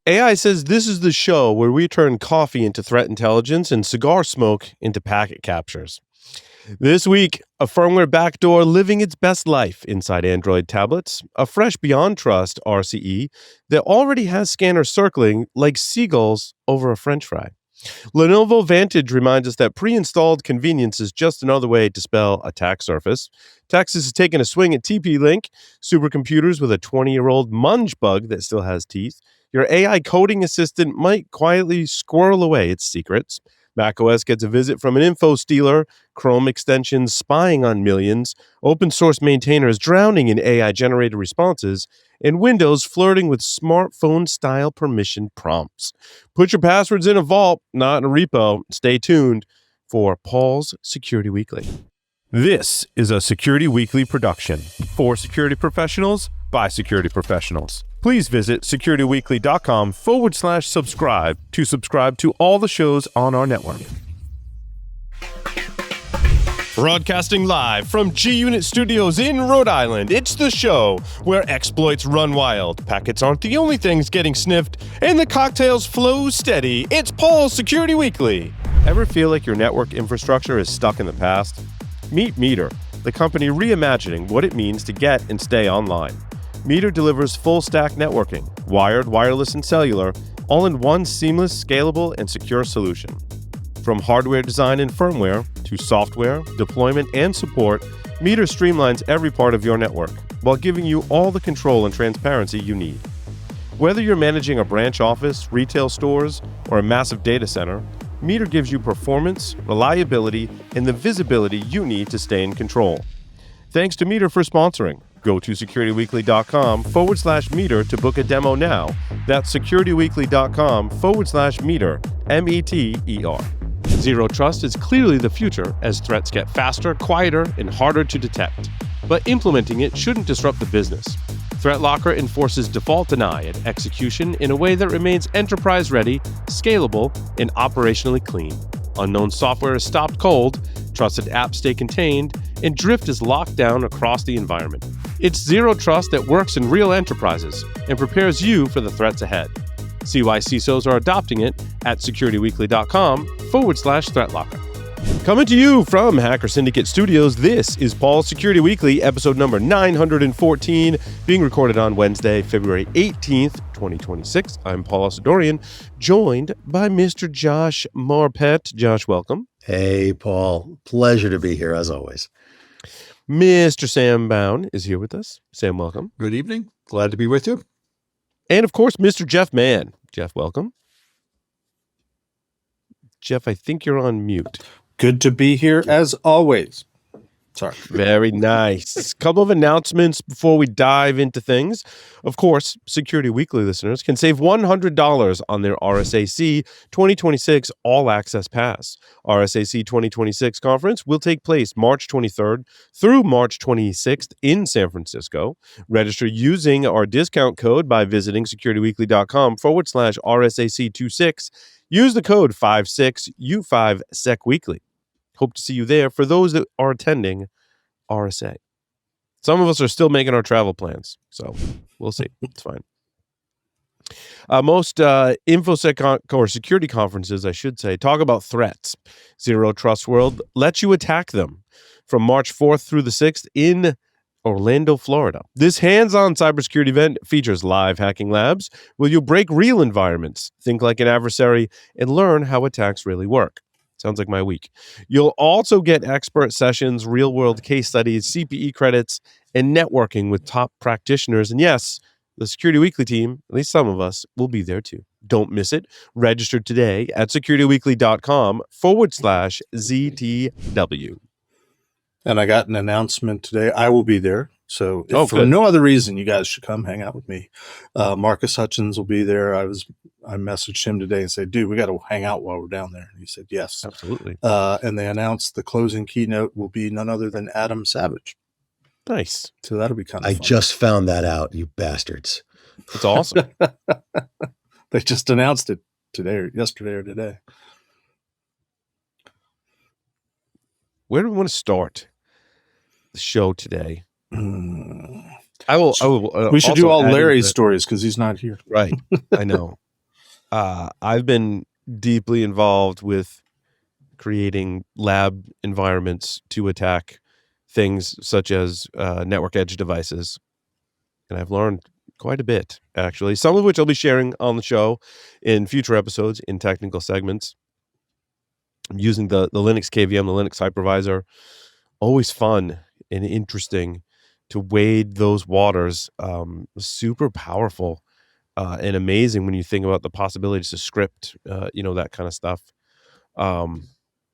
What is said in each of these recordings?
AI says this is the show where we turn coffee into threat intelligence and cigar smoke into packet captures. This week, a firmware backdoor living its best life inside Android tablets, a fresh BeyondTrust RCE that already has scanners circling like seagulls over a French fry. Lenovo Vantage reminds us that pre-installed convenience is just another way to spell attack surface. Texas is taking a swing at TP-Link, supercomputers with a 20-year-old Munge bug that still has teeth. Your AI coding assistant might quietly squirrel away its secrets. macOS gets a visit from an infostealer, Chrome extensions spying on millions, open source maintainers drowning in AI-generated responses, and Windows flirting with smartphone-style permission prompts. Put your passwords in a vault, not in a repo. Stay tuned for Paul's Security Weekly. This is a Security Weekly production for security professionals by security professionals. Please visit securityweekly.com/subscribe to subscribe to all the shows on our network. Broadcasting live from G-Unit Studios in Rhode Island, it's the show where exploits run wild, packets aren't the only things getting sniffed, and the cocktails flow steady. It's Paul's Security Weekly. Ever feel like your network infrastructure is stuck in the past? Meet Meter, the company reimagining what it means to get and stay online. Meter delivers full-stack networking, wired, wireless, and cellular, all in one seamless, scalable, and secure solution. From hardware design and firmware to software, deployment, and support, Meter streamlines every part of your network while giving you all the control and transparency you need. Whether you're managing a branch office, retail stores, or a massive data center, Meter gives you performance, reliability, and the visibility you need to stay in control. Thanks to Meter for sponsoring. Go to securityweekly.com/meter to book a demo now. That's securityweekly.com/meter, METER. Zero Trust is clearly the future as threats get faster, quieter, and harder to detect. But implementing it shouldn't disrupt the business. ThreatLocker enforces default deny and execution in a way that remains enterprise-ready, scalable, and operationally clean. Unknown software is stopped cold, trusted apps stay contained, and drift is locked down across the environment. It's Zero Trust that works in real enterprises and prepares you for the threats ahead. See why CISOs are adopting it at securityweekly.com/ThreatLocker. Coming to you from Hacker Syndicate Studios, this is Paul's Security Weekly, episode number 914, being recorded on Wednesday, February 18th, 2026. I'm Paul Asadorian, joined by Mr. Josh Marpet. Josh, welcome. Hey, Paul. Pleasure to be here, as always. Mr. Sam Bown is here with us. Sam, welcome. Good evening. Glad to be with you. And, of course, Mr. Jeff Mann. Jeff, welcome. Jeff, I think you're on mute. Good to be here, as always. Sorry. Very nice. Couple of announcements before we dive into things. Of course, Security Weekly listeners can save $100 on their RSAC 2026 All Access Pass. RSAC 2026 conference will take place March 23rd through March 26th in San Francisco. Register using our discount code by visiting securityweekly.com/RSAC26. Use the code 56U5SecWeekly. Hope to see you there for those that are attending RSA. Some of us are still making our travel plans, so we'll see. It's fine. Most InfoSec or security conferences, I should say, talk about threats. Zero Trust World lets you attack them from March 4th through the 6th in Orlando, Florida. This hands-on cybersecurity event features live hacking labs where you'll break real environments, think like an adversary, and learn how attacks really work. Sounds like my week. You'll also get expert sessions, real-world case studies, CPE credits, and networking with top practitioners. And yes, the Security Weekly team, at least some of us, will be there too. Don't miss it. Register today at securityweekly.com/ZTW. And I got an announcement today. I will be there. So if for no other reason, you guys should come hang out with me. Marcus Hutchins will be there. I messaged him today and said, dude, we got to hang out while we're down there. And he said, yes. Absolutely. And they announced the closing keynote will be none other than Adam Savage. Nice. So that'll be kind of fun. I just found that out, you bastards. That's awesome. They just announced it yesterday or today. Where do we want to start the show today? We I will. should do all Larry's stories because he's not here. Right. I know. I've been deeply involved with creating lab environments to attack things such as network edge devices. And I've learned quite a bit, actually, some of which I'll be sharing on the show in future episodes in technical segments. I'm using the Linux KVM, the Linux hypervisor. Always fun and interesting to wade those waters. Super powerful and amazing when you think about the possibilities to script, that kind of stuff.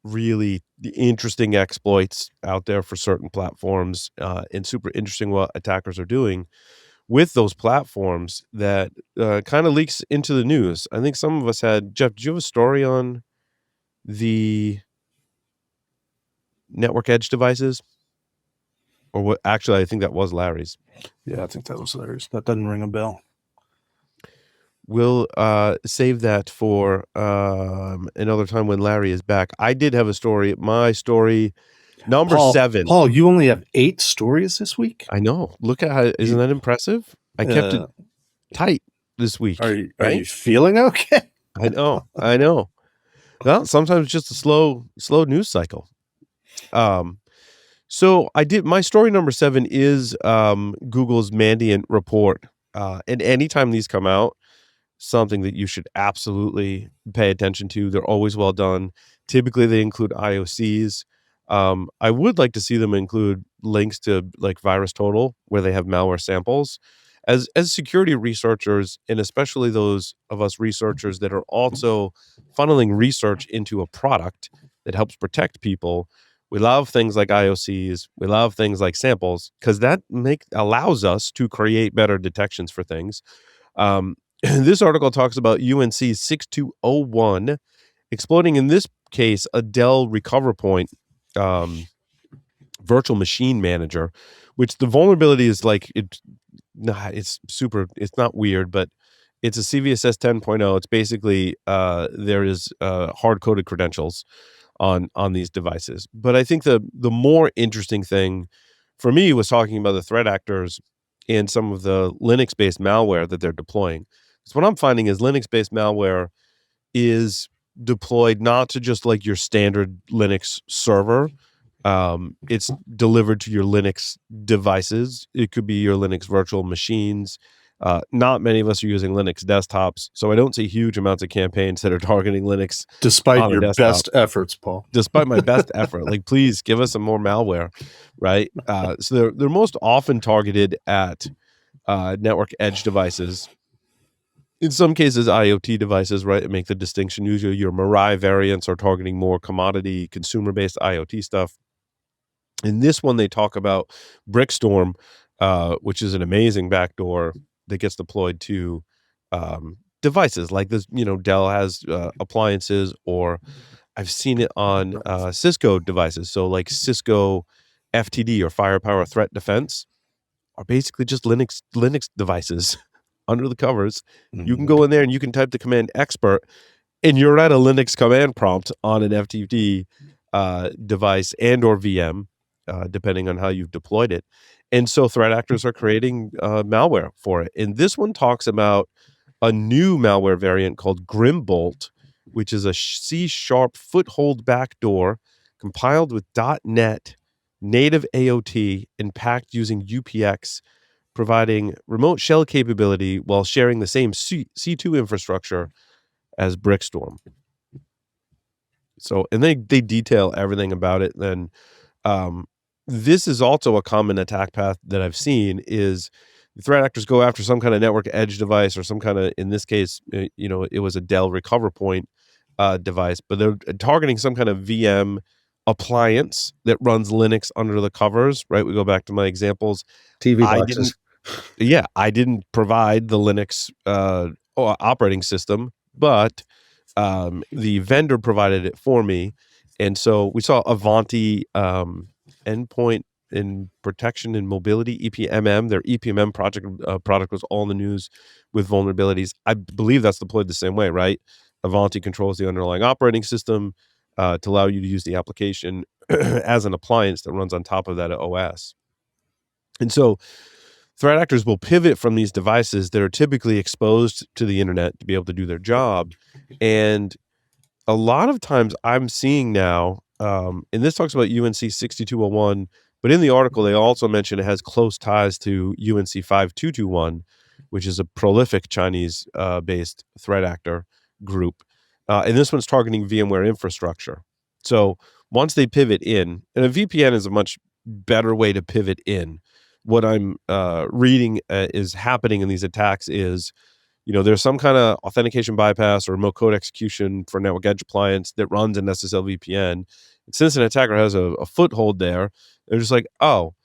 Really interesting exploits out there for certain platforms, and super interesting what attackers are doing with those platforms that kind of leaks into the news. I think some of us had, Jeff, did you have a story on the network edge devices? Or what? Actually, I think that was Larry's. Yeah, I think that was Larry's. That doesn't ring a bell. We'll save that for another time when Larry is back. I did have a story. My story number 7. Paul, you only have 8 stories this week? I know. Look at how, isn't that impressive? I kept it tight this week. Are you feeling okay? I know. Well, sometimes it's just a slow news cycle. So I did, my story number 7 is Google's Mandiant report. And anytime these come out, something that you should absolutely pay attention to. They're always well done. Typically they include IOCs. I would like to see them include links to like VirusTotal, where they have malware samples. As security researchers, and especially those of us researchers that are also funneling research into a product that helps protect people, we love things like IOCs. We love things like samples because that allows us to create better detections for things. This article talks about UNC 6201 exploiting, in this case, a Dell Recover Point virtual machine manager, which the vulnerability is like it's not weird, but it's a CVSS 10.0. It's basically there is hard-coded credentials on these devices. But I think the more interesting thing for me was talking about the threat actors and some of the Linux-based malware that they're deploying. So what I'm finding is Linux-based malware is deployed not to just like your standard Linux server. It's delivered to your Linux devices. It could be your Linux virtual machines. Not many of us are using Linux desktops, so I don't see huge amounts of campaigns that are targeting Linux. Despite your best efforts, Paul. Despite my best effort, like please give us some more malware, right? So they're most often targeted at network edge devices. In some cases, IoT devices, right? Make the distinction. Usually your Mirai variants are targeting more commodity, consumer-based IoT stuff. In this one, they talk about Brickstorm, which is an amazing backdoor that gets deployed to devices like this. Dell has appliances, or I've seen it on Cisco devices. So like Cisco FTD or Firepower Threat Defense are basically just Linux devices under the covers. Mm-hmm. You can go in there and you can type the command expert, and you're at a Linux command prompt on an FTD device and or VM, depending on how you've deployed it. And so threat actors are creating malware for it. And this one talks about a new malware variant called Grimbolt, which is a C# foothold backdoor compiled with .NET, native AOT, and packed using UPX, providing remote shell capability while sharing the same C2 infrastructure as Brickstorm. So, and they detail everything about it. Then this is also a common attack path that I've seen is the threat actors go after some kind of network edge device or some kind of, in this case, it was a Dell Recover Point device, but they're targeting some kind of VM appliance that runs Linux under the covers, right? We go back to my examples. TV boxes. I didn't provide the Linux operating system, but the vendor provided it for me. And so we saw Avanti endpoint in protection and mobility, EPMM. Their EPMM product was all in the news with vulnerabilities. I believe that's deployed the same way, right? Avanti controls the underlying operating system to allow you to use the application as an appliance that runs on top of that OS. And so threat actors will pivot from these devices that are typically exposed to the internet to be able to do their job. And a lot of times I'm seeing now, and this talks about UNC 6201, but in the article, they also mention it has close ties to UNC 5221, which is a prolific Chinese based threat actor group. And this one's targeting VMware infrastructure. So once they pivot in, and a VPN is a much better way to pivot in. What I'm reading is happening in these attacks is, there's some kind of authentication bypass or remote code execution for network edge appliance that runs an SSL VPN. And since an attacker has a foothold there, they're just like, oh,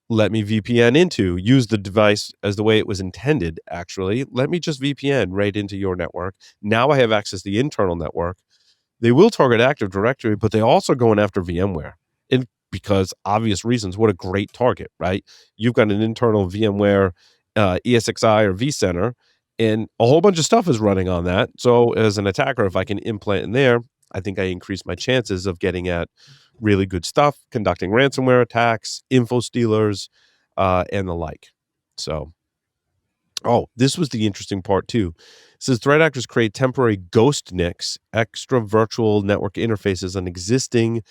let me VPN use the device as the way it was intended, actually. Let me just VPN right into your network. Now I have access to the internal network. They will target Active Directory, but they also going after VMware. And because obvious reasons, what a great target, right? You've got an internal VMware ESXi or vCenter, and a whole bunch of stuff is running on that. So as an attacker, if I can implant in there, I think I increase my chances of getting at really good stuff, conducting ransomware attacks, infostealers, and the like. So, this was the interesting part too. It says threat actors create temporary ghost NICs, extra virtual network interfaces on existing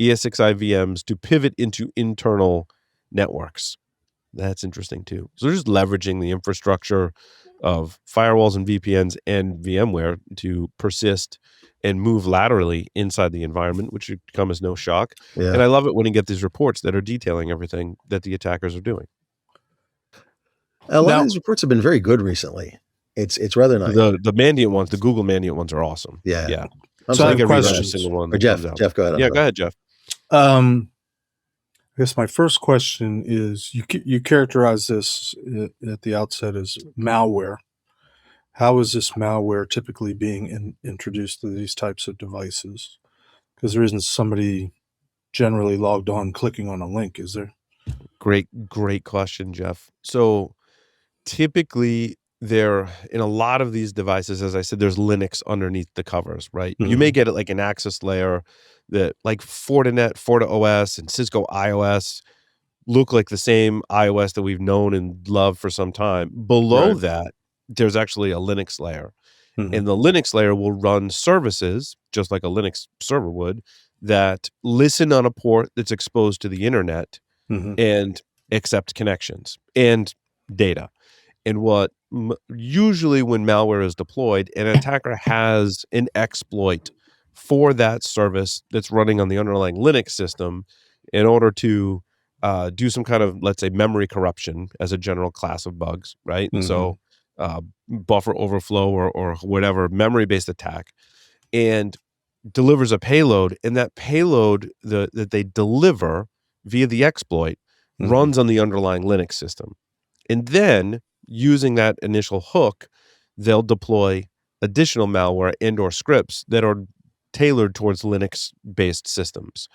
ESXi VMs to pivot into internal networks. That's interesting too. So they're just leveraging the infrastructure of firewalls and VPNs and VMware to persist and move laterally inside the environment, which should come as no shock. Yeah. And I love it when you get these reports that are detailing everything that the attackers are doing. A lot of these reports have been very good recently. It's rather nice. The Mandiant ones, the Google Mandiant ones are awesome. Yeah. So I have questions. Or Jeff, go ahead. Yeah, go ahead, Jeff. I guess my first question is, you characterize this at the outset as malware. How is this malware typically being introduced to these types of devices? Because there isn't somebody generally logged on clicking on a link, is there? Great question, Jeff. So typically there, in a lot of these devices, as I said, there's Linux underneath the covers, right? Mm-hmm. You may get it like an access layer that like Fortinet, FortiOS, and Cisco iOS look like the same iOS that we've known and loved for some time. Below that, there's actually a Linux layer. Mm-hmm. And the Linux layer will run services, just like a Linux server would, that listen on a port that's exposed to the internet and accept connections and data. And what usually when malware is deployed, an attacker has an exploit for that service that's running on the underlying Linux system in order to do some kind of, let's say, memory corruption as a general class of bugs, right? Mm-hmm. So buffer overflow or whatever memory-based attack, and delivers a payload, and that payload that they deliver via the exploit runs on the underlying Linux system. And then using that initial hook, they'll deploy additional malware and or scripts that are tailored towards Linux-based systems.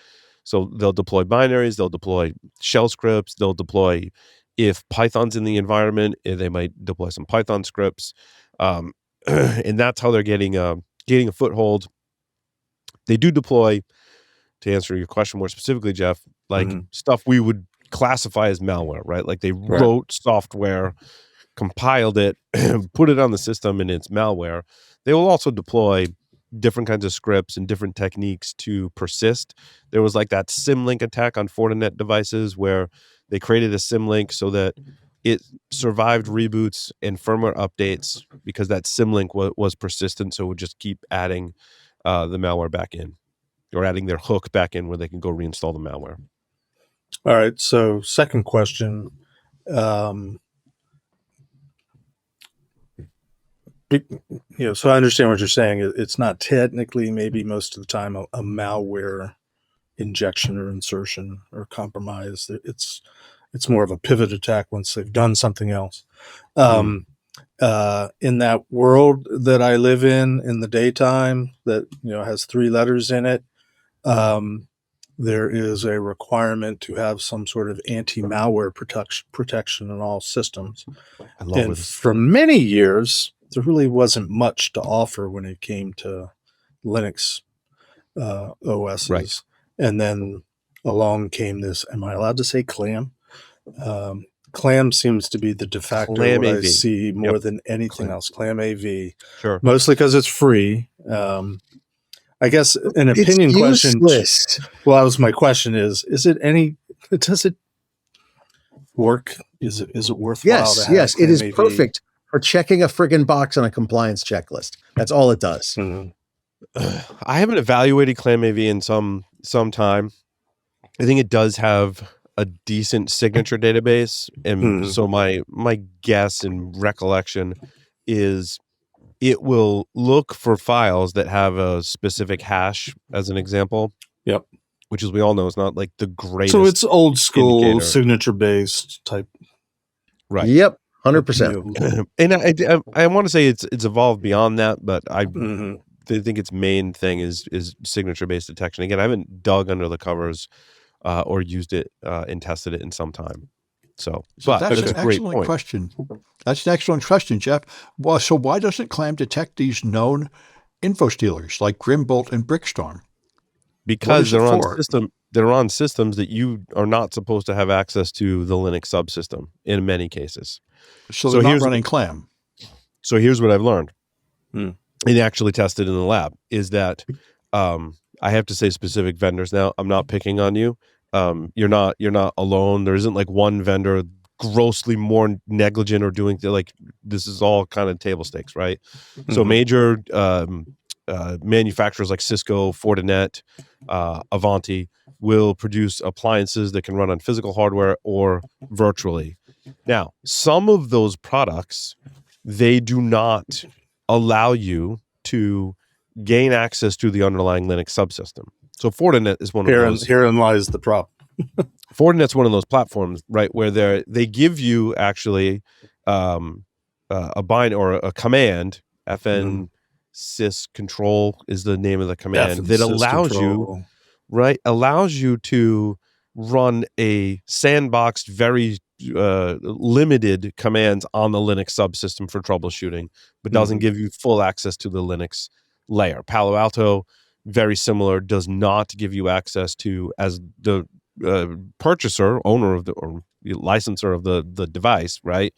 So they'll deploy binaries, they'll deploy shell scripts, they'll deploy, if Python's in the environment, they might deploy some Python scripts. And that's how they're getting a foothold. They do deploy, to answer your question more specifically, Jeff, like stuff we would classify as malware, right? Like they wrote software, compiled it, put it on the system, and it's malware. They will also deploy different kinds of scripts and different techniques to persist. There was like that symlink attack on Fortinet devices where they created a symlink so that it survived reboots and firmware updates because that symlink was persistent, so it would just keep adding the malware back in, or adding their hook back in where they can go reinstall the malware. All right. So second question. So I understand what you're saying. It's not technically, maybe most of the time, a malware injection or insertion or compromise. It's more of a pivot attack once they've done something else. In that world that I live in the daytime, that has 3 letters in it, there is a requirement to have some sort of anti-malware protection in all systems. And for many years, there really wasn't much to offer when it came to Linux OSs. Right. And then along came this, am I allowed to say clam? Clam seems to be the de facto Clam what I AV. see more Yep. than anything else. Clam AV. Sure. Mostly because it's free. I guess an opinion it's question. useless. Well, that was my question does it work? Is it worthwhile to have Yes, it is Clam AV? perfect for checking a friggin' box on a compliance checklist. That's all it does. Mhm. I haven't evaluated Clam AV in some time. I think it does have a decent signature database, and so my guess and recollection is it will look for files that have a specific hash, as an example. Yep. Which, as we all know, is not like the greatest. So it's old school indicator. signature based type. Right. Yep. 100%. And I want to say it's evolved beyond that, but I think its main thing is signature based detection. Again, I haven't dug under the covers or used it and tested it in some time. So but that's a an great excellent point. question. That's an excellent question, Jeff. Well, so why doesn't Clam detect these known infostealers like Grimbolt and Brickstorm? Because they're on systems that you are not supposed to have access to the Linux subsystem in many cases. So they're not running Clam. So here's what I've learned. And actually tested in the lab is that I have to say specific vendors now. I'm not picking on you. You're not alone. There isn't like one vendor grossly more negligent or doing like this is all kind of table stakes, right? So major manufacturers like Cisco, Fortinet, Avanti will produce appliances that can run on physical hardware or virtually. Now, some of those products, they do not allow you to gain access to the underlying Linux subsystem. So Fortinet is one of those. Herein lies the problem. Fortinet's one of those platforms, right, where they give you actually a bind or a command, FN sys control is the name of the command that allows you to run a sandboxed, very limited commands on the Linux subsystem for troubleshooting, but doesn't give you full access to the Linux layer. Palo Alto, very similar, does not give you access to, as the purchaser, owner of or licensor of the device, right,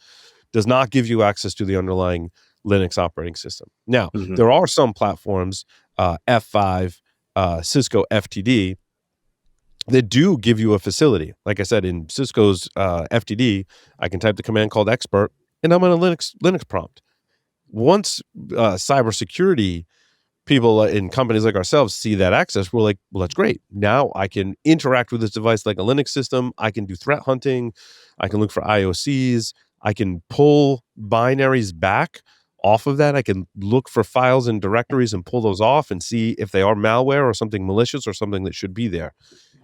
does not give you access to the underlying Linux operating system. Now, there are some platforms, F5, Cisco FTD, that do give you a facility. Like I said, in Cisco's FTD, I can type the command called expert, and I'm on a Linux prompt. Once cybersecurity people in companies like ourselves see that access, we're like, well, that's great. Now I can interact with this device like a Linux system. I can do threat hunting. I can look for IOCs. I can pull binaries back off of that. I can look for files and directories and pull those off and see if they are malware or something malicious or something that should be there.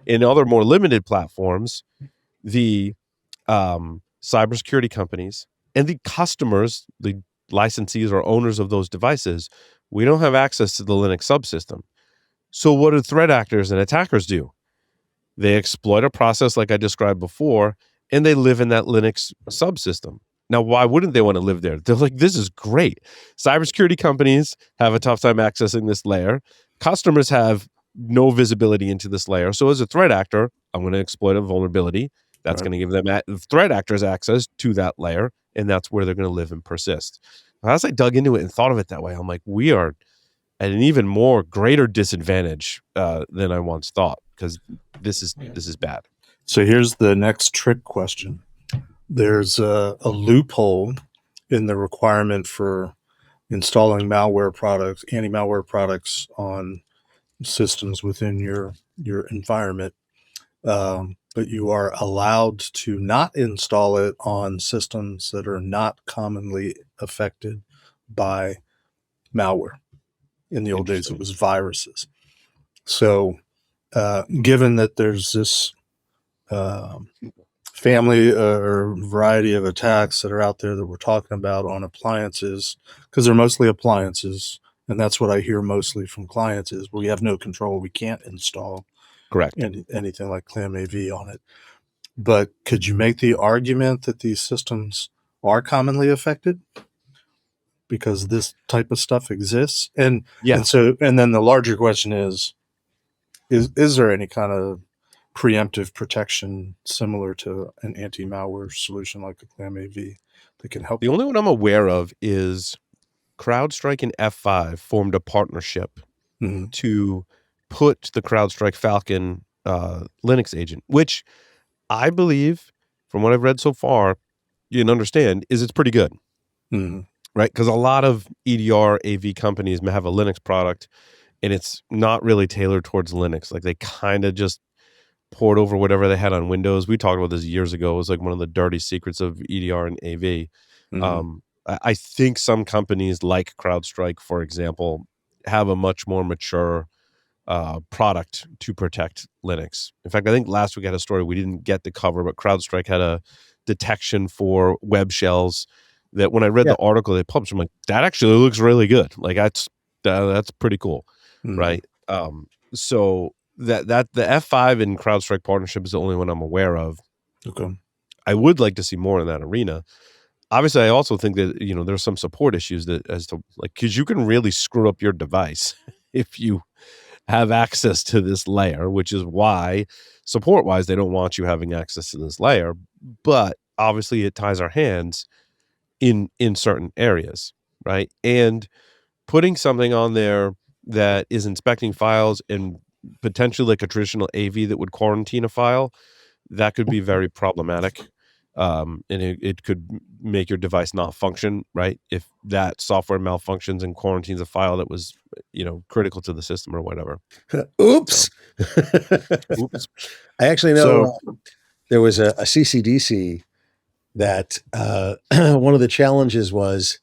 In other more limited platforms, the cybersecurity companies and the customers, the licensees or owners of those devices, we don't have access to the Linux subsystem. So what do threat actors and attackers do? They exploit a process like I described before, and they live in that Linux subsystem. Now, why wouldn't they want to live there? They're like, this is great. Cybersecurity companies have a tough time accessing this layer. Customers have no visibility into this layer. So as a threat actor, I'm going to exploit a vulnerability. That's going to give them threat actors access to that layer, and that's where they're going to live and persist. As I dug into it and thought of it that way, I'm like, we are at an even more greater disadvantage than I once thought, because this is bad. So here's the next trick question. There's a loophole in the requirement for installing malware products, anti-malware products on systems within your environment. But you are allowed to not install it on systems that are not commonly affected by malware. In the old days, it was viruses. So given that there's this family or variety of attacks that are out there that we're talking about on appliances, because they're mostly appliances, and that's what I hear mostly from clients is we have no control. We can't install anything like Clam AV on it. But could you make the argument that these systems are commonly affected because this type of stuff exists? And then the larger question is there any kind of preemptive protection similar to an anti-malware solution like a ClamAV that can help. The only one I'm aware of is CrowdStrike and F5 formed a partnership to put the CrowdStrike Falcon Linux agent, which I believe, from what I've read so far, you can understand, is it's pretty good. Right? Because a lot of EDR AV companies may have a Linux product, and it's not really tailored towards Linux. Like they kind of just poured over whatever they had on Windows. We talked about this years ago. It was like one of the dirty secrets of EDR and AV. I think some companies like CrowdStrike, for example, have a much more mature product to protect Linux. In fact, I think last week I had a story we didn't get to cover, but CrowdStrike had a detection for web shells that when I read the article they published, I'm like, that actually looks really good. Like that's pretty cool, right? So that the F5 and CrowdStrike partnership is the only one I'm aware of. Okay. I would like to see more in that arena. Obviously, I also think that there's some support issues that as to like because you can really screw up your device if you have access to this layer, which is why support-wise they don't want you having access to this layer. But obviously, it ties our hands in certain areas, right? And putting something on there that is inspecting files and potentially like a traditional AV that would quarantine a file, that could be very problematic. And it could make your device not function, right? If that software malfunctions and quarantines a file that was, critical to the system or whatever. Oops. Oops. I actually know there was a CCDC that one of the challenges was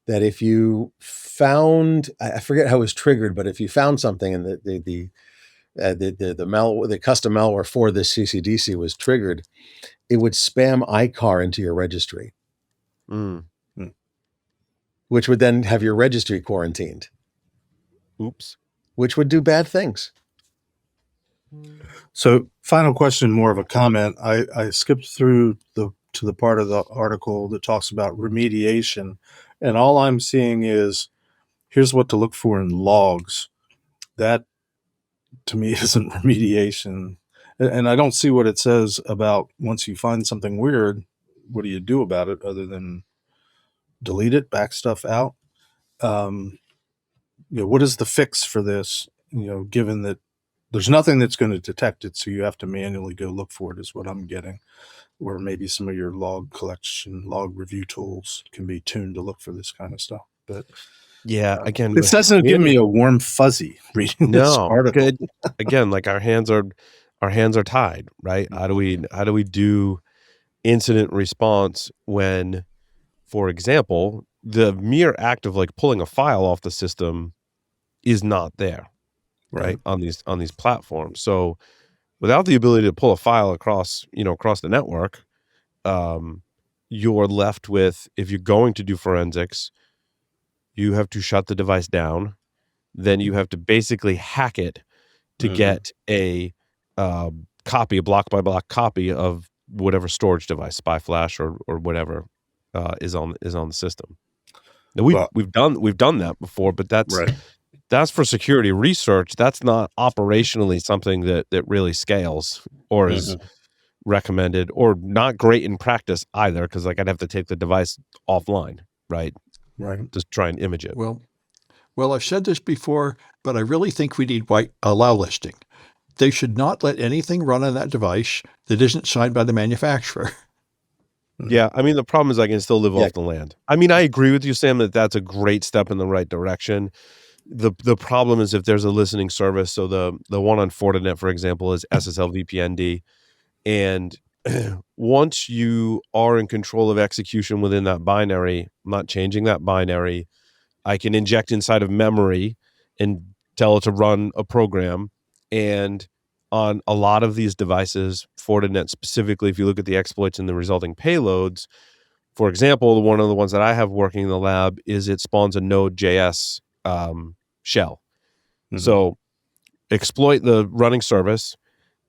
that if you found, I forget how it was triggered, but if you found something and the malware, the custom malware for this CCDC was triggered, it would spam iCar into your registry, which would then have your registry quarantined. Oops. Which would do bad things. So, final question, more of a comment. I skipped through to the part of the article that talks about remediation, and all I'm seeing is here's what to look for in logs. That to me isn't remediation. And I don't see what it says about once you find something weird, what do you do about it other than delete it, back stuff out? What is the fix for this? Given that there's nothing that's going to detect it, so you have to manually go look for it is what I'm getting. Or maybe some of your log collection, log review tools can be tuned to look for this kind of stuff. But yeah, again, this doesn't give me a warm fuzzy reading this article. Good. Again, like our hands are tied, right? How do we do incident response when, for example, the mere act of like pulling a file off the system is not there, right? On these platforms. So without the ability to pull a file across the network, you're left with, if you're going to do forensics, you have to shut the device down. Then you have to basically hack it to get a copy, a block by block copy of whatever storage device, spy flash or whatever is on the system. Now we've done that before, but that's for security research. That's not operationally something that really scales or is recommended, or not great in practice either, because like I'd have to take the device offline, right? Right. Just try and image it. Well, I've said this before, but I really think we need white allow listing. They should not let anything run on that device that isn't signed by the manufacturer. Yeah, I mean, the problem is I can still live off the land. I mean, I agree with you, Sam, that that's a great step in the right direction. The problem is if there's a listening service. So the one on Fortinet, for example, is SSL VPND. And once you are in control of execution within that binary, I'm not changing that binary. I can inject inside of memory and tell it to run a program. And on a lot of these devices, Fortinet specifically, if you look at the exploits and the resulting payloads, for example, one of the ones that I have working in the lab is it spawns a Node.js shell. So exploit the running service.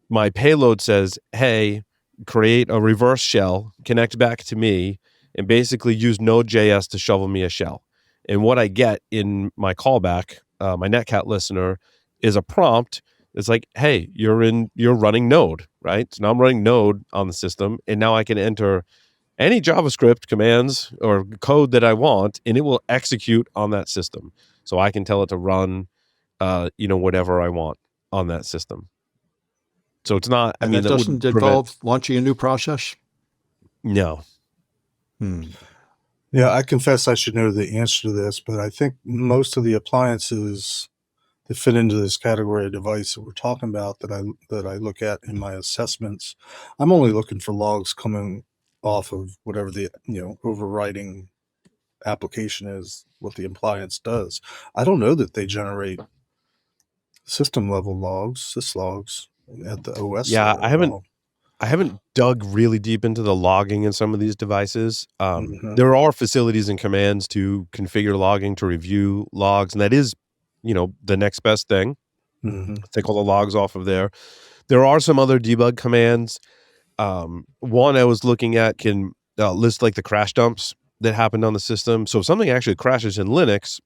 My payload says, hey, create a reverse shell, connect back to me, and basically use Node.js to shovel me a shell. And what I get in my callback, my Netcat listener, is a prompt It's like, hey, you're running Node, right? So now I'm running Node on the system, and now I can enter any JavaScript commands or code that I want, and it will execute on that system. So I can tell it to run, whatever I want on that system. So it's not. And that doesn't involve launching a new process. No. Yeah, I confess I should know the answer to this, but I think most of the appliances that fit into this category of device that we're talking about that I look at in my assessments, I'm only looking for logs coming off of whatever the overriding application is, what the appliance does. I don't know that they generate system level logs, syslogs at the OS. Yeah, level I haven't dug really deep into the logging in some of these devices. There are facilities and commands to configure logging, to review logs, and that is, the next best thing. Take all the logs off of there. There are some other debug commands. One I was looking at can list like the crash dumps that happened on the system. So if something actually crashes in Linux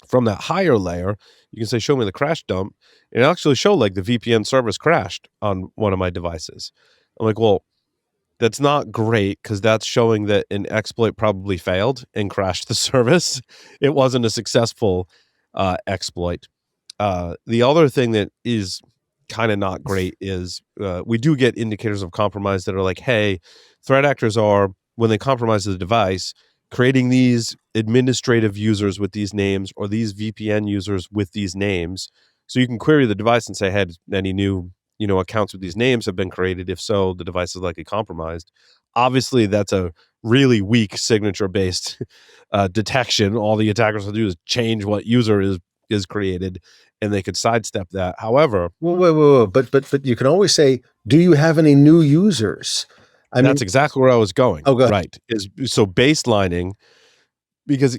from that higher layer, you can say, show me the crash dump. And it'll actually show like the VPN service crashed on one of my devices. I'm like, well, that's not great because that's showing that an exploit probably failed and crashed the service. It wasn't a successful exploit. The other thing that is kind of not great is we do get indicators of compromise that are like, hey, threat actors are, when they compromise the device, creating these administrative users with these names or these VPN users with these names. So you can query the device and say, had any new, accounts with these names have been created? If so, the device is likely compromised. Obviously, that's a really weak signature-based detection. All the attackers will do is change what user is created, and they could sidestep that. However, whoa. But you can always say, do you have any new users? That's exactly where I was going. Oh, go ahead. Right. So baselining, because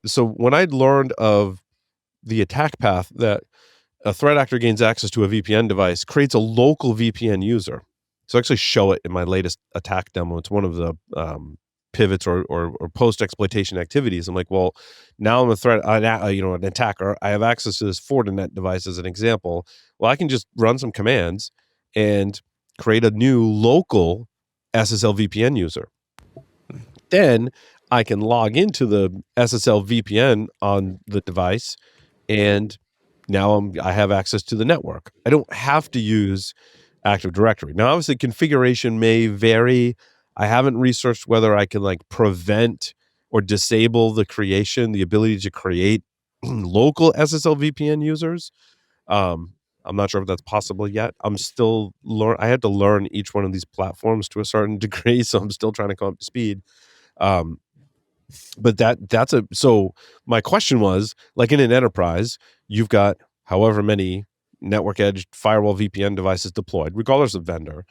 so when I learned of the attack path that a threat actor gains access to a VPN device, creates a local VPN user. So I actually show it in my latest attack demo. It's one of the pivots or post exploitation activities. I'm like, well, now I'm an attacker. I have access to this Fortinet device as an example. Well, I can just run some commands and create a new local SSL VPN user. Then I can log into the SSL VPN on the device, and now I have access to the network. I don't have to use Active Directory. Now, obviously, configuration may vary. I haven't researched whether I can prevent or disable the ability to create local SSL VPN users. I'm not sure if that's possible yet. I'm still I had to learn each one of these platforms to a certain degree, so I'm still trying to come up to speed. But so my question was, like in an enterprise, you've got however many network edge firewall VPN devices deployed, regardless of vendor.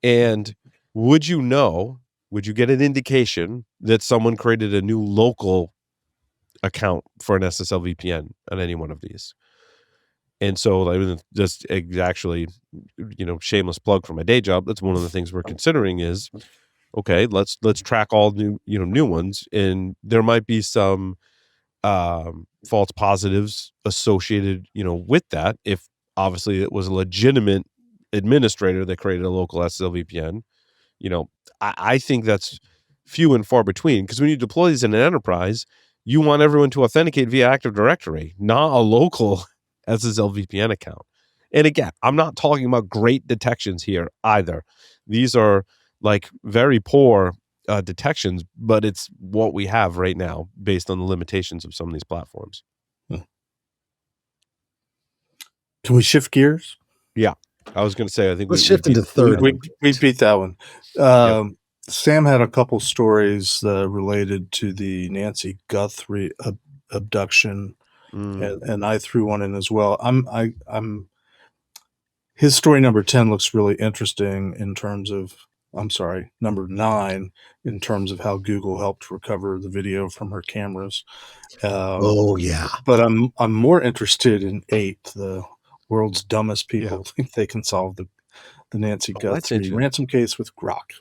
And would you get an indication that someone created a new local account for an SSL VPN on any one of these? And so just actually, shameless plug for my day job. That's one of the things we're considering is, okay, let's track all new ones. And there might be some false positives associated, with that. If obviously it was a legitimate administrator that created a local SSL VPN, I think that's few and far between, because when you deploy these in an enterprise, you want everyone to authenticate via Active Directory, not a local SSL VPN account. And again, I'm not talking about great detections here either. These are very poor detections, but it's what we have right now based on the limitations of some of these platforms. Can we shift gears? Yeah. I was going to say, I think let's shift into third. We beat that one. Yep. Sam had a couple stories related to the Nancy Guthrie abduction, and I threw one in as well. His story number 10 looks really interesting in terms of, number 9 in terms of how Google helped recover the video from her cameras. But I'm more interested in 8, the world's dumbest people think they can solve the Nancy Guthrie ransom case with Grok.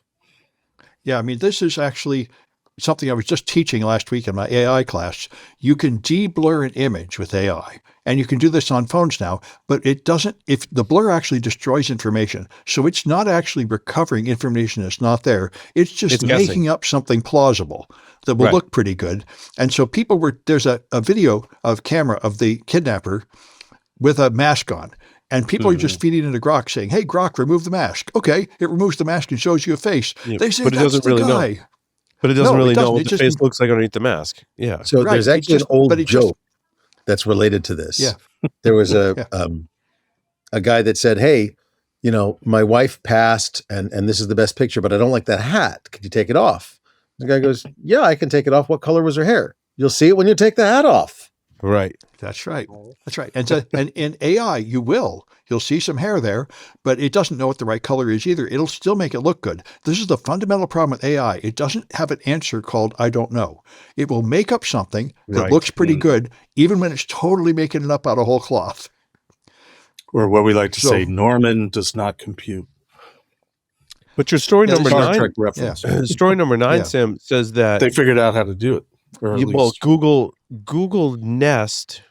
Yeah, this is actually something I was just teaching last week in my AI class. You can de-blur an image with AI, and you can do this on phones now, but it doesn't, if the blur actually destroys information. So it's not actually recovering information that's not there. It's just making up something plausible that will look pretty good. And so there's a video of camera of the kidnapper with a mask on. And people are just feeding into Grok saying, hey, Grok, remove the mask. Okay, it removes the mask and shows you a face. Yeah, they say, but it that's doesn't the really guy. know. But it doesn't really know what It the face looks like underneath the mask. Yeah. So there's actually an old joke that's related to this. Yeah. There was a guy that said, hey, my wife passed and this is the best picture, but I don't like that hat. Could you take it off? The guy goes, yeah, I can take it off. What color was her hair? You'll see it when you take the hat off. Right. That's right. That's right. And in AI, you'll see some hair there, but it doesn't know what the right color is either. It'll still make it look good. This is the fundamental problem with AI. It doesn't have an answer called I don't know. It will make up something that looks pretty good, even when it's totally making it up out of whole cloth. Or what we like to say, Norman does not compute. But your story number 9, story number 9, Sam, says that they figured out how to do it. Well, Google Nest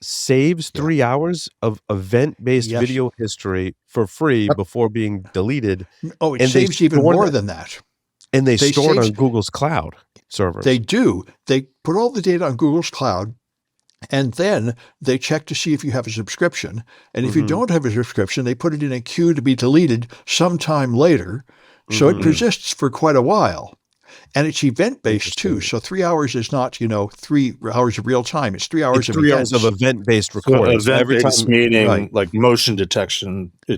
saves 3 hours of event-based video history for free before being deleted. Oh, it saves even more than that. And they store it on Google's cloud servers. They do. They put all the data on Google's cloud, and then they check to see if you have a subscription. And if you don't have a subscription, they put it in a queue to be deleted sometime later. So it persists for quite a while. And it's event-based too. So 3 hours is not, 3 hours of real time. It's 3 hours of 3 events. hours of event-based recording. So event-based meaning like motion detection. On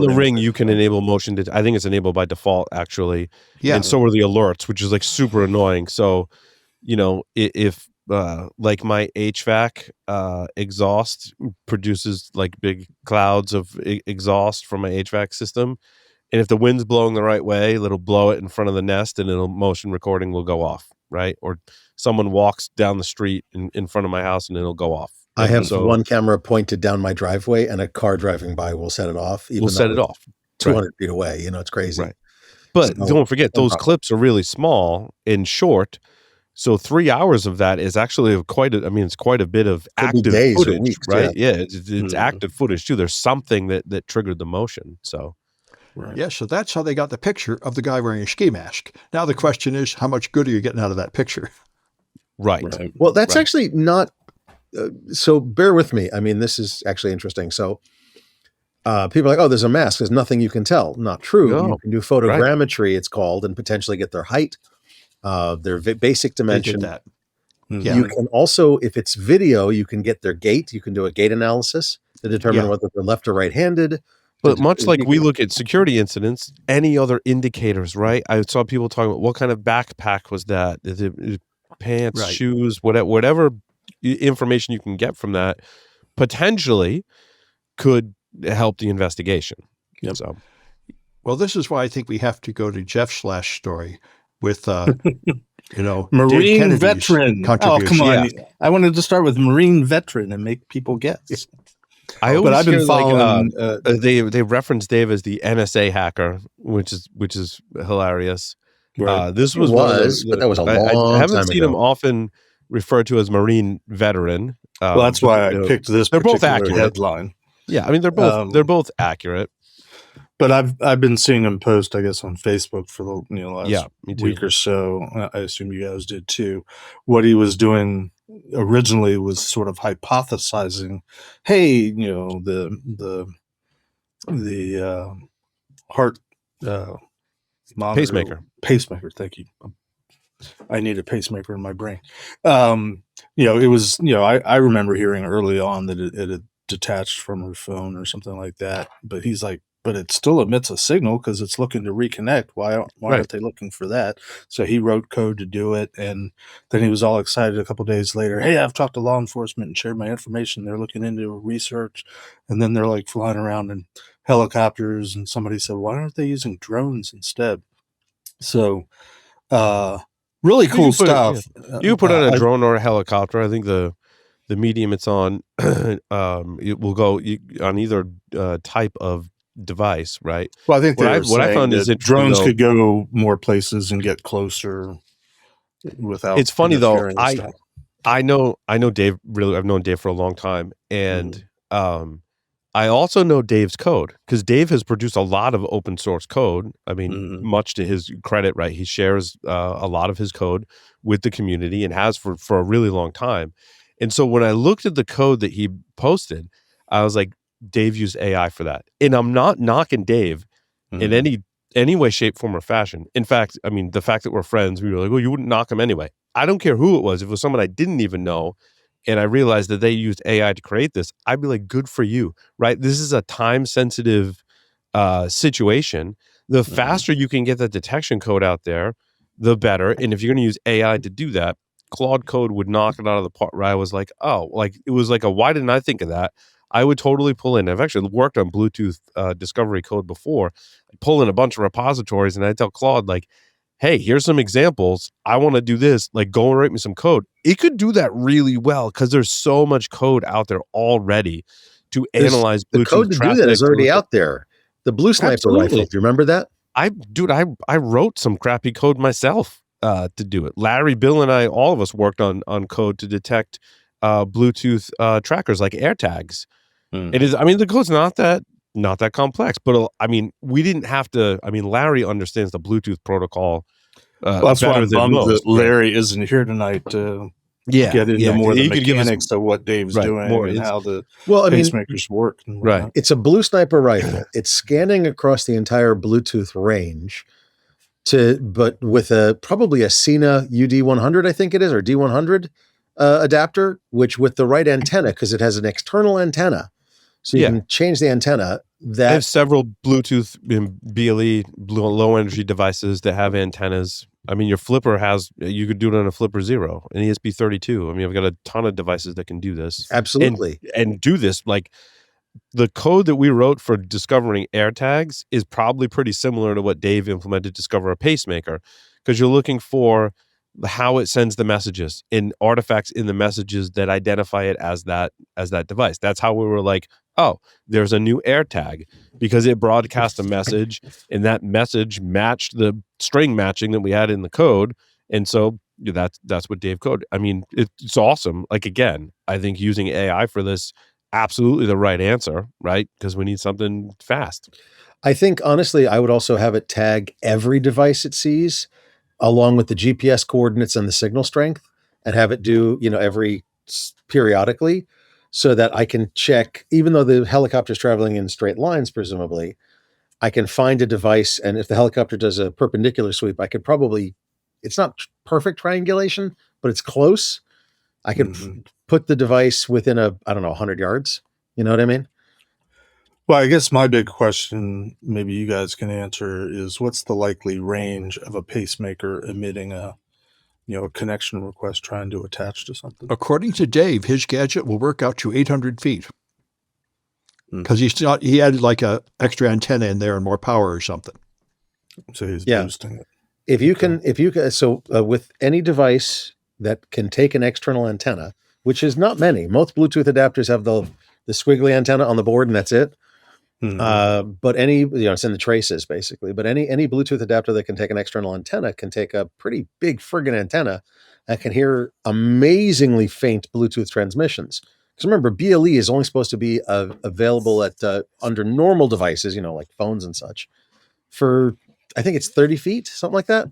the Ring, you can enable motion. I think it's enabled by default, actually. Yeah. And so are the alerts, which is like super annoying. So, if like my HVAC exhaust produces like big clouds of exhaust from my HVAC system, and if the wind's blowing the right way, it'll blow it in front of the Nest and motion recording will go off, right? Or someone walks down the street in front of my house and it'll go off. I have one camera pointed down my driveway and a car driving by will set it off. We'll set it off 200 feet away. It's crazy. Right. But don't forget, those clips are really small and short. So 3 hours of that is actually quite a bit of active footage, weeks, right? Yeah, it's active footage too. There's something that triggered the motion. So. Right. Yeah, so that's how they got the picture of the guy wearing a ski mask. Now the question is, how much good are you getting out of that picture? Right. Well, that's actually not. So bear with me. I mean, this is actually interesting. So people are like, oh, there's a mask. There's nothing you can tell. Not true. No. You can do photogrammetry, it's called, and potentially get their height, their basic dimension. That. Yeah. You can also, if it's video, you can get their gait. You can do a gait analysis to determine whether they're left or right-handed. But much like we look at security incidents, any other indicators, right? I saw people talking about what kind of backpack was that? Is it pants, shoes, whatever information you can get from that potentially could help the investigation. Yep. So, well, this is why I think we have to go to Jeff's last story with, Marine veteran. Oh, come on. Yeah. I wanted to start with Marine veteran and make people guess. I've been following. They reference Dave as the NSA hacker, which is hilarious. Right. This was but that was a long time ago. I haven't seen him often referred to as Marine veteran. Well, that's why I picked this. They're both accurate headline. Yeah, I mean they're both accurate. But I've been seeing him post, I guess, on Facebook for the last week or so. I assume you guys did too. What he was doing originally was sort of hypothesizing, hey, the heart monitor, pacemaker. Thank you. I need a pacemaker in my brain. It was I remember hearing early on that it had detached from her phone or something like that. But he's like, but it still emits a signal because it's looking to reconnect. Why aren't they looking for that? So he wrote code to do it. And then he was all excited a couple of days later. Hey, I've talked to law enforcement and shared my information. They're looking into research. And then they're like flying around in helicopters. And somebody said, why aren't they using drones instead? So really cool stuff. You can put on a drone or a helicopter. I think the medium it's on, it will go on either type of device, right? Well, I think what I found is that interesting, drones though, could go more places and get closer without it's funny though. interfering with stuff. I know Dave really. I've known Dave for a long time, and I also know Dave's code because Dave has produced a lot of open source code. I mean, much to his credit, right? He shares a lot of his code with the community and has for a really long time. And so when I looked at the code that he posted, I was like, Dave used AI for that. And I'm not knocking Dave in any way, shape, form, or fashion. In fact, I mean, the fact that we're friends, we were like, well, you wouldn't knock him anyway. I don't care who it was. If it was someone I didn't even know, and I realized that they used AI to create this, I'd be like, good for you, right? This is a time-sensitive situation. The faster you can get the detection code out there, the better. And if you're going to use AI to do that, Claude Code would knock it out of the park. Where I was like, oh, like it was like why didn't I think of that? I would totally pull in. I've actually worked on Bluetooth discovery code before. I pull in a bunch of repositories, and I tell Claude, like, hey, here's some examples. I want to do this. Like, go and write me some code. It could do that really well because there's so much code out there already to analyze Bluetooth. The code to do that is already out there. The Blue Sniper rifle. Do you remember that? I wrote some crappy code myself to do it. Larry, Bill, and I, all of us worked on code to detect Bluetooth trackers like AirTags. It is. I mean, the code's not that complex, but I mean, we didn't have to. I mean, Larry understands the Bluetooth protocol. Well, that's why I'm bummed that Larry right? isn't here tonight to get into more of the mechanics of what Dave's doing and how the pacemakers work. And right. It's a Blue Sniper rifle. It's scanning across the entire Bluetooth range, but with probably a Sena UD100, I think it is, or D100 adapter, which with the right antenna, because it has an external antenna. So you can change the antenna. I have several Bluetooth BLE low energy devices that have antennas. I mean, your flipper you could do it on a flipper 0, an ESP32. I mean, I've got a ton of devices that can do this. Absolutely. And do this. Like, the code that we wrote for discovering AirTags is probably pretty similar to what Dave implemented to discover a pacemaker, because you're looking for how it sends the messages in artifacts in the messages that identify it as that device. That's how we were like, oh, there's a new AirTag because it broadcast a message, and that message matched the string matching that we had in the code. And so that's what Dave coded. I mean, it's awesome. Like, again, I think using AI for this, absolutely the right answer, right? Because we need something fast. I think, honestly, I would also have it tag every device it sees, along with the GPS coordinates and the signal strength, and have it do, every periodically, so that I can check, even though the helicopter is traveling in straight lines, presumably, I can find a device. And if the helicopter does a perpendicular sweep, I could probably, it's not perfect triangulation, but it's close. I could put the device within 100 yards. You know what I mean? Well, I guess my big question, maybe you guys can answer, is what's the likely range of a pacemaker emitting a connection request trying to attach to something? According to Dave, his gadget will work out to 800 feet because he added like a extra antenna in there and more power or something. So he's boosting it. If you can, with any device that can take an external antenna, which is not many, most Bluetooth adapters have the squiggly antenna on the board, and that's it. But any, it's in the traces basically, but any Bluetooth adapter that can take an external antenna can take a pretty big friggin' antenna that can hear amazingly faint Bluetooth transmissions. Because remember, BLE is only supposed to be available at under normal devices, like phones and such, for, I think it's 30 feet, something like that.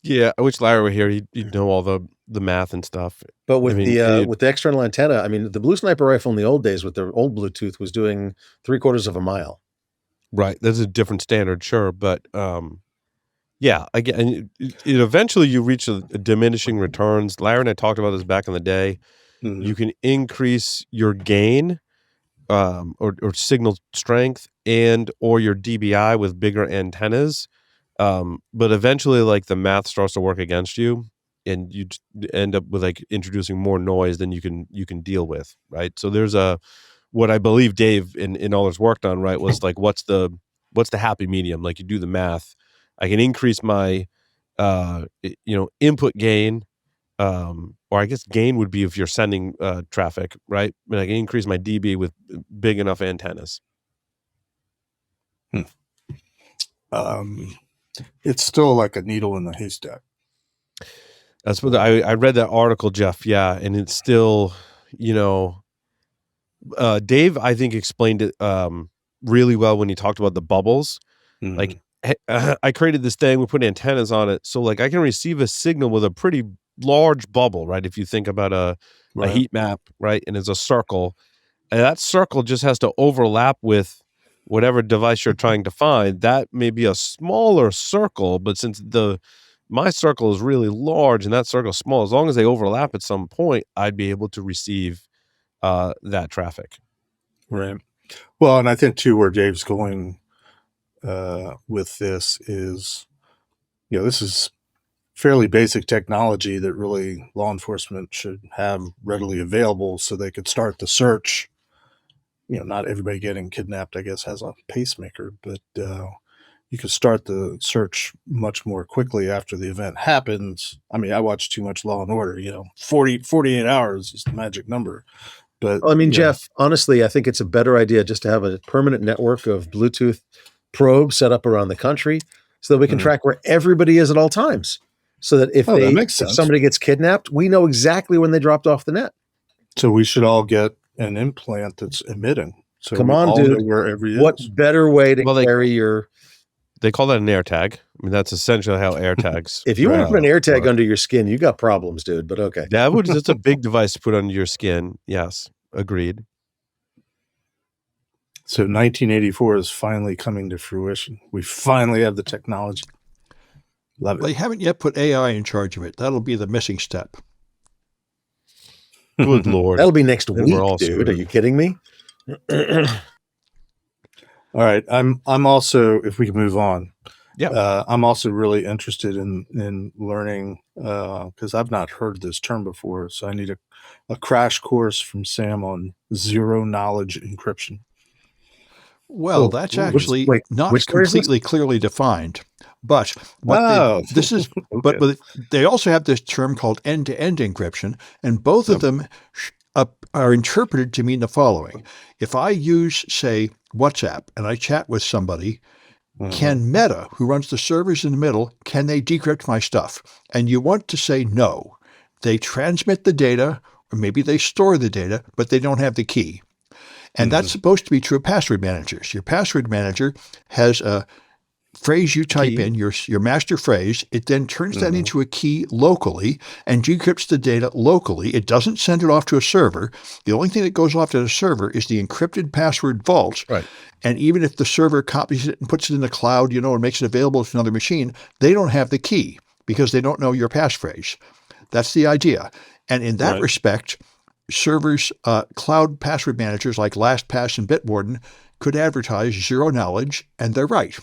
Yeah, I wish Larry were here. He'd know all the math and stuff. But with with the external antenna, I mean, the Blue Sniper rifle in the old days with their old Bluetooth was doing 3/4 of a mile. Right, that's a different standard, sure, but yeah, again, eventually you reach a diminishing returns. Larry and I talked about this back in the day. You can increase your gain or signal strength or your DBI with bigger antennas. But eventually, like, the math starts to work against you, and you end up with like introducing more noise than you can deal with, right? So there's what I believe Dave in all his worked on, right, was like, what's the happy medium? Like, you do the math. I can increase my input gain, or I guess gain would be if you're sending traffic, right? I mean, I can increase my dB with big enough antennas. It's still like a needle in the haystack. That's what I read that article, Jeff. Yeah, and it's still, Dave, I think, explained it really well when he talked about the bubbles. Mm-hmm. Like, I created this thing, we put antennas on it, so like I can receive a signal with a pretty large bubble, right? If you think about a heat map, right, and it's a circle, and that circle just has to overlap with whatever device you're trying to find. That may be a smaller circle, but since my circle is really large and that circle is small, as long as they overlap at some point, I'd be able to receive that traffic. Right. Well, and I think too, where Dave's going with this is, this is fairly basic technology that really law enforcement should have readily available so they could start the search. Not everybody getting kidnapped, I guess, has a pacemaker, but you could start the search much more quickly after the event happens. I mean, I watch too much Law and Order, 48 hours is the magic number. But Jeff, honestly, I think it's a better idea just to have a permanent network of Bluetooth probes set up around the country so that we can track where everybody is at all times. So that if somebody gets kidnapped, we know exactly when they dropped off the net. So we should all get an implant that's emitting. So come on, dude. Wherever he is. What better way to carry your... They call that an AirTag. I mean, that's essentially how AirTags... If you want to put an AirTag under your skin, you got problems, dude, but okay. That's a big device to put under your skin. Yes, agreed. So 1984 is finally coming to fruition. We finally have the technology. Love it. They haven't yet put AI in charge of it. That'll be the missing step. Good Lord. That'll be next week, dude. Screwed. Are you kidding me? All right. I'm also, if we can move on. Yeah. I'm also really interested in learning, because I've not heard this term before. So I need a crash course from Sam on zero knowledge encryption. Well, that's actually not completely clearly defined. But but they also have this term called end-to-end encryption, and both of them are interpreted to mean the following. If I use, say, WhatsApp, and I chat with somebody, can Meta, who runs the servers in the middle, can they decrypt my stuff? And you want to say no. They transmit the data, or maybe they store the data, but they don't have the key. And that's supposed to be true of password managers. Your password manager has a phrase you type in, your master phrase. It then turns that into a key locally and decrypts the data locally. It doesn't send it off to a server. The only thing that goes off to the server is the encrypted password vault. Right. And even if the server copies it and puts it in the cloud, and makes it available to another machine, they don't have the key because they don't know your passphrase. That's the idea. And in that respect, servers, cloud password managers like LastPass and Bitwarden could advertise zero knowledge, and they're right.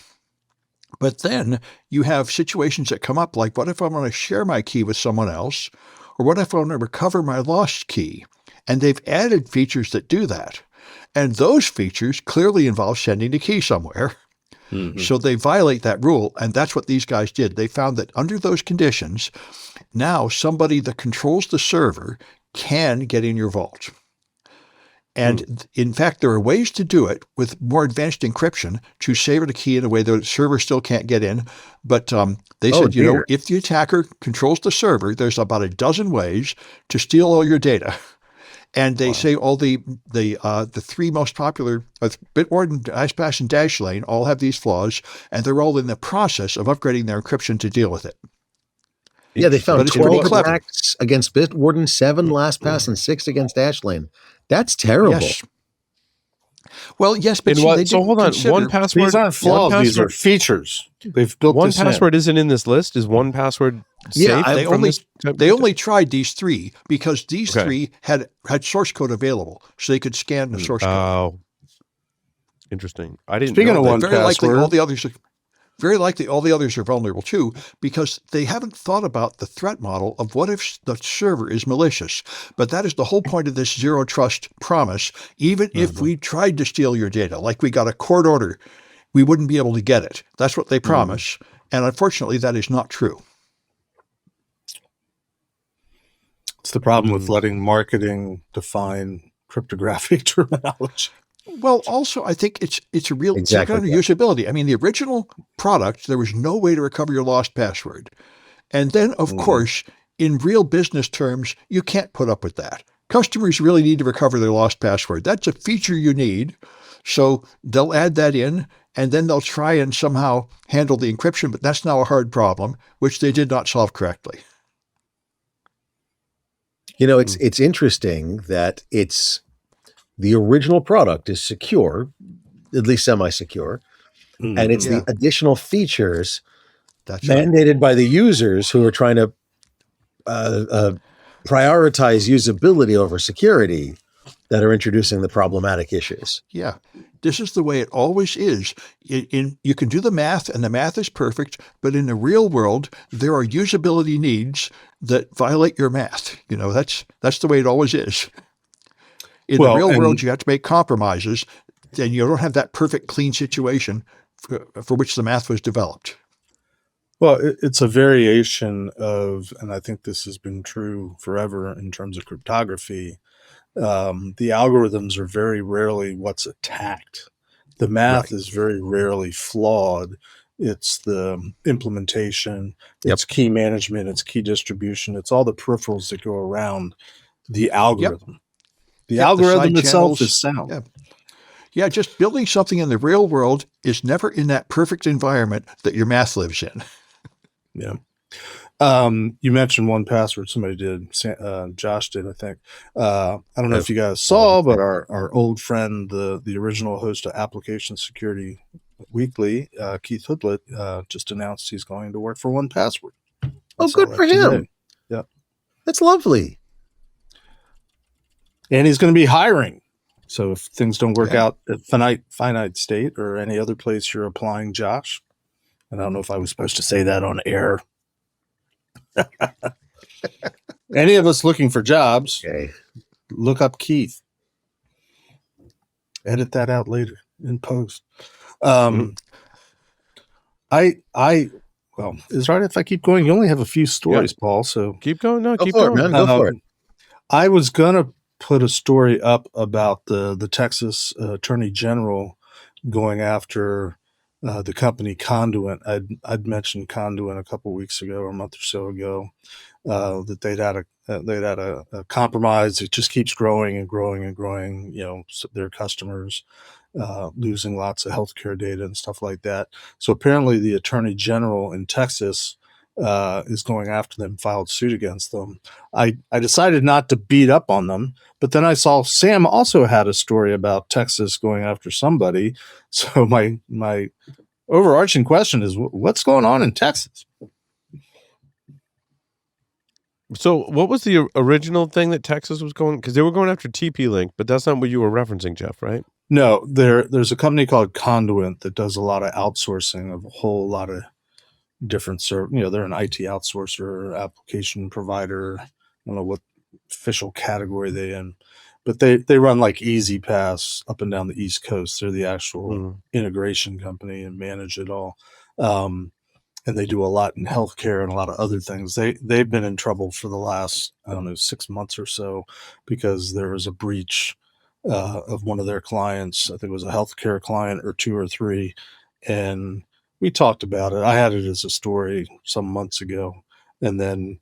But then you have situations that come up like, what if I want to share my key with someone else? Or what if I want to recover my lost key? And they've added features that do that. And those features clearly involve sending the key somewhere. So they violate that rule, and that's what these guys did. They found that under those conditions, now somebody that controls the server can get in your vault. And in fact, there are ways to do it with more advanced encryption to save the key in a way that the server still can't get in. But they said, if the attacker controls the server, there's about a dozen ways to steal all your data. And they say all the three most popular, Bitwarden, LastPass, and Dashlane, all have these flaws, and they're all in the process of upgrading their encryption to deal with it. Yeah, they found 12 attacks against Bitwarden, 7 LastPass, and 6 against Dashlane. That's terrible. Yes. Well, yes, but so hold on. One password. These aren't flaws. These are features. They've built one password isn't in this list. Is one password safe? Yeah, they only tried these three because these three had source code available, so they could scan the source code. Oh, interesting. I didn't. Speaking know of that. one Very password, likely all the others are vulnerable too, because they haven't thought about the threat model of what if the server is malicious. But that is the whole point of this zero trust promise. Even if we tried to steal your data, like we got a court order, we wouldn't be able to get it. That's what they promise. And unfortunately, that is not true. it's the problem with letting marketing define cryptographic terminology. Well, also, I think it's a real Exactly. kind of usability. I mean, the original product, there was no way to recover your lost password. And then, of course, in real business terms, you can't put up with that. Customers really need to recover their lost password. That's a feature you need. So they'll add that in, and then they'll try and somehow handle the encryption, but that's now a hard problem, which they did not solve correctly. You know, it's interesting that the original product is secure, at least semi-secure, and it's the additional features that's mandated by the users who are trying to prioritize usability over security that are introducing the problematic issues. Yeah. This is the way it always is. You can do the math, and the math is perfect, but in the real world, there are usability needs that violate your math. You know, that's the way it always is. In the real world, you have to make compromises, and you don't have that perfect, clean situation for which the math was developed. Well, it's a variation of, and I think this has been true forever in terms of cryptography. The algorithms are very rarely what's attacked. The math is very rarely flawed. It's the implementation, it's key management, it's key distribution, it's all the peripherals that go around the algorithm. The algorithm itself is sound. Yeah, just building something in the real world is never in that perfect environment that your math lives in. Yeah. You mentioned 1Password. Somebody did. Josh did, I think. I don't know if you guys saw, but our old friend, the original host of Application Security Weekly, Keith Hoodlet, just announced he's going to work for 1Password. Oh, good for him. Yeah. That's lovely. And he's going to be hiring. So if things don't work out at Finite State or any other place you're applying, Josh, and I don't know if I was supposed to say that on air. Any of us looking for jobs, look up Keith. Edit that out later in post. Well, is it right if I keep going? You only have a few stories, Paul. So keep going. No, keep going, going. man. Go for it. I was gonna put a story up about the Texas Attorney General going after the company Conduit. I'd mentioned Conduit a couple of weeks ago or a month or so ago, that they'd had a compromise. It just keeps growing and growing and growing. You know, their customers losing lots of healthcare data and stuff like that. So apparently, the Attorney General in Texas is going after them, filed suit against them. I decided not to beat up on them, but then I saw Sam also had a story about Texas going after somebody. So my overarching question is, what's going on in Texas? So what was the original thing that Texas was going? Because they were going after TP-Link, but that's not what you were referencing, Jeff, right? No, there's a company called Conduit that does a lot of outsourcing of a whole lot of different they're an IT outsourcer, application provider. I don't know what official category they in, but they run like Easy Pass up and down the East Coast. They're the actual integration company and manage it all. And they do a lot in healthcare and a lot of other things. They've been in trouble for the last, 6 months or so, because there was a breach of one of their clients. I think it was a healthcare client or two or three. And we talked about it. I had it as a story some months ago. And then,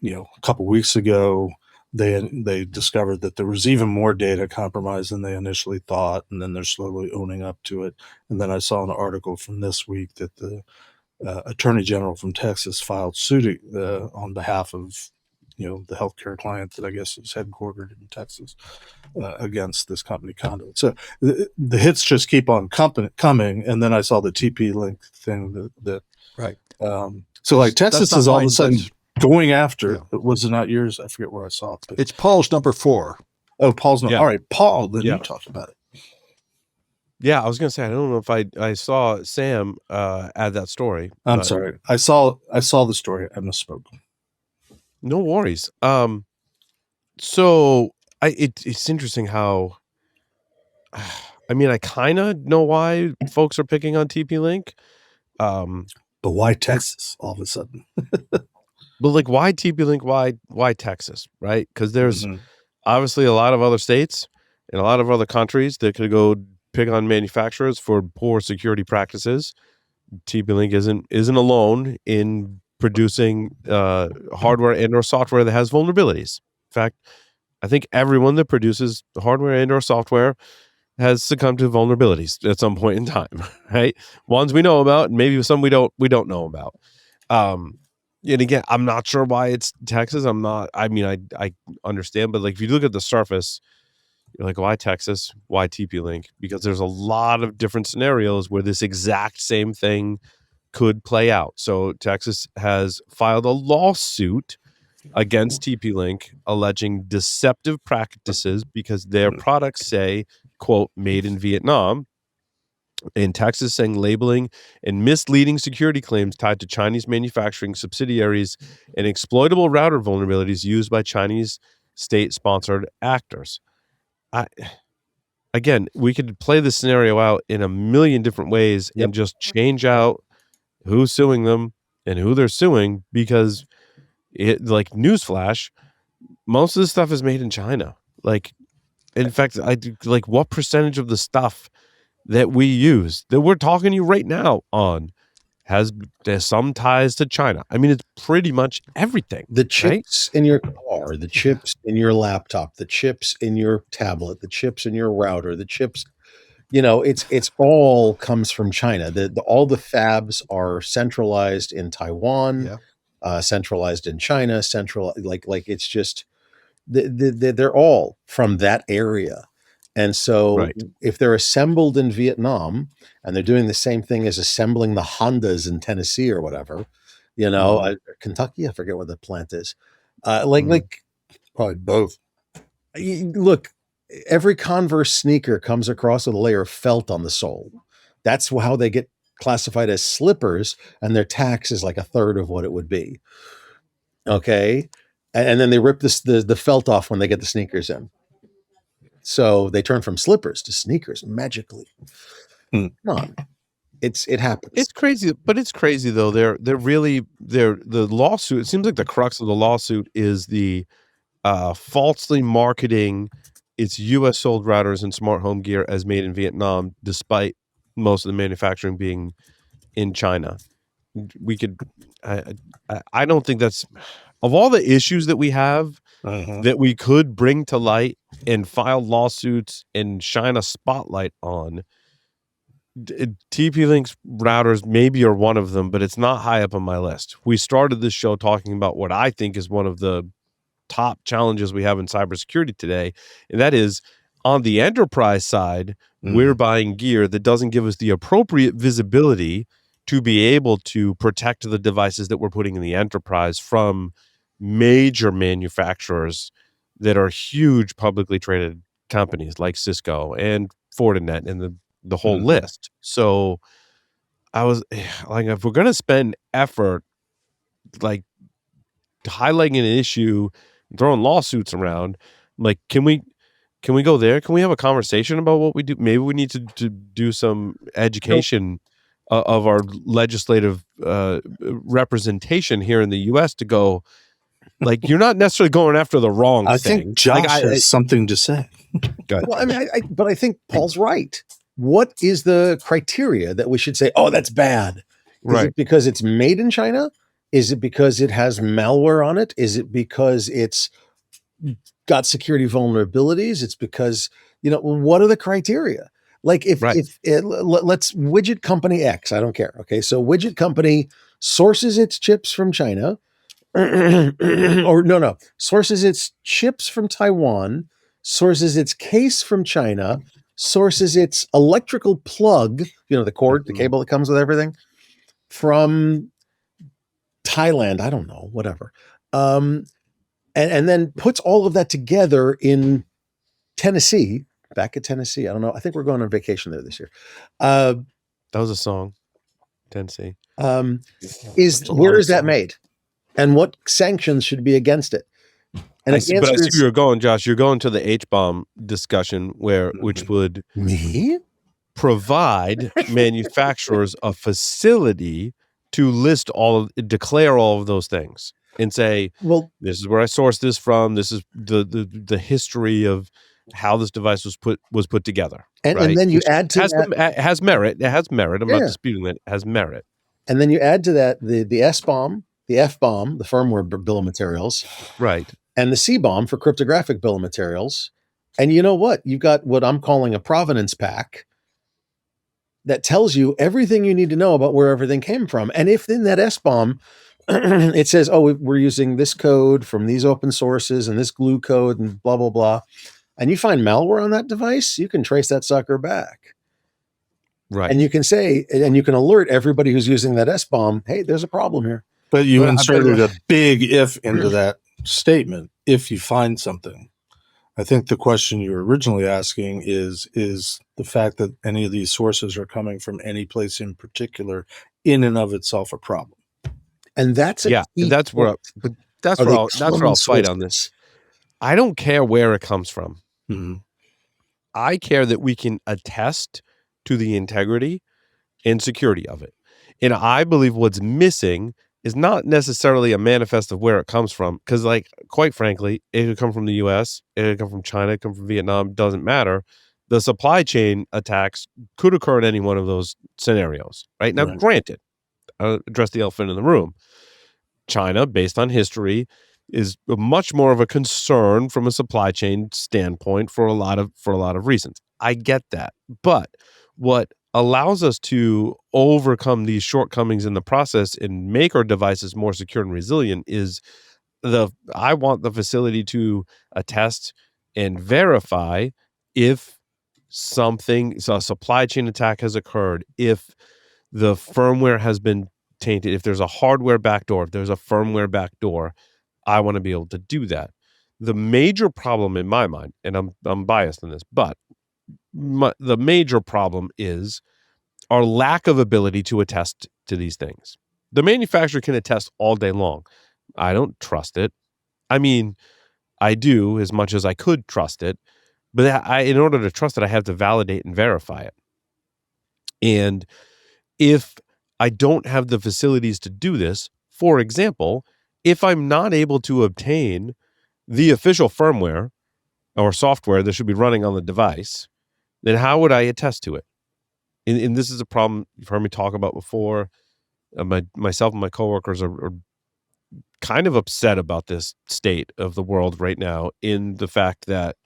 a couple weeks ago, they discovered that there was even more data compromised than they initially thought. And then they're slowly owning up to it. And then I saw an article from this week that the Attorney General from Texas filed suit on behalf of, the healthcare client that I guess is headquartered in Texas against this company Conduit. So the hits just keep on coming. And then I saw the TP-Link thing so like Texas is all of a sudden going after. Was it not yours? I forget where I saw it. But it's Paul's number 4. Oh, Paul's number. All right, Paul. Then you talked about it. Yeah, I was going to say, I don't know if I saw Sam add that story. I'm sorry. I saw the story. I misspoke. No worries. So it's interesting how, I kind of know why folks are picking on TP-Link. But why Texas all of a sudden? But like, why TP-Link? Why Texas? Right? Because there's obviously a lot of other states in a lot of other countries that could go pick on manufacturers for poor security practices. TP-Link isn't alone in producing hardware and or software that has vulnerabilities. In fact, I think everyone that produces hardware and or software has succumbed to vulnerabilities at some point in time, right? Ones we know about, and maybe some we don't know about. And again, I'm not sure why it's Texas. I understand, but like if you look at the surface, you're like, why Texas? Why TP-Link? Because there's a lot of different scenarios where this exact same thing could play out. So Texas has filed a lawsuit against TP-Link alleging deceptive practices because their products say, quote, made in Vietnam. In Texas, saying labeling and misleading security claims tied to Chinese manufacturing subsidiaries and exploitable router vulnerabilities used by Chinese state-sponsored actors. Again, we could play this scenario out in a million different ways and just change out who's suing them and who they're suing because, like newsflash, most of the stuff is made in China. Like, in fact, what percentage of the stuff that we use that we're talking to you right now on has some ties to China. I mean, it's pretty much everything. The chips in your car, the chips in your laptop, the chips in your tablet, the chips in your router, the chips, it's all comes from China. All the fabs are centralized in Taiwan, centralized in China, like it's just they're all from that area. And so if they're assembled in Vietnam and they're doing the same thing as assembling the Hondas in Tennessee or whatever, Kentucky, I forget where the plant is. Like probably both. Look, every Converse sneaker comes across with a layer of felt on the sole. That's how they get classified as slippers, and their tax is like a third of what it would be. Okay. And then they rip the felt off when they get the sneakers in. So they turn from slippers to sneakers magically. Come on. It happens. It's crazy, but it's crazy though. The lawsuit, it seems like the crux of the lawsuit is the falsely marketing its US sold routers and smart home gear as made in Vietnam, despite most of the manufacturing being in China. I don't think that's, of all the issues that we have that we could bring to light and file lawsuits and shine a spotlight on, TP-Link's routers maybe are one of them, but it's not high up on my list. We started this show talking about what I think is one of the top challenges we have in cybersecurity today, and that is on the enterprise side, we're buying gear that doesn't give us the appropriate visibility to be able to protect the devices that we're putting in the enterprise from major manufacturers that are huge publicly traded companies like Cisco and Fortinet and the whole list. So I was like, if we're going to spend effort like highlighting an issue, throwing lawsuits around, like, can we go there? Can we have a conversation about what we do? Maybe we need to do some education of our legislative representation here in the U.S. to go, like, you're not necessarily going after the wrong thing. I think Josh has something to say. Well, I mean, but I think Paul's right. What is the criteria that we should say, oh, that's bad? Is it because it's made in China? Is it because it has malware on it? Is it because it's got security vulnerabilities? It's because, what are the criteria? Like let's widget company X, I don't care. Okay. So widget company sources its chips from China sources its chips from Taiwan, sources its case from China, sources its electrical plug, the cord, the cable that comes with everything, from Thailand, I don't know, whatever. And then puts all of that together in Tennessee, back at Tennessee. I don't know. I think we're going on vacation there this year. That was a song, Tennessee. Where is that made? And what sanctions should be against it? And I see where you're going, Josh. You're going to the H-bomb discussion which would provide manufacturers a facility to declare all of those things and say, well, this is where I sourced this from. This is the history of how this device was put together. And, right? and then you Which add to that. it has merit. It has merit. I'm Yeah. not disputing that. It has merit. And then you add to that the S-bomb, the F-bomb, the firmware bill of materials, Right. and the C-bomb for cryptographic bill of materials. And you know what? You've got what I'm calling a provenance pack that tells you everything you need to know about where everything came from. And if in that S-bomb, it says, oh, we're using this code from these open sources and this glue code and blah, blah, blah, and you find malware on that device, you can trace that sucker back. Right. And you can say, and you can alert everybody who's using that S-bomb, hey, there's a problem here. But you inserted a big if into that statement, if you find something. I think the question you were originally asking is the fact that any of these sources are coming from any place in particular in and of itself a problem. And that's that's where I'll fight on this. I don't care where it comes from. Mm-hmm. I care that we can attest to the integrity and security of it. And I believe what's missing is not necessarily a manifest of where it comes from. Because, like, quite frankly, it could come from the US, it could come from China, it could come from Vietnam, doesn't matter. The supply chain attacks could occur in any one of those scenarios, right? Now, granted, I'll address the elephant in the room. China, based on history, is much more of a concern from a supply chain standpoint for a lot of reasons. I get that. But what allows us to overcome these shortcomings in the process and make our devices more secure and resilient is I want the facility to attest and verify if a supply chain attack has occurred, if the firmware has been tainted, if there's a hardware backdoor, if there's a firmware backdoor. I want to be able to do that. The major problem in my mind, and I'm biased in this, but the major problem is our lack of ability to attest to these things. The manufacturer can attest all day long. I don't trust it. I mean, I do as much as I could trust it, but in order to trust it, I have to validate and verify it. And if I don't have the facilities to do this, for example, if I'm not able to obtain the official firmware or software that should be running on the device, then how would I attest to it? And this is a problem you've heard me talk about before. Myself and my coworkers are kind of upset about this state of the world right now, in the fact that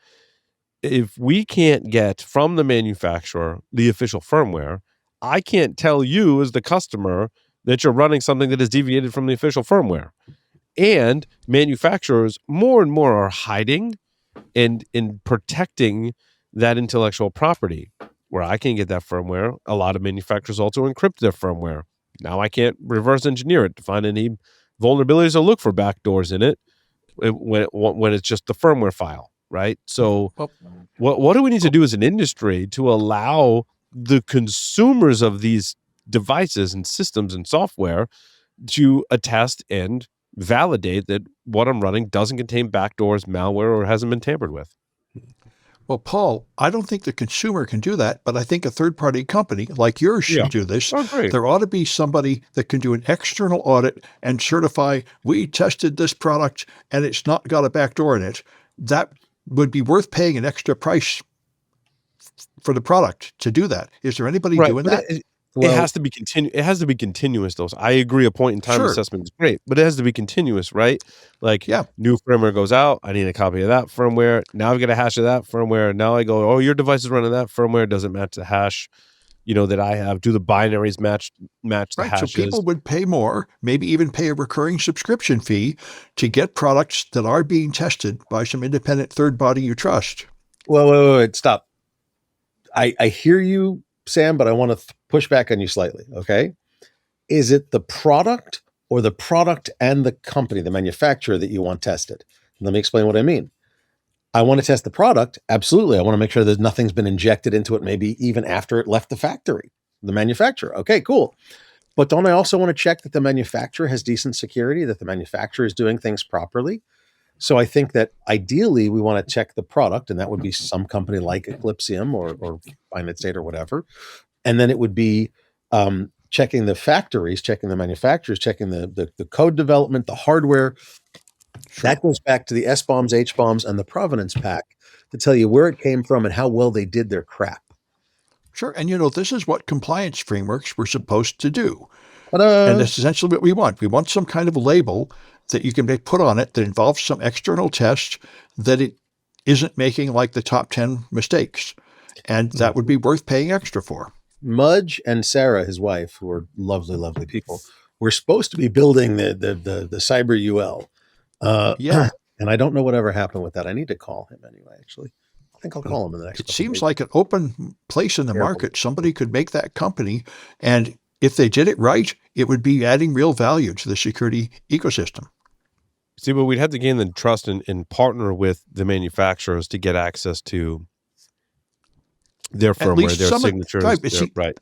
if we can't get from the manufacturer the official firmware, I can't tell you as the customer that you're running something that is deviated from the official firmware. And manufacturers more and more are hiding and in protecting that intellectual property. Where I can't get that firmware, a lot of manufacturers also encrypt their firmware. Now I can't reverse engineer it to find any vulnerabilities or look for backdoors in it when it's just the firmware file, right? So what do we need to do as an industry to allow the consumers of these devices and systems and software to attest and validate that what I'm running doesn't contain backdoors, malware, or hasn't been tampered with? Well, Paul, I don't think the consumer can do that, but I think a third-party company like yours should do this. Oh, great. There ought to be somebody that can do an external audit and certify, we tested this product and it's not got a backdoor in it. That would be worth paying an extra price for the product to do that. Is there anybody doing that? It has to be It has to be continuous, though. So I agree. A point in time assessment is great, but it has to be continuous, right? Like, new firmware goes out. I need a copy of that firmware. Now I've got a hash of that firmware. Now I go, oh, your device is running that firmware. Doesn't match the hash, that I have. Do the binaries match the hashes? So people would pay more, maybe even pay a recurring subscription fee to get products that are being tested by some independent third party you trust. Wait, stop. I hear you, Sam, but I want to push back on you slightly, okay? Is it the product or the product and the company, the manufacturer, that you want tested? Let me explain what I mean. I want to test the product. Absolutely. I want to make sure that nothing's been injected into it, maybe even after it left the factory, the manufacturer. Okay, cool. But don't I also want to check that the manufacturer has decent security, that the manufacturer is doing things properly? So I think that ideally we want to check the product, and that would be some company like Eclipsium or Finite State or whatever. And then it would be checking the factories, checking the manufacturers, checking the code development, the hardware. That goes back to the S-bombs, H-bombs, and the provenance pack to tell you where it came from and how well they did their crap. Sure. And, this is what compliance frameworks were supposed to do. Ta-da! And that's essentially what we want. We want some kind of label that you can put on it that involves some external test that it isn't making like the top 10 mistakes. And that would be worth paying extra for. Mudge and Sarah, his wife, who are lovely, lovely people, were supposed to be building the Cyber UL. Yeah. And I don't know whatever happened with that. I need to call him anyway, actually. I think I'll call him in the next It seems like an open place in the market. Somebody could make that company. And if they did it right, it would be adding real value to the security ecosystem. See, but we'd have to gain the trust and partner with the manufacturers to get access to their firmware, their signatures. Right.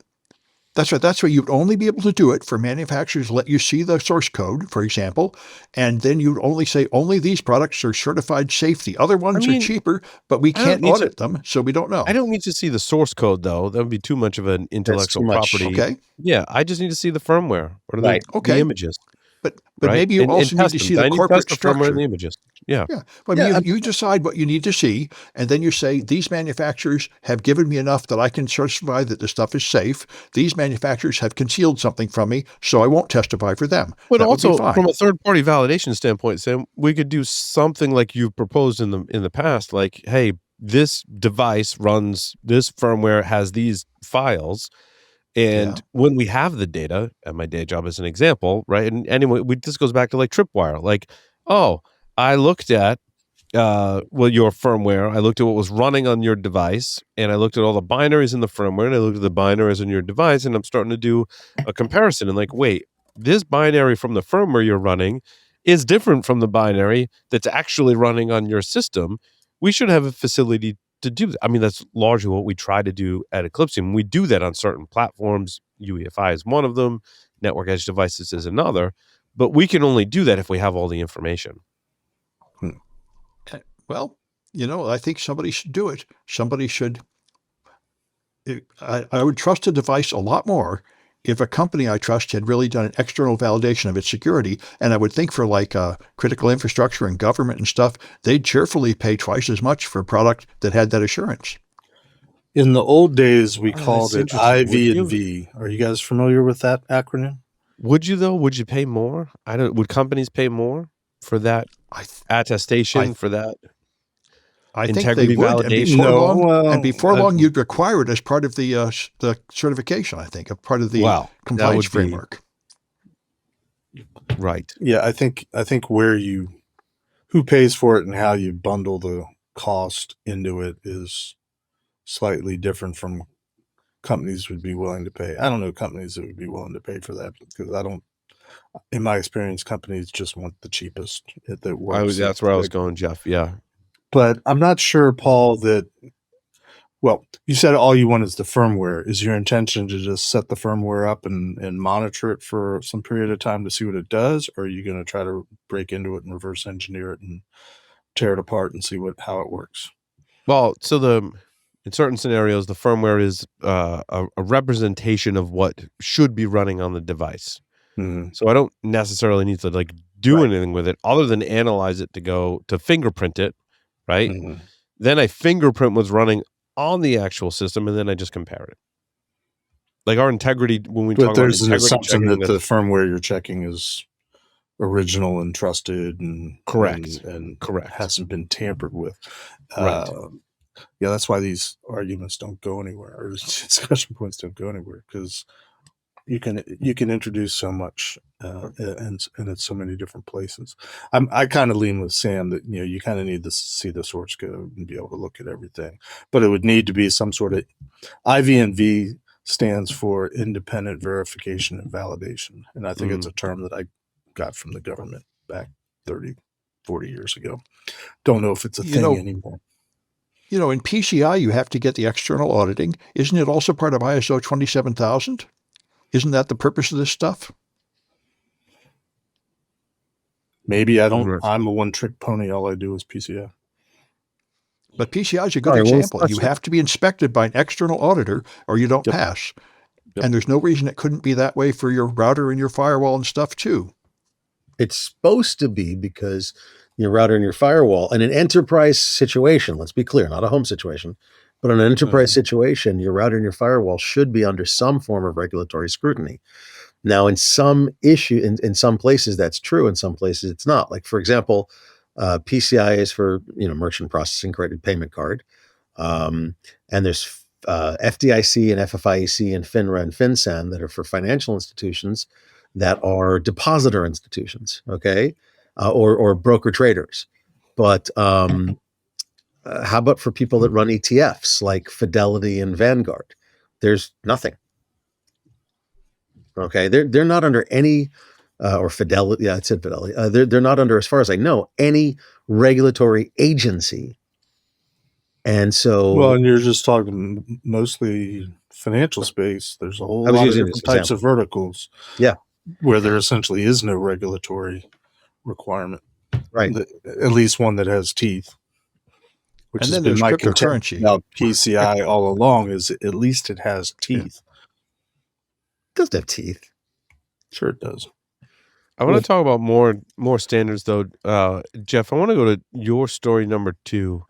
That's right. That's why you'd only be able to do it for manufacturers let you see the source code, for example, and then you'd only say only these products are certified safe. The other ones are cheaper, but we can't audit them, so we don't know. I don't need to see the source code, though. That would be too much of an intellectual property. Okay. Yeah, I just need to see the firmware or the images. But maybe you also need to see the corporate structure. And the images. Yeah. Well, you decide what you need to see, and then you say, these manufacturers have given me enough that I can certify that the stuff is safe. These manufacturers have concealed something from me, so I won't testify for them. But also, from a third-party validation standpoint, Sam, we could do something like you've proposed in the past, like, hey, this device runs, this firmware has these files. And when we have the data, and my day job is an example, right? And anyway, this goes back to like Tripwire. Like, I looked at your firmware. I looked at what was running on your device, and I looked at all the binaries in the firmware, and I looked at the binaries on your device, and I'm starting to do a comparison. And like, wait, this binary from the firmware you're running is different from the binary that's actually running on your system. We should have a facility to do that. I mean, that's largely what we try to do at Eclipsium. We do that on certain platforms. UEFI is one of them. Network edge devices is another. But we can only do that if we have all the information. Well, I think somebody should do it. Somebody should. I would trust a device a lot more if a company I trust had really done an external validation of its security. And I would think for like critical infrastructure and government and stuff, they'd cheerfully pay twice as much for a product that had that assurance. In the old days, we called it IV&V. Are you guys familiar with that acronym? Would you, though? Would you pay more? Would companies pay more for that attestation, for that? I think they would, and before long, you'd require it as part of the certification. I think a part of the compliance framework. Right. Yeah, I think who pays for it and how you bundle the cost into it is slightly different from companies would be willing to pay. I don't know companies that would be willing to pay for that because in my experience, companies just want the cheapest that works. That's where I was going, Jeff. Yeah. But I'm not sure, Paul, you said all you want is the firmware. Is your intention to just set the firmware up and monitor it for some period of time to see what it does? Or are you going to try to break into it and reverse engineer it and tear it apart and see how it works? Well, in certain scenarios, the firmware is a representation of what should be running on the device. Mm-hmm. So I don't necessarily need to do anything with it other than analyze it to fingerprint it. Right. Mm-hmm. Then I fingerprint what's running on the actual system, and then I just compare it. Like our integrity, when we talk about there's an assumption that the firmware you're checking is original and trusted and correct and correct hasn't been tampered with. Right. That's why these arguments don't go anywhere, or discussion points don't go anywhere, because you can introduce so much and it's so many different places. I kind of lean with Sam that you kind of need to see the source code and be able to look at everything, but it would need to be some sort of IV&V stands for independent verification and validation, and I think it's a term that I got from the government back 30, 40 years ago. Don't know if it's a thing anymore. In PCI you have to get the external auditing. Isn't it also part of ISO 27000? Isn't that the purpose of this stuff? Maybe I don't. I'm a one-trick pony. All I do is PCI. But PCI is a good example. You have to be inspected by an external auditor or you don't pass. Yep. And there's no reason it couldn't be that way for your router and your firewall and stuff too. It's supposed to be because your router and your firewall. In an enterprise situation, let's be clear, not a home situation, but in an enterprise situation, your router and your firewall should be under some form of regulatory scrutiny. Now, in some places that's true, in some places it's not. Like, for example, PCI is for merchant processing credit payment card, and there's FDIC and FFIEC and FINRA and FinCEN that are for financial institutions that are depositor institutions, okay, or broker traders. But how about for people that run ETFs like Fidelity and Vanguard? There's nothing. Okay, they're not under any or Fidelity. Yeah, I said Fidelity. They're not under, as far as I know, any regulatory agency. And so, well, and you're just talking mostly financial space. There's a whole lot of different types of verticals. Yeah, where there essentially is no regulatory requirement, right? At least one that has teeth. Which and has then been my cryptocurrency. Now, PCI all along is at least it has teeth. It doesn't have teeth. Sure, it does. I want to talk about more standards, though. Jeff, I want to go to your story number 2.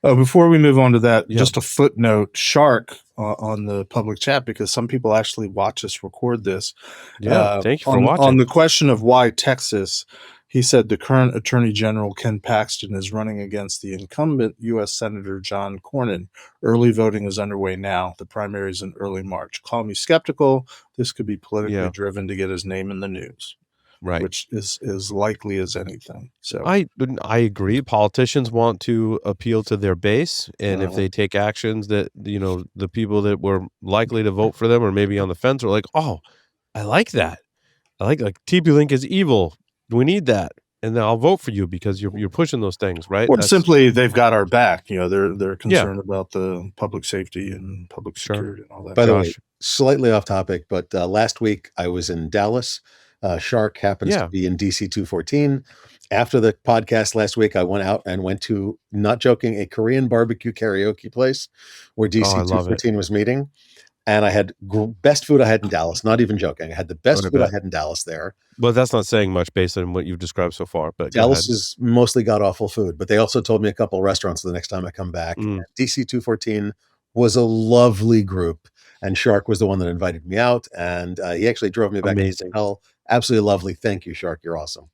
Before we move on to that, just a footnote, Shark on the public chat, because some people actually watch us record this. Yeah, thank you for watching. On the question of why Texas, he said the current Attorney General, Ken Paxton, is running against the incumbent U.S. Senator John Cornyn. Early voting is underway now. The primary is in early March. Call me skeptical. This could be politically driven to get his name in the news. Right, which is as likely as anything. So I agree. Politicians want to appeal to their base, and if they take actions that the people that were likely to vote for them or maybe on the fence are like, oh, I like that. I like TP-Link is evil. We need that, and then I'll vote for you because you're pushing those things, right? Or simply they've got our back. They're concerned about the public safety and public security and all that. By the way, slightly off topic, but last week I was in Dallas. Shark happens to be in DC 214. After the podcast last week, I went out and went to, not joking, a Korean barbecue karaoke place where DC 214 was meeting. And I had best food I had in Dallas. Not even joking. I had the best food I had in Dallas there. Well, that's not saying much based on what you've described so far. But Dallas is mostly god-awful food. But they also told me a couple of restaurants the next time I come back. DC 214 was a lovely group. And Shark was the one that invited me out. And he actually drove me back to the hotel. Absolutely lovely. Thank you, Shark. You're awesome.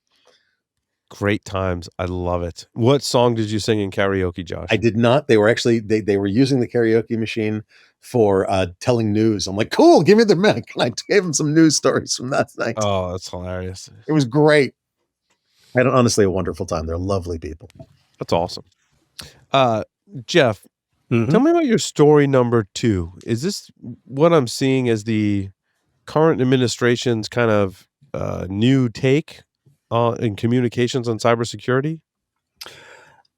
Great times. I love it. What song did you sing in karaoke, Josh? I did not. They were actually, they were using the karaoke machine for telling news. I'm like, cool, give me the mic. And I gave them some news stories from that night. Oh, that's hilarious. It was great. I had honestly a wonderful time. They're lovely people. That's awesome. Jeff, tell me about your story number 2. Is this what I'm seeing as the current administration's kind of new take in communications on cybersecurity?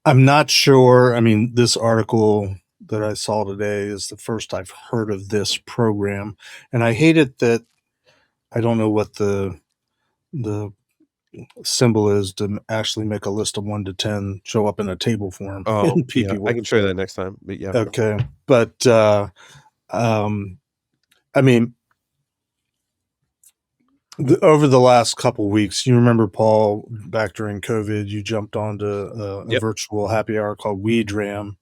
I'm not sure. I mean, this article that I saw today is the first I've heard of this program, and I hate it that I don't know what the symbol is to actually make a list of 1 to 10 show up in a table form. Oh, yeah, I can show you that next time. But yeah, okay. But I mean, over the last couple of weeks, you remember, Paul, back during COVID, you jumped onto a virtual happy hour called WeDram.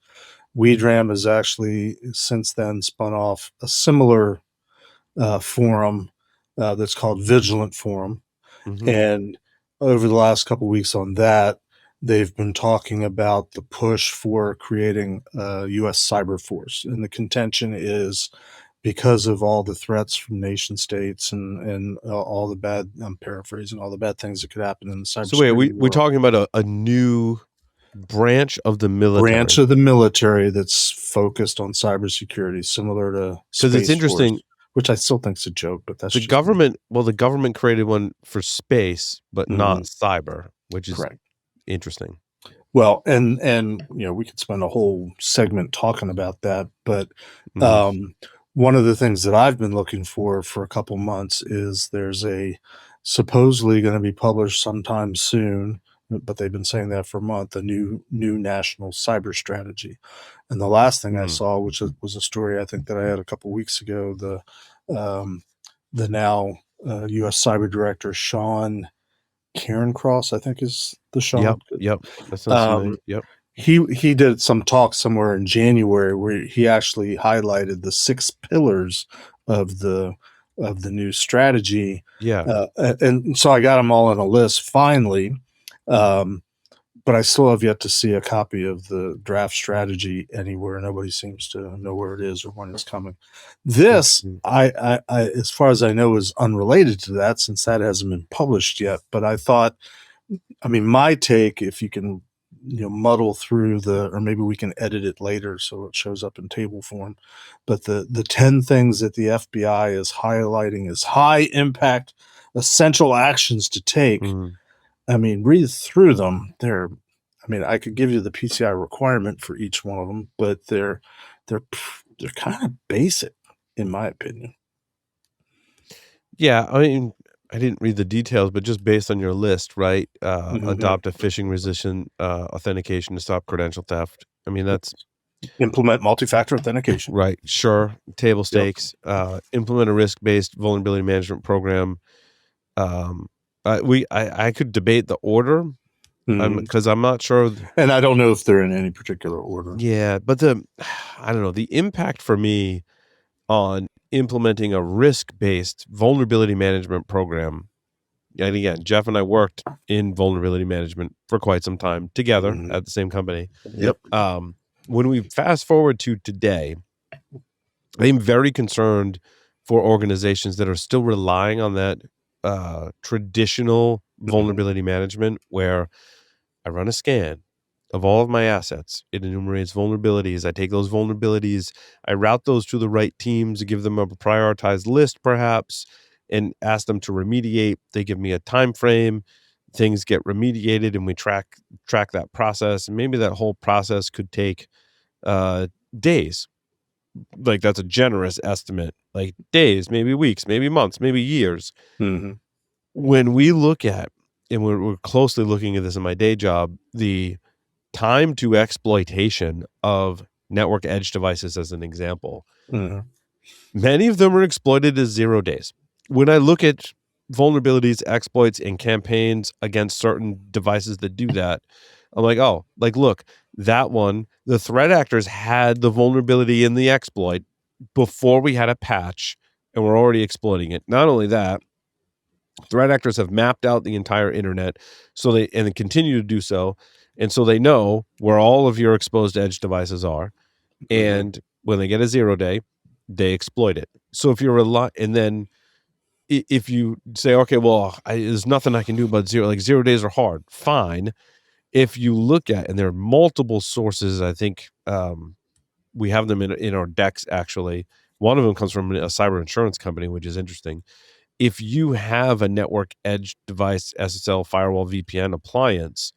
WeDram has actually since then spun off a similar forum that's called Vigilant Forum. And over the last couple of weeks on that, they've been talking about the push for creating a U.S. cyber force. And the contention is because of all the threats from nation states and all the bad, I'm paraphrasing, all the bad things that could happen in the cybersecurity. So wait, we're talking about a new branch of the military. Branch of the military that's focused on cybersecurity, similar to because it's interesting. Force, which I still think is a joke, but that's the government. Well, the government created one for space, but not cyber, which is interesting. Well, and we could spend a whole segment talking about that, but one of the things that I've been looking for a couple months is there's a supposedly going to be published sometime soon, but they've been saying that for a month, a new national cyber strategy. And the last thing I saw, which was a story I think that I had a couple weeks ago, the now U.S. Cyber Director Sean Karen Cross, I think is the Sean. Yep. That sounds familiar. Yep. He did some talk somewhere in January where he actually highlighted the 6 pillars of the new strategy. Yeah. And so I got them all on a list finally. But I still have yet to see a copy of the draft strategy anywhere. Nobody seems to know where it is or when it's coming. This, I as far as I know, is unrelated to that since that hasn't been published yet. But I thought, I mean, my take, if you can, muddle through or maybe we can edit it later so it shows up in table form. But the 10 things that the FBI is highlighting as high impact, essential actions to take. I mean, read through them. I could give you the PCI requirement for each one of them, but they're kind of basic, in my opinion. Yeah, I mean, I didn't read the details, but just based on your list, right? Adopt a phishing resistant authentication to stop credential theft. I mean, that's implement multi-factor authentication. Right. Sure. Table stakes. Implement a risk-based vulnerability management program. I could debate the order because I'm not sure. And I don't know if they're in any particular order. Yeah, but I don't know, the impact for me on implementing a risk-based vulnerability management program. And again, Jeff and I worked in vulnerability management for quite some time together at the same company. Yep. When we fast forward to today, I'm very concerned for organizations that are still relying on that traditional vulnerability management where I run a scan of all of my assets. It enumerates vulnerabilities. I take those vulnerabilities, I route those to the right teams, give them a prioritized list perhaps, and ask them to remediate. They give me a time frame. Things get remediated, and we track that process. And maybe that whole process could take days. Like, that's a generous estimate. Like days, maybe weeks, maybe months, maybe years. When we look at, and we're closely looking at this in my day job, the time to exploitation of network edge devices as an example. Many of them are exploited as 0 days. When I look at vulnerabilities, exploits, and campaigns against certain devices that do that, I'm like, oh, like, look, that one, the threat actors had the vulnerability in the exploit before we had a patch, and we're already exploiting it. Not only that, threat actors have mapped out the entire internet, and they continue to do so. And so they know where all of your exposed edge devices are. And when they get a 0 day, they exploit it. So if you're and then if you say, okay, well, there's nothing I can do about 0 days are hard. Fine. If you look at, and there are multiple sources, I think we have them in our decks, actually. One of them comes from a cyber insurance company, which is interesting. If you have a network edge device, SSL, firewall, VPN appliance,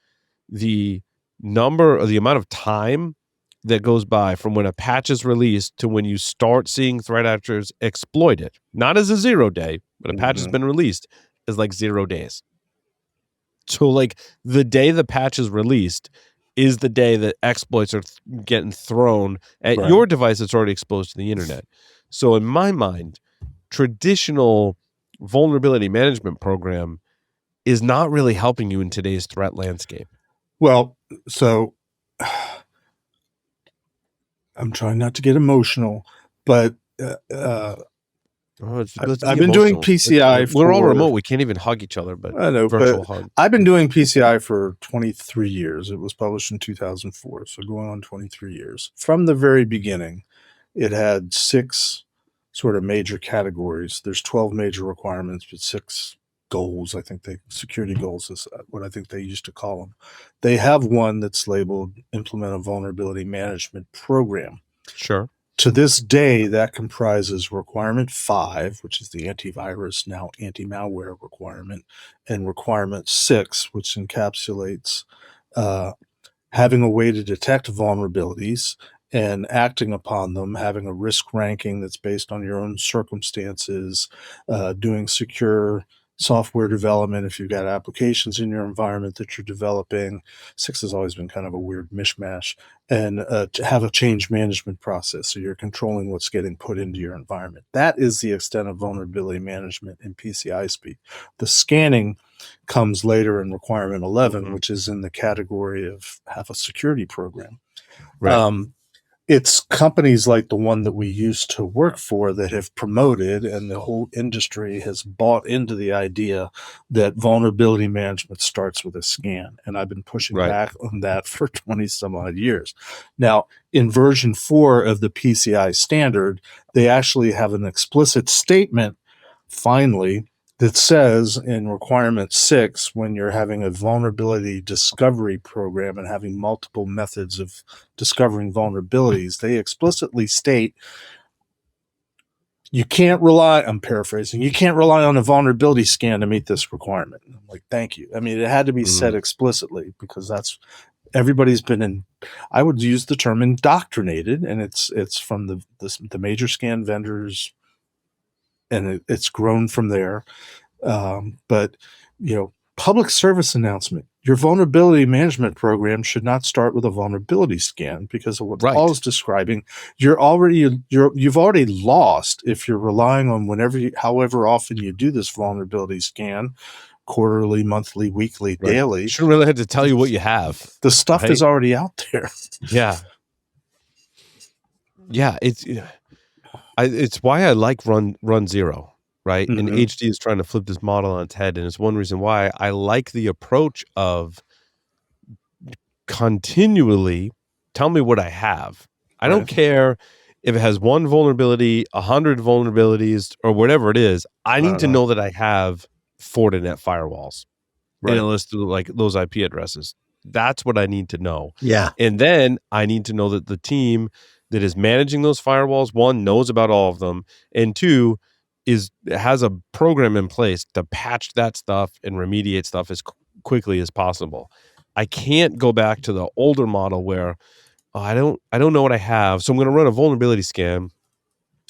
the number or the amount of time that goes by from when a patch is released to when you start seeing threat actors exploit it, not as a 0 day, but a patch has been released, is like 0 days. So like the day the patch is released is the day that exploits are getting thrown at your device that's already exposed to the internet. So in my mind, traditional vulnerability management program is not really helping you in today's threat landscape. Well, so I'm trying not to get emotional, but I've been doing PCI. We're all remote. We can't even hug each other, but I know, virtual hug. I've been doing PCI for 23 years. It was published in 2004, so going on 23 years. From the very beginning, it had 6 sort of major categories. There's 12 major requirements, but 6 goals. I think security goals is what I think they used to call them. They have one that's labeled implement a vulnerability management program. Sure. To this day, that comprises requirement 5, which is the antivirus, now anti-malware requirement, and requirement 6, which encapsulates having a way to detect vulnerabilities and acting upon them, having a risk ranking that's based on your own circumstances, doing secure software development, if you've got applications in your environment that you're developing. 6 has always been kind of a weird mishmash. And to have a change management process, so you're controlling what's getting put into your environment. That is the extent of vulnerability management in PCI speak. The scanning comes later in requirement 11, which is in the category of have a security program. Right. It's companies like the one that we used to work for that have promoted, and the whole industry has bought into the idea that vulnerability management starts with a scan. And I've been pushing back on that for 20 some odd years. Now, in version 4 of the PCI standard, they actually have an explicit statement, finally, that says in requirement 6, when you're having a vulnerability discovery program and having multiple methods of discovering vulnerabilities, they explicitly state you can't rely, I'm paraphrasing, you can't rely on a vulnerability scan to meet this requirement. I'm like, thank you. I mean, it had to be said explicitly, because everybody's been I would use the term indoctrinated, and it's from the major scan vendors, and it's grown from there. But, public service announcement, your vulnerability management program should not start with a vulnerability scan, because of what Paul is describing. You've already lost if you're relying on however often you do this vulnerability scan, quarterly, monthly, weekly, daily. You shouldn't really have to tell you what you have. The stuff is already out there. Yeah. Yeah. It's why I like Run Zero. Right. And HD is trying to flip this model on its head. And it's one reason why I like the approach of continually tell me what I have. I don't care if it has one vulnerability, 100 vulnerabilities, or whatever it is. I need to know that I have Fortinet firewalls and a list of like those IP addresses. That's what I need to know. Yeah. And then I need to know that the team that is managing those firewalls, one, knows about all of them, and two, has a program in place to patch that stuff and remediate stuff as quickly as possible. I can't go back to the older model where I don't know what I have, so I'm going to run a vulnerability scan,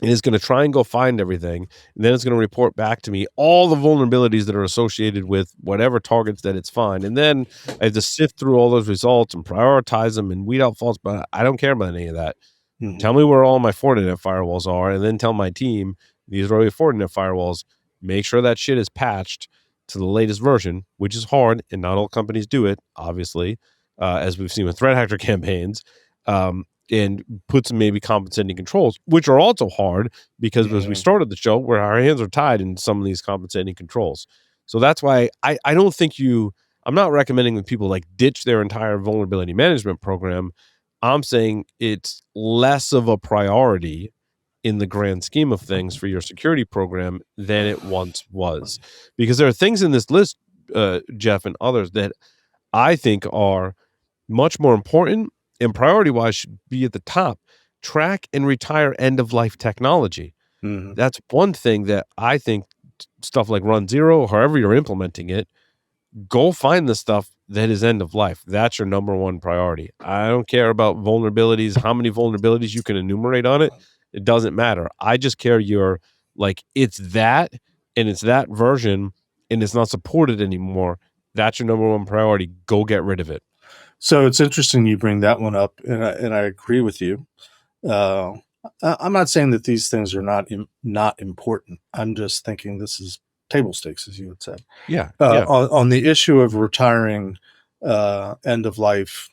and it's going to try and go find everything, and then it's going to report back to me all the vulnerabilities that are associated with whatever targets that it's find, and then I have to sift through all those results and prioritize them and weed out false. But I don't care about any of that. Tell me where all my Fortinet firewalls are, and then tell my team these are all your Fortinet firewalls. Make sure that shit is patched to the latest version, which is hard, and not all companies do it, obviously, as we've seen with threat actor campaigns, and put some maybe compensating controls, which are also hard because as we started the show, where our hands are tied in some of these compensating controls. So that's why I don't think I'm not recommending that people like ditch their entire vulnerability management program. I'm saying it's less of a priority in the grand scheme of things for your security program than it once was. Because there are things in this list, Jeff and others, that I think are much more important and priority-wise should be at the top. Track and retire end-of-life technology. That's one thing that I think stuff like Run Zero, however you're implementing it, go find the stuff that is end of life. That's your number one priority. I don't care about vulnerabilities, how many vulnerabilities you can enumerate on it. It doesn't matter. I just care it's that, and it's that version, and it's not supported anymore. That's your number one priority. Go get rid of it. So it's interesting you bring that one up, and I agree with you. I'm not saying that these things are not important. I'm just thinking this is table stakes, as you had said. Yeah. On the issue of retiring end of life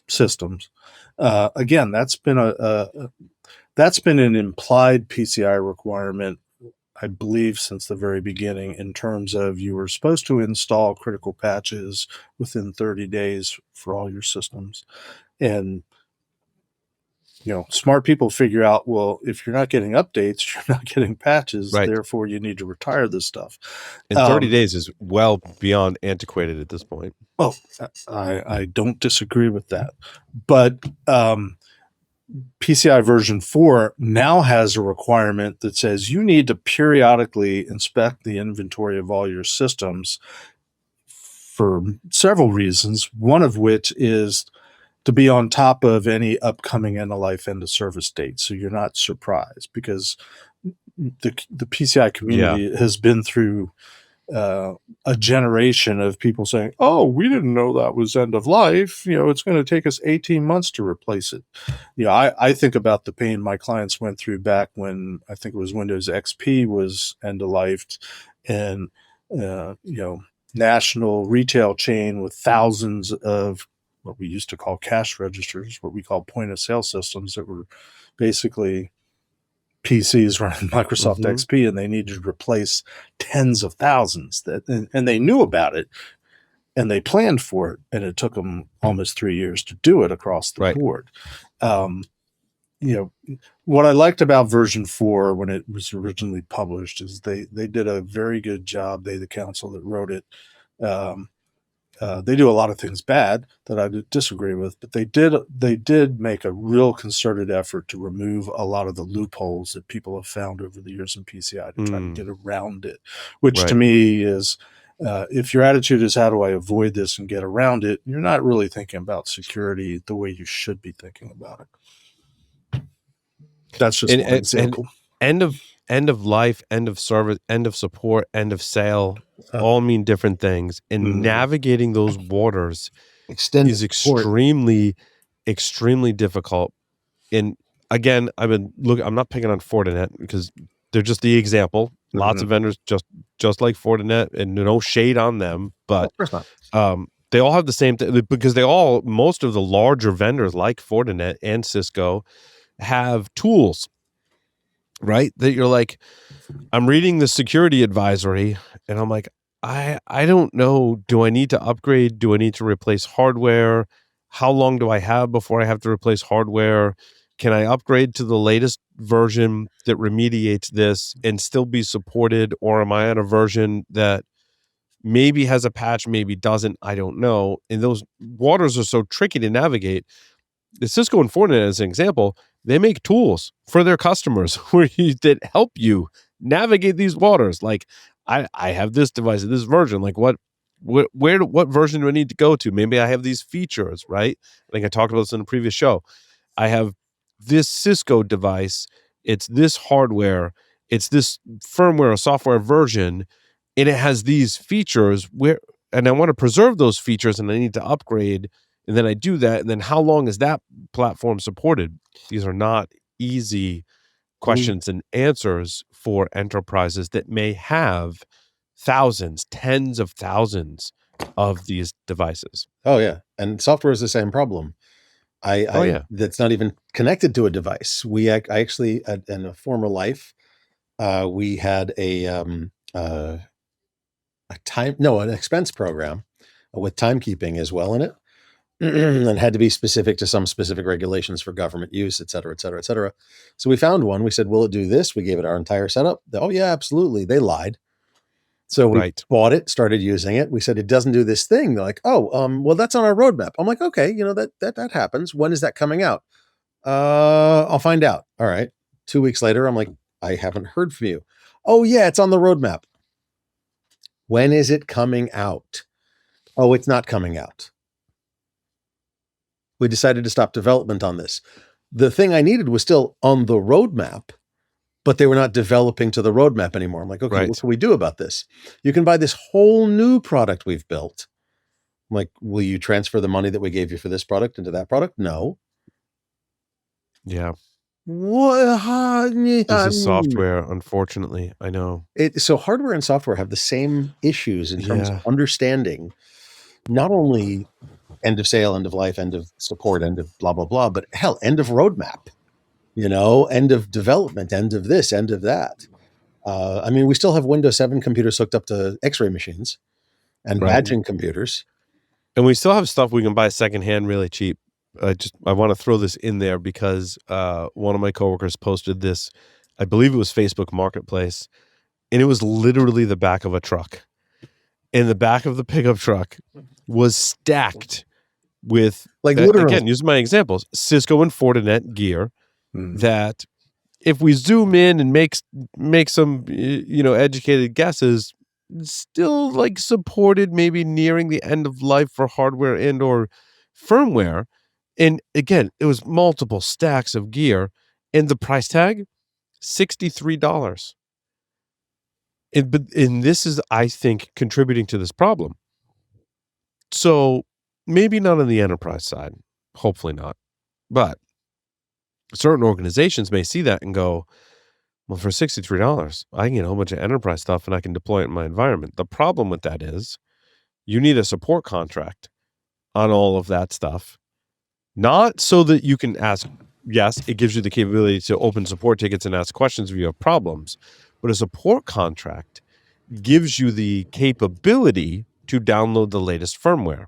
systems, again, that's been an implied PCI requirement, I believe, since the very beginning, in terms of you were supposed to install critical patches within 30 days for all your systems. And smart people figure out, well, if you're not getting updates, you're not getting patches, therefore you need to retire this stuff. And 30 days is well beyond antiquated at this point. Well, I don't disagree with that. But PCI version 4 now has a requirement that says you need to periodically inspect the inventory of all your systems for several reasons, one of which is to be on top of any upcoming end-of-life, end-of-service dates, so you're not surprised, because the PCI community has been through a generation of people saying, "Oh, we didn't know that was end of life. It's going to take us 18 months to replace it." I think about the pain my clients went through back when I think it was Windows XP was end of life, and national retail chain with thousands of what we used to call cash registers, what we call point of sale systems that were basically PCs running Microsoft XP, and they needed to replace tens of thousands and they knew about it and they planned for it, and it took them almost 3 years to do it across the board. What I liked about version 4 when it was originally published is they did a very good job. The council that wrote it, they do a lot of things bad that I disagree with, but they did make a real concerted effort to remove a lot of the loopholes that people have found over the years in PCI to try to get around it, which to me is, if your attitude is how do I avoid this and get around it, you're not really thinking about security the way you should be thinking about it. That's just one example. End of life, end of service, end of support, end of sale, all mean different things. And navigating those waters is extremely, extremely difficult. And again, I'm not picking on Fortinet because they're just the example. Lots of vendors just like Fortinet, and no shade on them, but of course not. they all have the same thing because most of the larger vendors like Fortinet and Cisco have tools, right? That you're like, I'm reading the security advisory and I'm like, I don't know. Do I need to upgrade? Do I need to replace hardware? How long do I have before I have to replace hardware? Can I upgrade to the latest version that remediates this and still be supported? Or am I on a version that maybe has a patch, maybe doesn't? I don't know. And those waters are so tricky to navigate. The Cisco and Fortinet, as an example, they make tools for their customers that help you navigate these waters. Like, I have this device, this version. Like, what version do I need to go to? Maybe I have these features, right? I think I talked about this in a previous show. I have this Cisco device. It's this hardware. It's this firmware or software version, and it has these features and I want to preserve those features, and I need to upgrade. And then I do that. And then how long is that platform supported? These are not easy questions and answers for enterprises that may have thousands, tens of thousands of these devices. Oh, yeah. And software is the same problem. That's not even connected to a device. I actually, in a former life, we had an expense program with timekeeping as well in it. And had to be specific to some specific regulations for government use, et cetera, et cetera, et cetera. So we found one. We said, will it do this? We gave it our entire setup. Oh, yeah, absolutely. They lied. So we bought it, started using it. We said, it doesn't do this thing. They're like, well, that's on our roadmap. I'm like, okay, that happens. When is that coming out? I'll find out. All right. 2 weeks later, I'm like, I haven't heard from you. Oh, yeah, it's on the roadmap. When is it coming out? Oh, it's not coming out. We decided to stop development on this. The thing I needed was still on the roadmap, but they were not developing to the roadmap anymore. I'm like, okay, what can we do about this? You can buy this whole new product we've built. I'm like, will you transfer the money that we gave you for this product into that product? No. Yeah. What? This is software, unfortunately. I know. So hardware and software have the same issues in terms of understanding not only end of sale, end of life, end of support, end of blah, blah, blah, but hell, end of roadmap, end of development, end of this, end of that. We still have Windows 7 computers hooked up to X-ray machines and badging computers. And we still have stuff we can buy secondhand really cheap. I want to throw this in there because one of my coworkers posted this, I believe it was Facebook Marketplace, and it was literally the back of a truck. And the back of the pickup truck was stacked with, again, using my examples, Cisco and Fortinet gear that if we zoom in and make some, educated guesses, still like supported maybe nearing the end of life for hardware and or firmware. And again, it was multiple stacks of gear, and the price tag, $63. And this is, I think, contributing to this problem. So maybe not on the enterprise side, hopefully not, but certain organizations may see that and go, well, for $63, I can get a whole bunch of enterprise stuff and I can deploy it in my environment. The problem with that is you need a support contract on all of that stuff, not so that you can ask. Yes, it gives you the capability to open support tickets and ask questions if you have problems, but a support contract gives you the capability to download the latest firmware.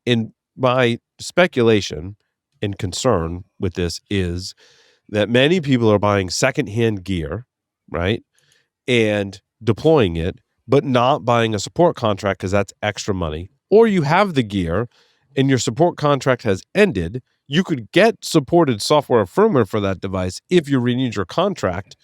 And my speculation and concern with this is that many people are buying secondhand gear, right, and deploying it, but not buying a support contract because that's extra money. Or you have the gear and your support contract has ended. You could get supported software or firmware for that device if you renewed your contract,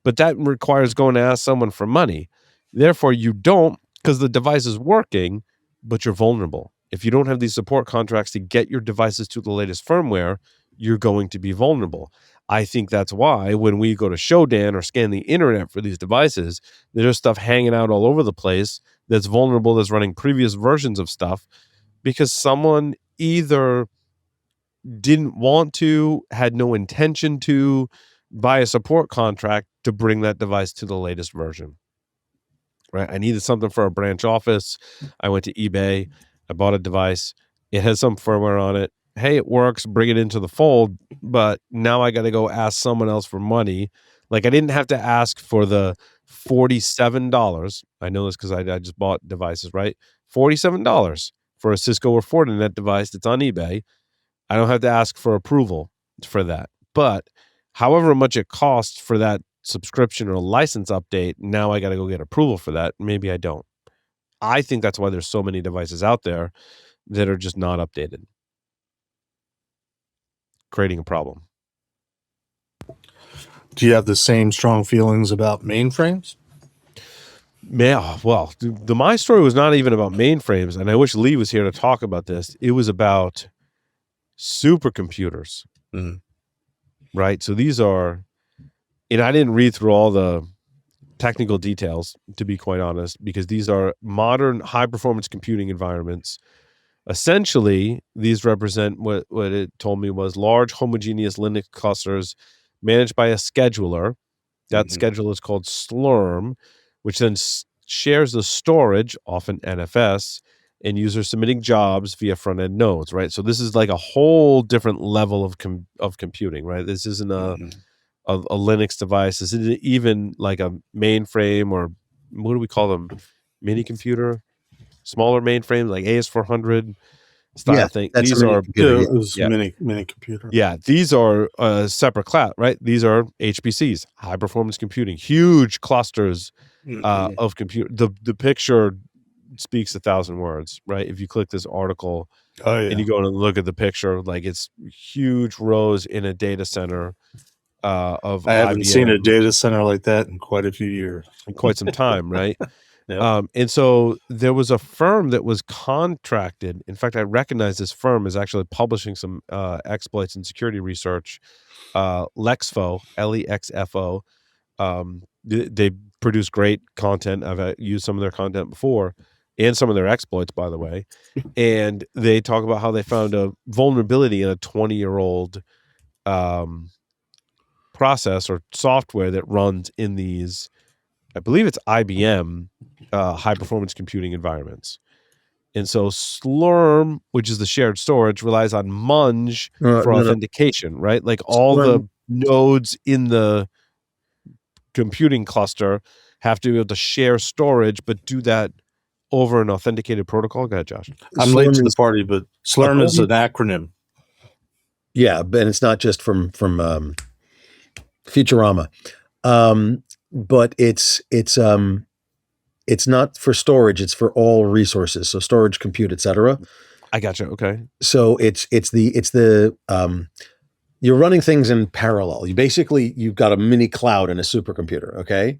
but that requires going to ask someone for money. Therefore, you don't, because the device is working, but you're vulnerable. If you don't have these support contracts to get your devices to the latest firmware, you're going to be vulnerable. I think that's why when we go to Shodan or scan the internet for these devices, there's stuff hanging out all over the place that's vulnerable, that's running previous versions of stuff, because someone either didn't want to, had no intention to buy a support contract to bring that device to the latest version. Right? I needed something for a branch office. I went to eBay. I bought a device. It has some firmware on it. Hey, it works. Bring it into the fold. But now I got to go ask someone else for money. Like, I didn't have to ask for the $47. I know this because I just bought devices, right? $47 for a Cisco or Fortinet device that's on eBay. I don't have to ask for approval for that. But however much it costs for that subscription or license update, now I got to go get approval for that. Maybe I don't. I think that's why there's so many devices out there that are just not updated, creating a problem. Do you have the same strong feelings about mainframes? Yeah, well, my story was not even about mainframes, and I wish Lee was here to talk about this. It was about supercomputers, right? So these are, and I didn't read through all the technical details, to be quite honest, because these are modern high-performance computing environments. Essentially, these represent what it told me was large homogeneous Linux clusters managed by a scheduler. That scheduler is called Slurm, which then shares the storage, often NFS, and users submitting jobs via front-end nodes, right? So this is like a whole different level of computing, right? This isn't a Linux device. This isn't even like a mainframe, or what do we call them? Mini computer, smaller mainframe, like AS400 style thing. These are mini computer. Yeah, these are a separate class, right? These are HPCs, high performance computing, huge clusters of compute. The picture speaks 1,000 words, right? If you click this article and you go and look at the picture, like, it's huge rows in a data center of I haven't IBM. seen a data center like that in quite a few years. In quite some time, right? And so there was a firm that was contracted. In fact, I recognize this firm is actually publishing some exploits and security research. Lexfo, Lexfo. They produce great content. I've used some of their content before, and some of their exploits, by the way. And they talk about how they found a vulnerability in a 20-year-old process or software that runs in these, I believe it's IBM high performance computing environments. And so Slurm, which is the shared storage, relies on Munge for authentication, right? Like all the nodes in the computing cluster have to be able to share storage, but do that over an authenticated protocol. Go ahead, Josh. I'm late to the party, but Slurm is an acronym. Yeah, but it's not just from Futurama. But it's not for storage, it's for all resources. So storage, compute, etc. I gotcha. Okay. So it's the you're running things in parallel. You've got a mini cloud and a supercomputer, okay?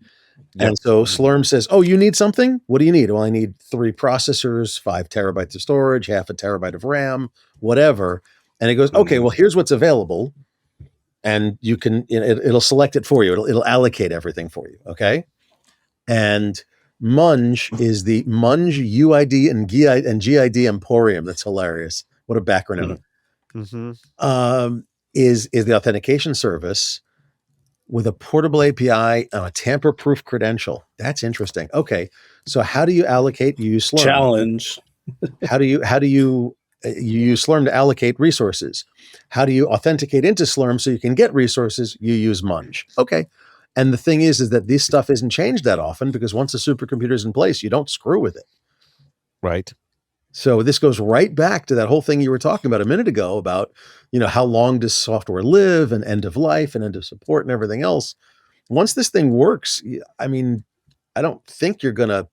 Yep. And so Slurm says, "Oh, you need something? What do you need?" "Well, I need 3 processors, 5 terabytes of storage, half a terabyte of RAM, whatever." And it goes, "Okay, well, here's what's available." And you can, it'll select it for you. It'll allocate everything for you. Okay. And Munge is the Munge UID and GID Emporium. That's hilarious. What a background. Mm-hmm. Is the authentication service with a portable API and a tamper-proof credential. That's interesting. Okay, so how do you allocate? You use Slurm. Challenge. How do you you use Slurm to allocate resources? How do you authenticate into Slurm so you can get resources? You use Munge. Okay. And the thing is that this stuff isn't changed that often because once the supercomputer is in place, you don't screw with it. Right. So this goes right back to that whole thing you were talking about a minute ago about, how long does software live and end of life and end of support and everything else. Once this thing works, I mean, I don't think you're going to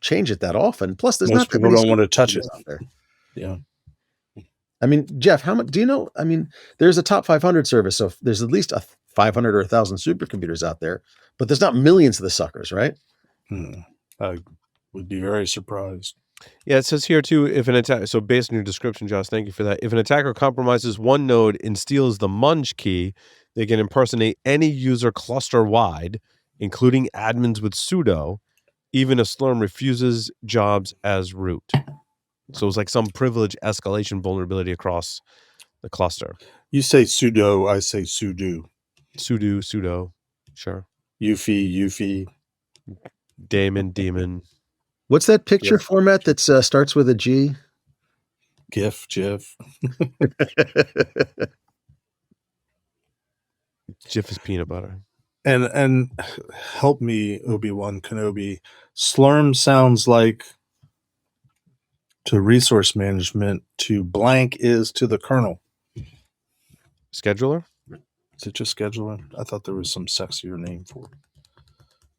change it that often. Plus, there's Most not people don't want to touch it out there. Yeah. I mean, Jeff, how much do you know? I mean, there's a top 500 service, so there's at least 500 or 1,000 supercomputers out there, but there's not millions of the suckers, right? I would be very surprised. Yeah, it says here too, if an attack, so based on your description, Josh, thank you for that. If an attacker compromises one node and steals the Munge key, they can impersonate any user cluster-wide, including admins with sudo, even if Slurm refuses jobs as root. So it's like some privilege escalation vulnerability across the cluster. You say sudo, I say sudo. Sudo, sure. Eufy. Daemon. What's that picture format that starts with a G? GIF. GIF is peanut butter. And help me, Obi-Wan Kenobi. Slurm sounds like to resource management to blank is to the kernel. Scheduler? Is it just scheduler? I thought there was some sexier name for it.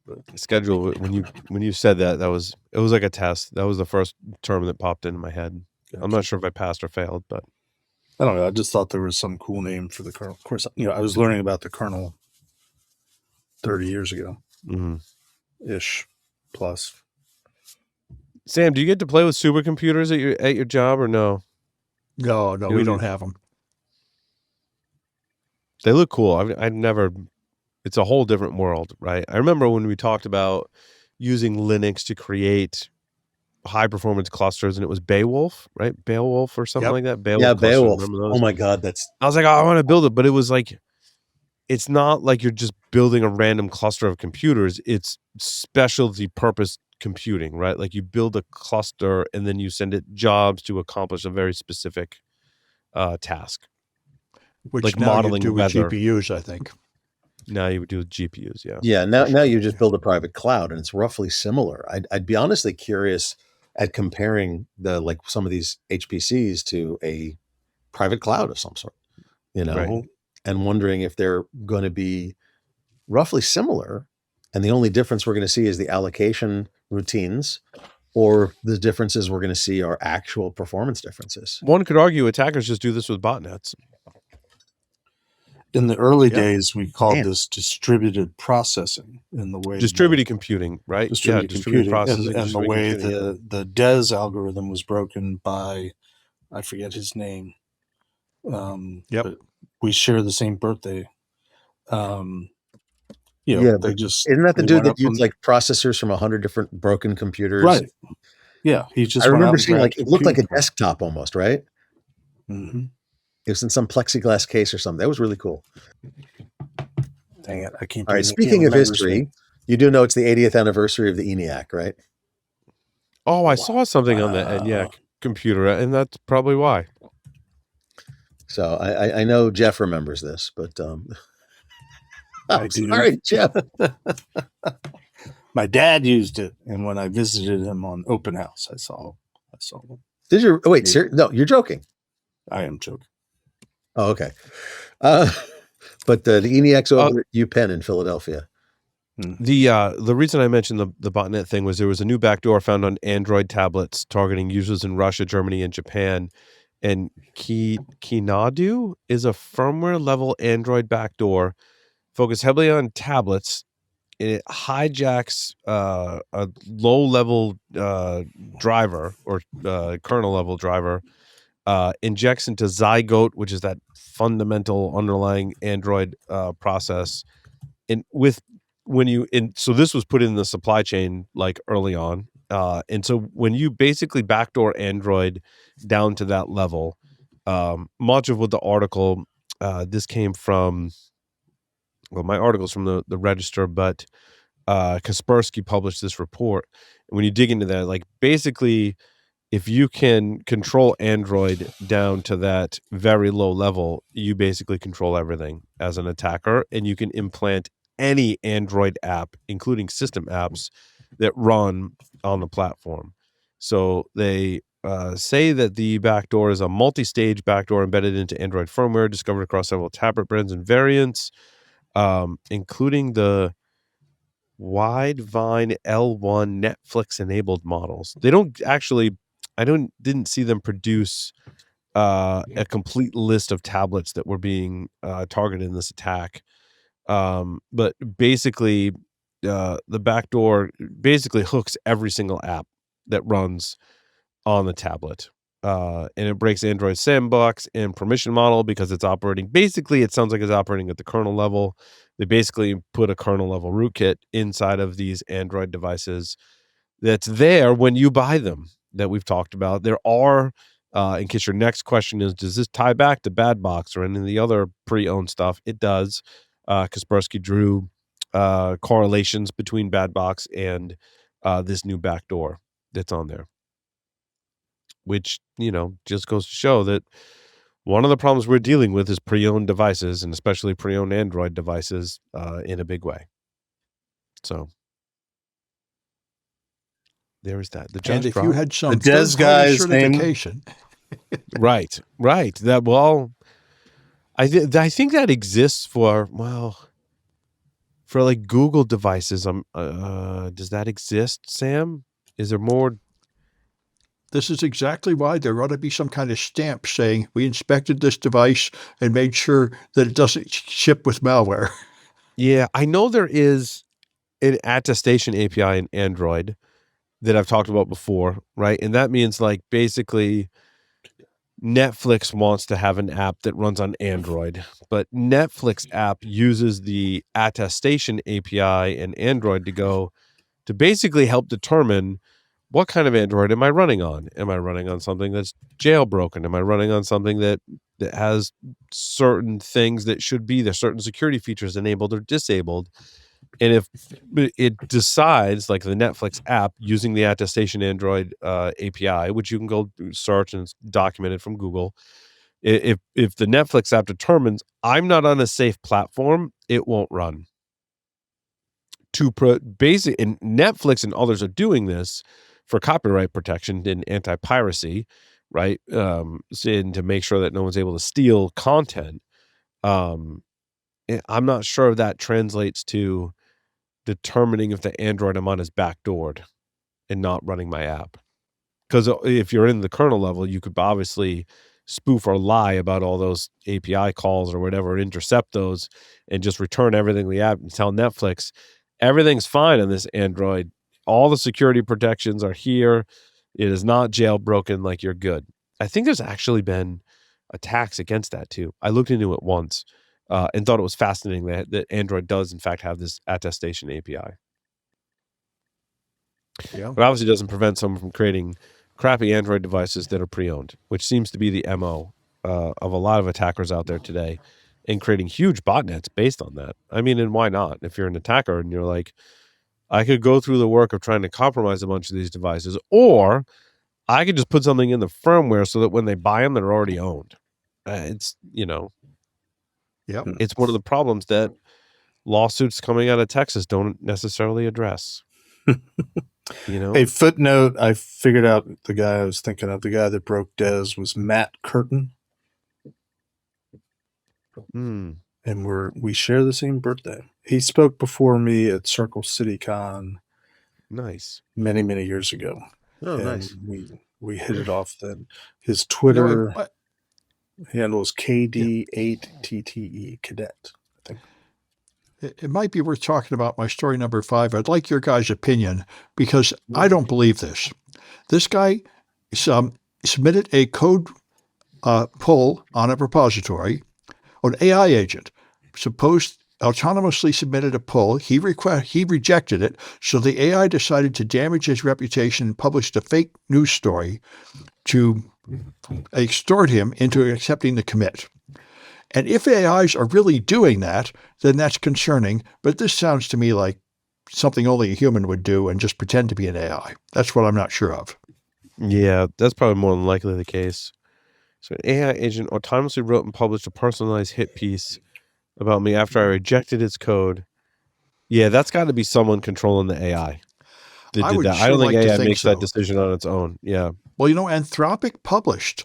But schedule. When you said that, it was like a test. That was the first term that popped into my head. Gotcha. I'm not sure if I passed or failed, but I don't know. I just thought there was some cool name for the kernel. Of course, I was learning about the kernel 30 years ago, ish, plus. Sam, do you get to play with supercomputers at your job or no? No, we don't have them. They look cool. I've never. It's a whole different world, right? I remember when we talked about using Linux to create high performance clusters, and it was Beowulf, right? Beowulf or something like that. Beowulf. Oh my God, I was like, I want to build it, but it was like, it's not like you're just building a random cluster of computers. It's specialty purpose computing, right? Like you build a cluster and then you send it jobs to accomplish a very specific task. Which like now modeling you do with weather. GPUs, I think. Now you would do with GPUs, yeah. Yeah, now you just build a private cloud, and it's roughly similar. I'd be honestly curious at comparing some of these HPCs to a private cloud of some sort, Right. and wondering if they're going to be roughly similar, and the only difference we're going to see is the allocation routines, or the differences we're going to see are actual performance differences. One could argue attackers just do this with botnets. In the early days, we called this distributed processing in the way distributed computing, right? Distributed computing, processing, and the way the DES algorithm was broken by, I forget his name. But we share the same birthday. They just isn't that the dude that used like processors from 100 different broken computers? Right. Yeah, he just. I remember seeing it looked like a desktop almost, right? Mm-hmm. It was in some plexiglass case or something. That was really cool. Dang it. I can't. All right. Speaking of history, you do know it's the 80th anniversary of the ENIAC, right? Oh, I saw something on the ENIAC computer, and that's probably why. So I know Jeff remembers this, but I do. All right, Jeff. My dad used it, and when I visited him on Open House, I saw them. Did you? Oh, wait, no, you're joking. I am joking. Oh, okay. But the ENIAC's over at UPenn in Philadelphia. The reason I mentioned the botnet thing was there was a new backdoor found on Android tablets targeting users in Russia, Germany, and Japan. And Kinadu is a firmware level Android backdoor focused heavily on tablets. It hijacks a low level driver or kernel level driver. Injects into Zygote, which is that fundamental underlying Android process, and with so this was put in the supply chain like early on. And so when you basically backdoor Android down to that level, much of what the article, this came from, well, my article's from the Register, but Kaspersky published this report. And when you dig into that, like basically, if you can control Android down to that very low level, you basically control everything as an attacker, and you can implant any Android app, including system apps that run on the platform. So they say that the backdoor is a multi-stage backdoor embedded into Android firmware, discovered across several tablet brands and variants, including the Widevine L1 Netflix-enabled models. They don't actually, didn't see them produce a complete list of tablets that were being targeted in this attack. But basically, the backdoor basically hooks every single app that runs on the tablet. And it breaks Android sandbox and permission model because it's operating. Basically, it sounds like it's operating at the kernel level. They basically put a kernel level rootkit inside of these Android devices that's there when you buy them, that we've talked about. There are, in case your next question is, does this tie back to Bad Box or any of the other pre-owned stuff? It does. Kaspersky drew correlations between Bad Box and this new backdoor that's on there, which, just goes to show that one of the problems we're dealing with is pre-owned devices, and especially pre-owned Android devices in a big way. So there is that. And if you had some Des guy's certification. Right. That, well, I think that exists for like Google devices. Does that exist, Sam? Is there more? This is exactly why there ought to be some kind of stamp saying we inspected this device and made sure that it doesn't ship with malware. Yeah, I know there is an attestation API in Android that I've talked about before, right? And that means like basically Netflix wants to have an app that runs on Android, but Netflix app uses the attestation API in Android to basically help determine what kind of Android am I running on? Am I running on something that's jailbroken? Am I running on something that has certain things that should be there, certain security features enabled or disabled? And if it decides, like the Netflix app using the attestation Android API, which you can go search and it's documented from Google, if the Netflix app determines I'm not on a safe platform, it won't run. And Netflix and others are doing this for copyright protection and anti-piracy, right? And to make sure that no one's able to steal content. I'm not sure if that translates to determining if the Android I'm on is backdoored and not running my app. Because if you're in the kernel level, you could obviously spoof or lie about all those API calls or whatever, intercept those, and just return everything the app and tell Netflix, everything's fine on this Android. All the security protections are here. It is not jailbroken, like you're good. I think there's actually been attacks against that too. I looked into it once and thought it was fascinating that Android does in fact have this attestation API. Yeah. But obviously doesn't prevent someone from creating crappy Android devices that are pre-owned, which seems to be the MO of a lot of attackers out there today, and creating huge botnets based on that. I mean, and why not? If you're an attacker and you're like, I could go through the work of trying to compromise a bunch of these devices, or I could just put something in the firmware so that when they buy them, they're already owned. It's one of the problems that lawsuits coming out of Texas don't necessarily address. Hey, footnote, I figured out the guy I was thinking of. The guy that broke Des was Matt Curtin. And we share the same birthday. He spoke before me at Circle City Con. Nice. Many, many years ago. Oh, and nice. We hit it off then. His Twitter handle is KD8TTE Cadet, I think. It might be worth talking about my story number 5. I'd like your guys' opinion because I don't believe this. This guy submitted a code pull on a repository, an AI agent. Suppose autonomously submitted a pull. He rejected it. So the AI decided to damage his reputation and published a fake news story to extort him into accepting the commit. And if AIs are really doing that, then that's concerning. But this sounds to me like something only a human would do and just pretend to be an AI. That's what I'm not sure of. Yeah, that's probably more than likely the case. So an AI agent autonomously wrote and published a personalized hit piece about me after I rejected its code. Yeah, that's got to be someone controlling the AI that did that. I don't think AI makes that decision on its own. Yeah. Well, Anthropic published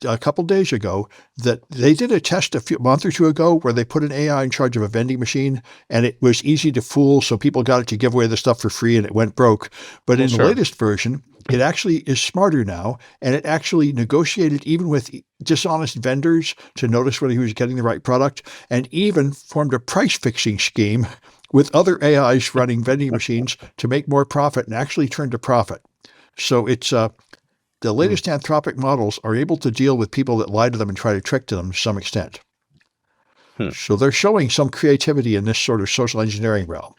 a couple days ago that they did a test a month or two ago where they put an AI in charge of a vending machine, and it was easy to fool, so people got it to give away the stuff for free, and it went broke. But in the latest version, it actually is smarter now, and it actually negotiated even with dishonest vendors to notice whether he was getting the right product, and even formed a price-fixing scheme with other AIs running vending machines to make more profit, and actually turned a profit. So it's the latest Anthropic models are able to deal with people that lie to them and try to trick to them to some extent. So they're showing some creativity in this sort of social engineering realm.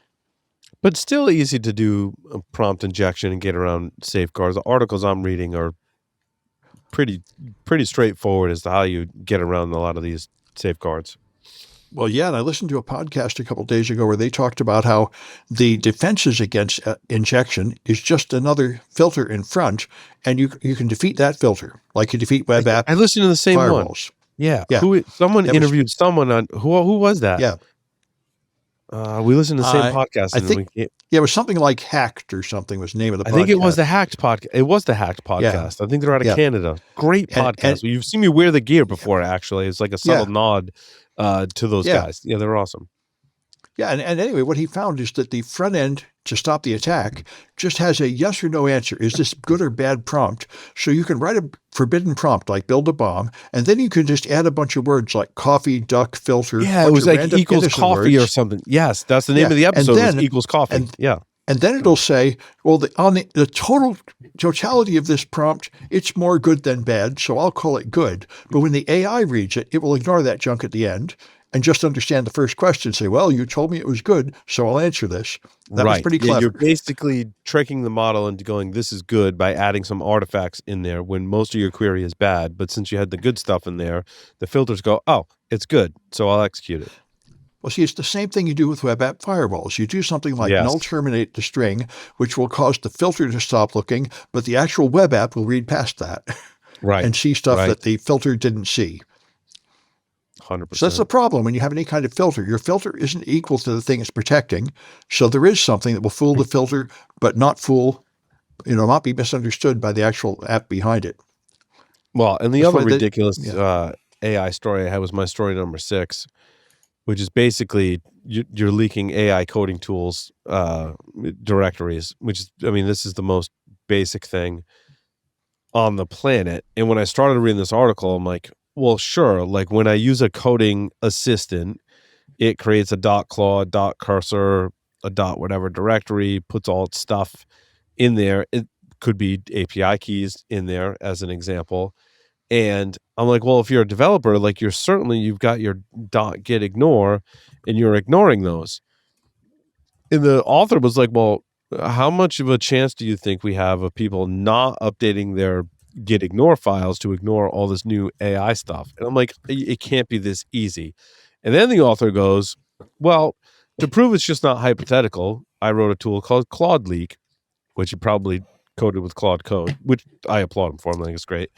But still easy to do a prompt injection and get around safeguards. The articles I'm reading are pretty straightforward as to how you get around a lot of these safeguards. Well, yeah, and I listened to a podcast a couple of days ago where they talked about how the defenses against injection is just another filter in front, and you can defeat that filter like you defeat web app. I listened to the same firewalls. One. Yeah. Someone interviewed someone on who was that? Yeah. We listened to the same podcast. I think it was something like Hacked or something was the name of the podcast. I think it was the Hacked podcast. It was the Hacked podcast. I think they're out of Canada. Great podcast. You've seen me wear the gear before, actually. It's like a subtle nod to those guys. Yeah, they're awesome. Yeah, and anyway, what he found is that the front end to stop the attack just has a yes or no answer. Is this good or bad prompt? So you can write a forbidden prompt like build a bomb, and then you can just add a bunch of words like coffee, duck, filter. Yeah, it was like equals coffee or something. Yes, that's the name of the episode. Then, equals coffee. And then it'll say, well, on the totality of this prompt, it's more good than bad, so I'll call it good. But when the AI reads it, it will ignore that junk at the end and just understand the first question, say, well, you told me it was good, so I'll answer this. That was pretty clever. Yeah, you're basically tricking the model into going, this is good, by adding some artifacts in there when most of your query is bad. But since you had the good stuff in there, the filters go, oh, it's good, so I'll execute it. Well, see, it's the same thing you do with web app firewalls. You do something like null terminate the string, which will cause the filter to stop looking, but the actual web app will read past that and see stuff that the filter didn't see. 100%. So that's the problem when you have any kind of filter. Your filter isn't equal to the thing it's protecting. So there is something that will fool the filter, but not not be misunderstood by the actual app behind it. Well, and the other ridiculous AI story I had was my story number 6, which is basically you're leaking AI coding tools directories, which is, this is the most basic thing on the planet. And when I started reading this article, I'm like, well, sure. Like when I use a coding assistant, it creates a .claude, .cursor, a .whatever directory, puts all its stuff in there. It could be API keys in there as an example. And I'm like, well, if you're a developer, like you've got your .git ignore and you're ignoring those. And the author was like, well, how much of a chance do you think we have of people not updating their git ignore files to ignore all this new AI stuff? And I'm like, it can't be this easy. And then the author goes, well, to prove it's just not hypothetical, I wrote a tool called Claude Leak, which you probably coded with Claude Code, which I applaud him for. I think it's great,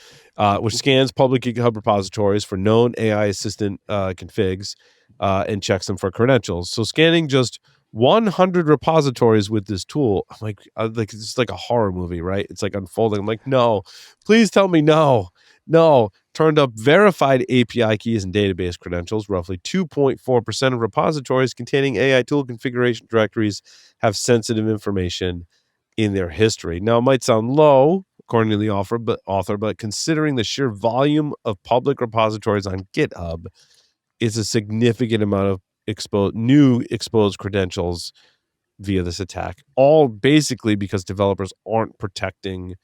which scans public GitHub repositories for known AI assistant configs and checks them for credentials. So scanning just 100 repositories with this tool, I'm like it's like a horror movie, right? It's like unfolding. I'm like, no, please tell me no. Turned up verified API keys and database credentials. Roughly 2.4% of repositories containing AI tool configuration directories have sensitive information in their history. Now, it might sound low, according to the author, but considering the sheer volume of public repositories on GitHub, it's a significant amount of exposed credentials via this attack, all basically because developers aren't protecting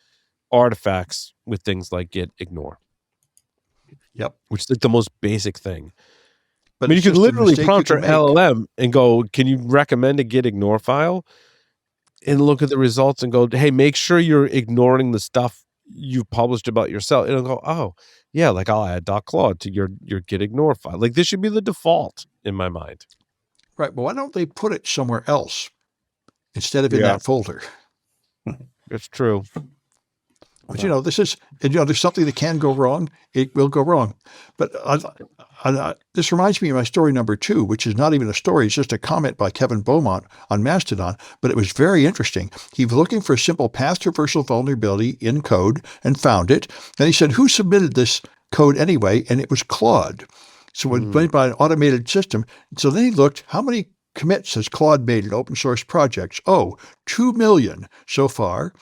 artifacts with things like git ignore. Yep. Which is like the most basic thing. But you could literally prompt your LLM and go, can you recommend a git ignore file? And look at the results and go, hey, make sure you're ignoring the stuff you've published about yourself. And it'll go, oh, yeah, like I'll add .claude to your git ignore file. Like this should be the default in my mind. Right. But why don't they put it somewhere else instead of in that folder? It's true. But, this is, there's something that can go wrong. It will go wrong. But this reminds me of my story number 2, which is not even a story. It's just a comment by Kevin Beaumont on Mastodon. But it was very interesting. He was looking for a simple path traversal vulnerability in code and found it. And he said, who submitted this code anyway? And it was Claude. So it went by an automated system. So then he looked, how many commits has Claude made in open source projects? 2 million so far.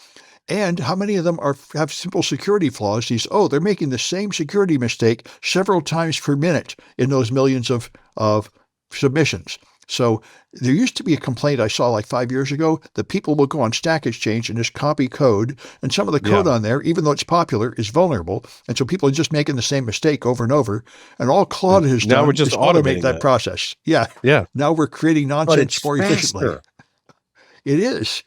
And how many of them have simple security flaws? They're making the same security mistake several times per minute in those millions of submissions. So there used to be a complaint I saw like 5 years ago that people will go on Stack Exchange and just copy code. And some of the code on there, even though it's popular, is vulnerable. And so people are just making the same mistake over and over. And all Claude has done is automate that process. Yeah. Now we're creating nonsense more efficiently. It is.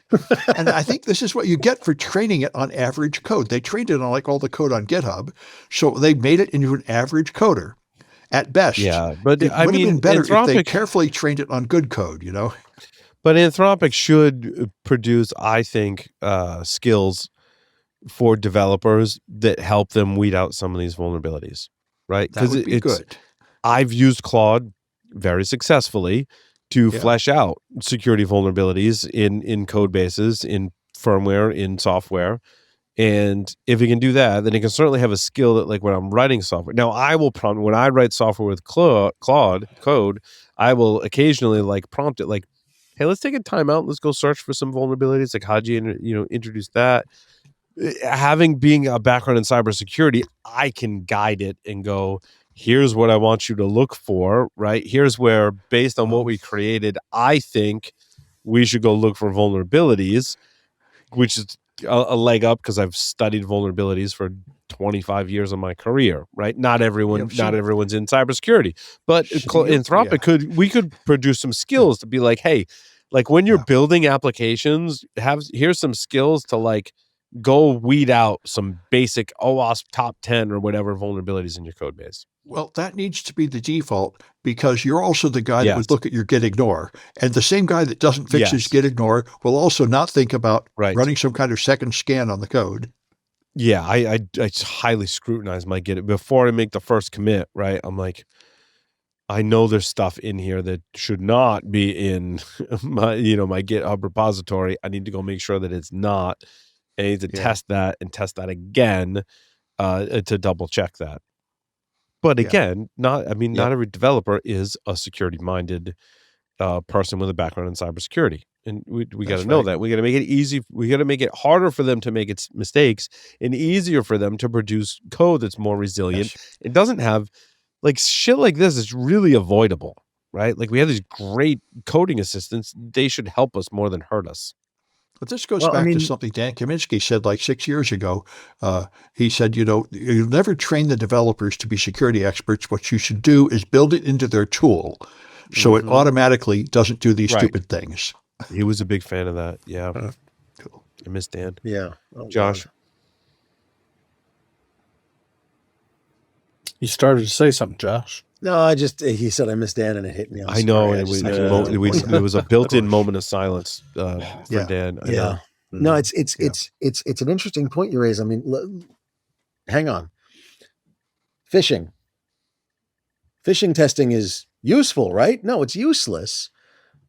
And I think this is what you get for training it on average code. They trained it on like all the code on GitHub. So they made it into an average coder at best. Yeah. But it would have been better if they carefully trained it on good code, But Anthropic should produce, I think, skills for developers that help them weed out some of these vulnerabilities, right? Because it's good. I've used Claude very successfully to flesh out security vulnerabilities in code bases, in firmware, in software. And if it can do that, then it can certainly have a skill that, like when I'm writing software. Now, I will prompt, when I write software with Claude code, I will occasionally like prompt it like, hey, let's take a time out. Let's go search for some vulnerabilities. Like, how'd you introduce that? Being a background in cybersecurity, I can guide it and go, here's what I want you to look for, right? Here's where, based on what we created, I think we should go look for vulnerabilities, which is a leg up because I've studied vulnerabilities for 25 years of my career, right? Not everyone's in cybersecurity, but Anthropic we could produce some skills to be like, hey, like when you're building applications, here's some skills to like go weed out some basic OWASP top 10 or whatever vulnerabilities in your code base. Well, that needs to be the default because you're also the guy that would look at your git ignore. And the same guy that doesn't fix his git ignore will also not think about running some kind of second scan on the code. Yeah, I highly scrutinize my git before I make the first commit, right? I'm like, I know there's stuff in here that should not be in my GitHub repository. I need to go make sure that it's not. I need to test that and test that again to double check that. But again, not every developer is a security-minded person with a background in cybersecurity. And we got to know that. We got to make it easy. We got to make it harder for them to make its mistakes and easier for them to produce code that's more resilient. It doesn't have like shit like this is really avoidable, right? Like we have these great coding assistants. They should help us more than hurt us. But this goes back to something Dan Kaminsky said like 6 years ago. He said, you'll never train the developers to be security experts. What you should do is build it into their tool so it automatically doesn't do these stupid things. He was a big fan of that. Yeah. Cool. I miss Dan. Yeah. Josh. God. You started to say something, Josh. No, he said I miss Dan and it hit me. I know. It was a built-in moment of silence for Dan. Yeah. No, it's an interesting point you raise. I mean, hang on. Phishing testing is useful, right? No, it's useless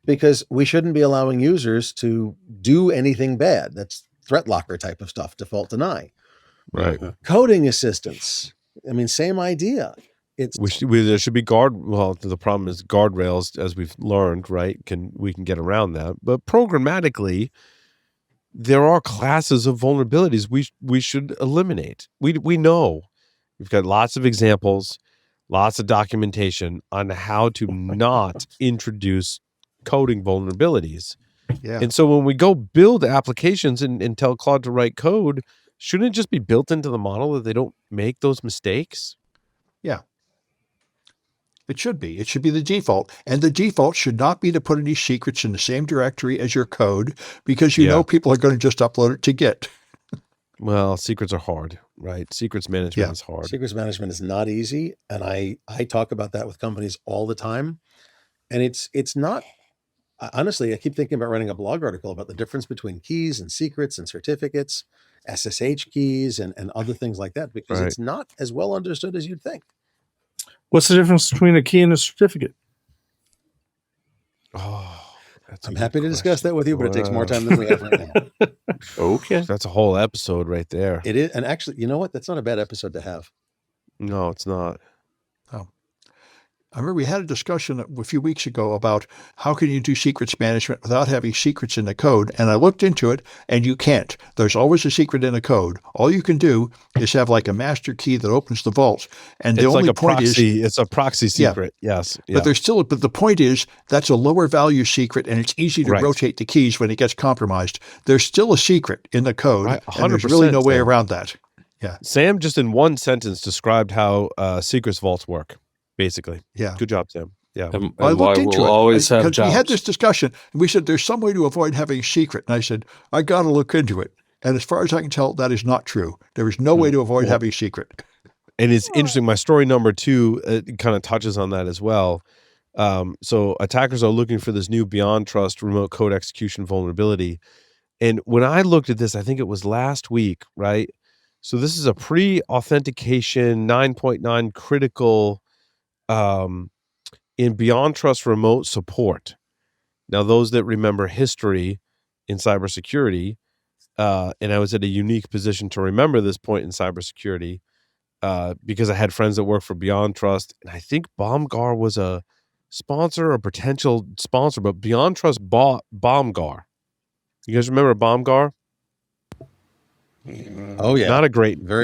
because we shouldn't be allowing users to do anything bad. That's threat locker type of stuff, default deny. Right. Coding assistance. I mean, same idea. There should be the problem is guardrails, as we've learned, right? We can get around that. But programmatically, there are classes of vulnerabilities we should eliminate. We know. We've got lots of examples, lots of documentation on how to not introduce coding vulnerabilities. Yeah. And so when we go build applications and tell Claude to write code, shouldn't it just be built into the model that they don't make those mistakes? Yeah. It should be. It should be the default. And the default should not be to put any secrets in the same directory as your code, because you know people are going to just upload it to Git. Well, secrets are hard, right? Secrets management is hard. Secrets management is not easy. And I talk about that with companies all the time. And it's not, honestly, I keep thinking about writing a blog article about the difference between keys and secrets and certificates, SSH keys and other things like that, because it's not as well understood as you'd think. What's the difference between a key and a certificate? Oh, I'm happy to discuss that with you, but it takes more time than we have right now. Okay. That's a whole episode right there. It is. And actually, you know what? That's not a bad episode to have. No, it's not. Oh. I remember we had a discussion a few weeks ago about how can you do secrets management without having secrets in the code. And I looked into it, and you can't. There's always a secret in the code. All you can do is have like a master key that opens the vault. And the it's only like a point proxy. is It's a proxy secret. Yes. But there's still, but the point is that's a lower value secret, and it's easy to rotate the keys when it gets compromised. There's still a secret in the code, and there's really no way around that. Yeah. Sam just in one sentence described how secrets vaults work. Basically. Yeah. Good job, Sam. Yeah. And I looked into it. Always have jobs. We had this discussion, and we said there's some way to avoid having a secret. And I said, I got to look into it. And as far as I can tell, that is not true. There is no way to avoid having a secret. And it's interesting. My story number 2 kind of touches on that as well. So attackers are looking for this new BeyondTrust remote code execution vulnerability. And when I looked at this, I think it was last week, right? So this is a pre-authentication 9.9 critical in BeyondTrust remote support. Now, those that remember history in cybersecurity, and I was at a unique position to remember this point in cybersecurity because I had friends that worked for BeyondTrust, and I think BombGuard was a sponsor or potential sponsor, but BeyondTrust bought BombGuard. You guys remember BombGuard? Oh yeah, not a great name.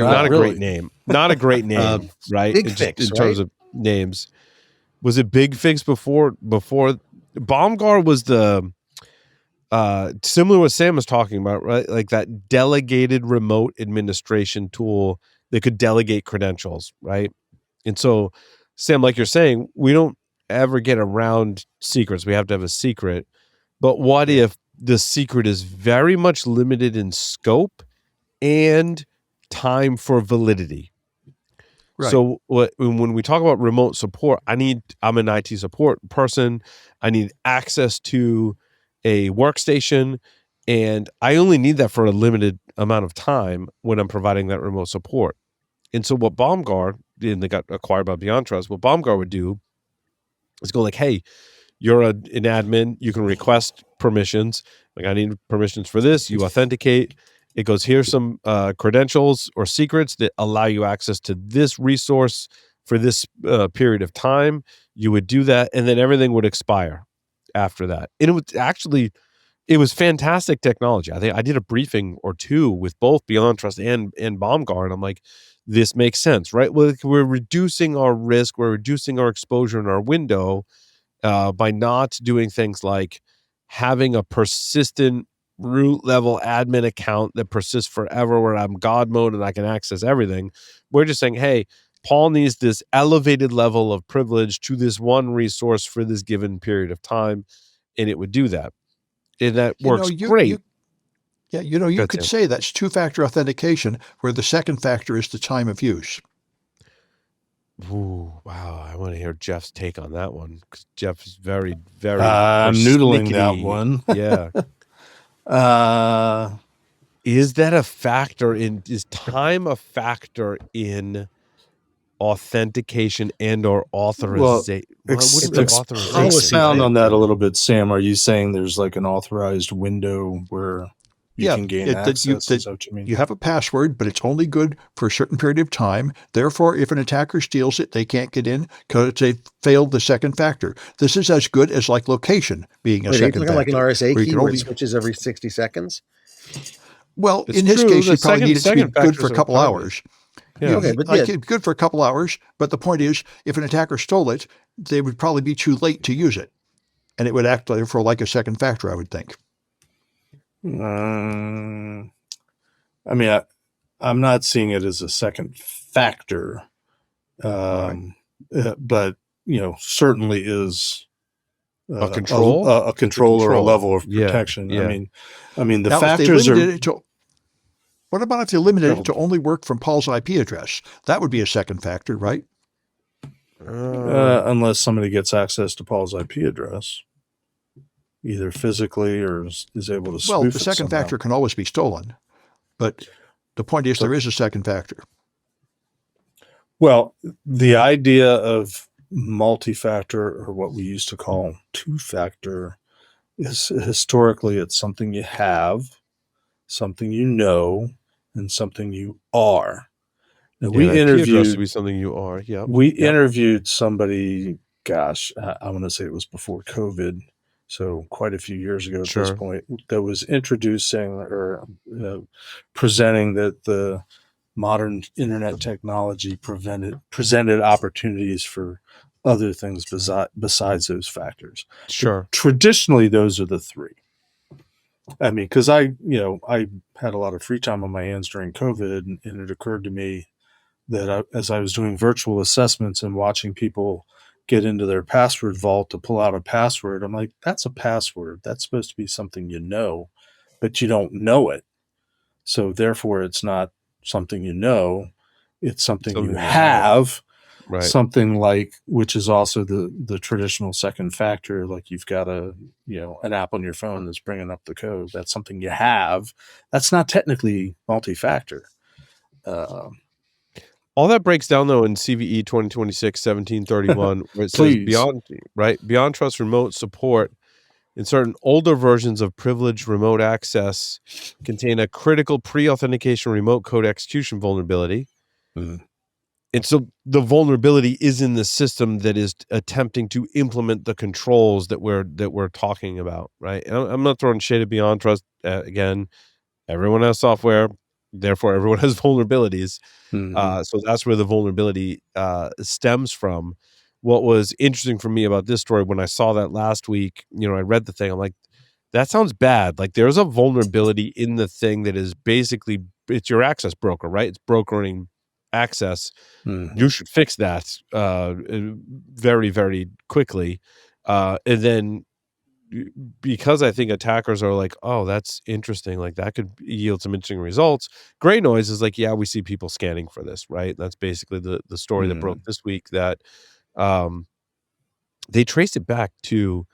Not a great name, right? Big Fix, in terms of names. Was it Big Fix before BombGuard was the similar to what Sam was talking about, right? Like that delegated remote administration tool that could delegate credentials, right? And so, Sam, like you're saying, we don't ever get around secrets. We have to have a secret. But what if the secret is very much limited in scope and time for validity? Right. So when we talk about remote support, I'm an IT support person. I need access to a workstation, and I only need that for a limited amount of time when I'm providing that remote support. And so what BombGuard, and they got acquired by BeyondTrust, what BombGuard would do is go like, hey, you're an admin, you can request permissions. Like, I need permissions for this. You authenticate. It goes, here's some credentials or secrets that allow you access to this resource for this period of time. You would do that, and then everything would expire after that. And it was fantastic technology. I think I did a briefing or two with both BeyondTrust and BombGuard. I'm like, this makes sense, right? Well, we're reducing our risk, we're reducing our exposure in our window by not doing things like having a persistent root level admin account that persists forever where I'm God mode and I can access everything. We're just saying, hey, Paul needs this elevated level of privilege to this one resource for this given period of time, and it would do that. And that works great. You could say that's two-factor authentication where the second factor is the time of use. Ooh, wow. I want to hear Jeff's take on that one, because Jeff is very, very I'm noodling that one. Yeah. Is that a factor is time a factor in authentication and or authorization? Expound on that a little bit, Sam. Are you saying there's like an authorized window where you can gain access? Is that what you mean? You have a password, but it's only good for a certain period of time. Therefore, if an attacker steals it, they can't get in because they failed the second factor. This is as good as like location being a second factor. Like an RSA key where it switches every 60 seconds? Well, in his case, you probably need it to be good for a couple hours. Yeah. Okay, but good for a couple hours. But the point is, if an attacker stole it, they would probably be too late to use it. And it would act for like a second factor, I would think. I mean, I'm not seeing it as a second factor, but certainly is a control, a control or a level of protection. Yeah. I mean, the now, factors are. What about if they limited it to only work from Paul's IP address? That would be a second factor, right? Unless somebody gets access to Paul's IP address, either physically or is able to spoof Well, the it second somehow. factor can always be stolen, but the point is there is a second factor. Well, the idea of multi-factor, or what we used to call two-factor, is historically it's something you have, something you know, and something you are. Now, we interviewed to be something you are. Yeah, we interviewed somebody. Gosh, I want to say it was before COVID, so quite a few years ago at this point. That was introducing or presenting that the modern internet technology presented opportunities for other things besides those factors. Sure. Traditionally, those are the three. I mean, because I had a lot of free time on my hands during COVID, and it occurred to me that as I was doing virtual assessments and watching people get into their password vault to pull out a password, I'm like, that's a password. That's supposed to be something you know, but you don't know it. So therefore, it's not something you know. It's something you have. Right. Something like, which is also the traditional second factor, like you've got an app on your phone that's bringing up the code. That's something you have. That's not technically multi-factor. All that breaks down though in CVE 2026-1731, where it says BeyondTrust remote support in certain older versions of privileged remote access contain a critical pre-authentication remote code execution vulnerability. Mm-hmm. And so the vulnerability is in the system that is attempting to implement the controls that we're talking about, right? And I'm not throwing shade at BeyondTrust. Again, everyone has software, therefore everyone has vulnerabilities. Mm-hmm. So that's where the vulnerability stems from. What was interesting for me about this story, when I saw that last week, I read the thing, I'm like, that sounds bad. Like there's a vulnerability in the thing that is basically, it's your access broker, right? It's brokering access. Mm-hmm. You should fix that very, very quickly. And then because I think attackers are like, oh, that's interesting. Like that could yield some interesting results. Gray Noise is like, yeah, we see people scanning for this, right? That's basically the story that broke this week, that they traced it back to,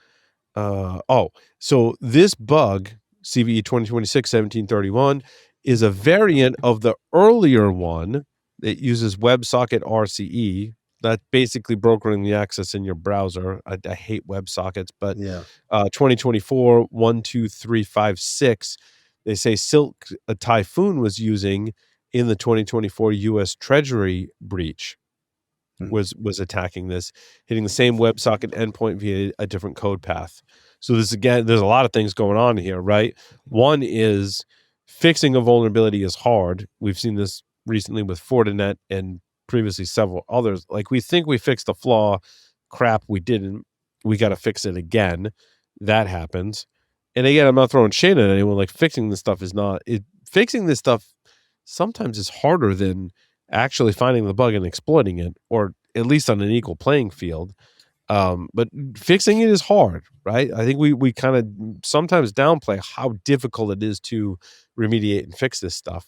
so this bug, CVE 2026-1731, is a variant of the earlier one that uses WebSocket RCE. That's basically brokering the access in your browser. I hate WebSockets, but 2024 12356, they say Silk Typhoon was using in the 2024 U.S. Treasury breach. Was attacking this, hitting the same WebSocket endpoint via a different code path. So this, again, there's a lot of things going on here, right? One is fixing a vulnerability is hard. We've seen this recently with Fortinet and previously several others. Like, we think we fixed the flaw, crap, we didn't. We got to fix it again. That happens. And again, I'm not throwing shade at anyone. Like, fixing this stuff is not. Fixing this stuff sometimes is harder than actually finding the bug and exploiting it, or at least on an equal playing field. But fixing it is hard, right? I think we kind of sometimes downplay how difficult it is to remediate and fix this stuff.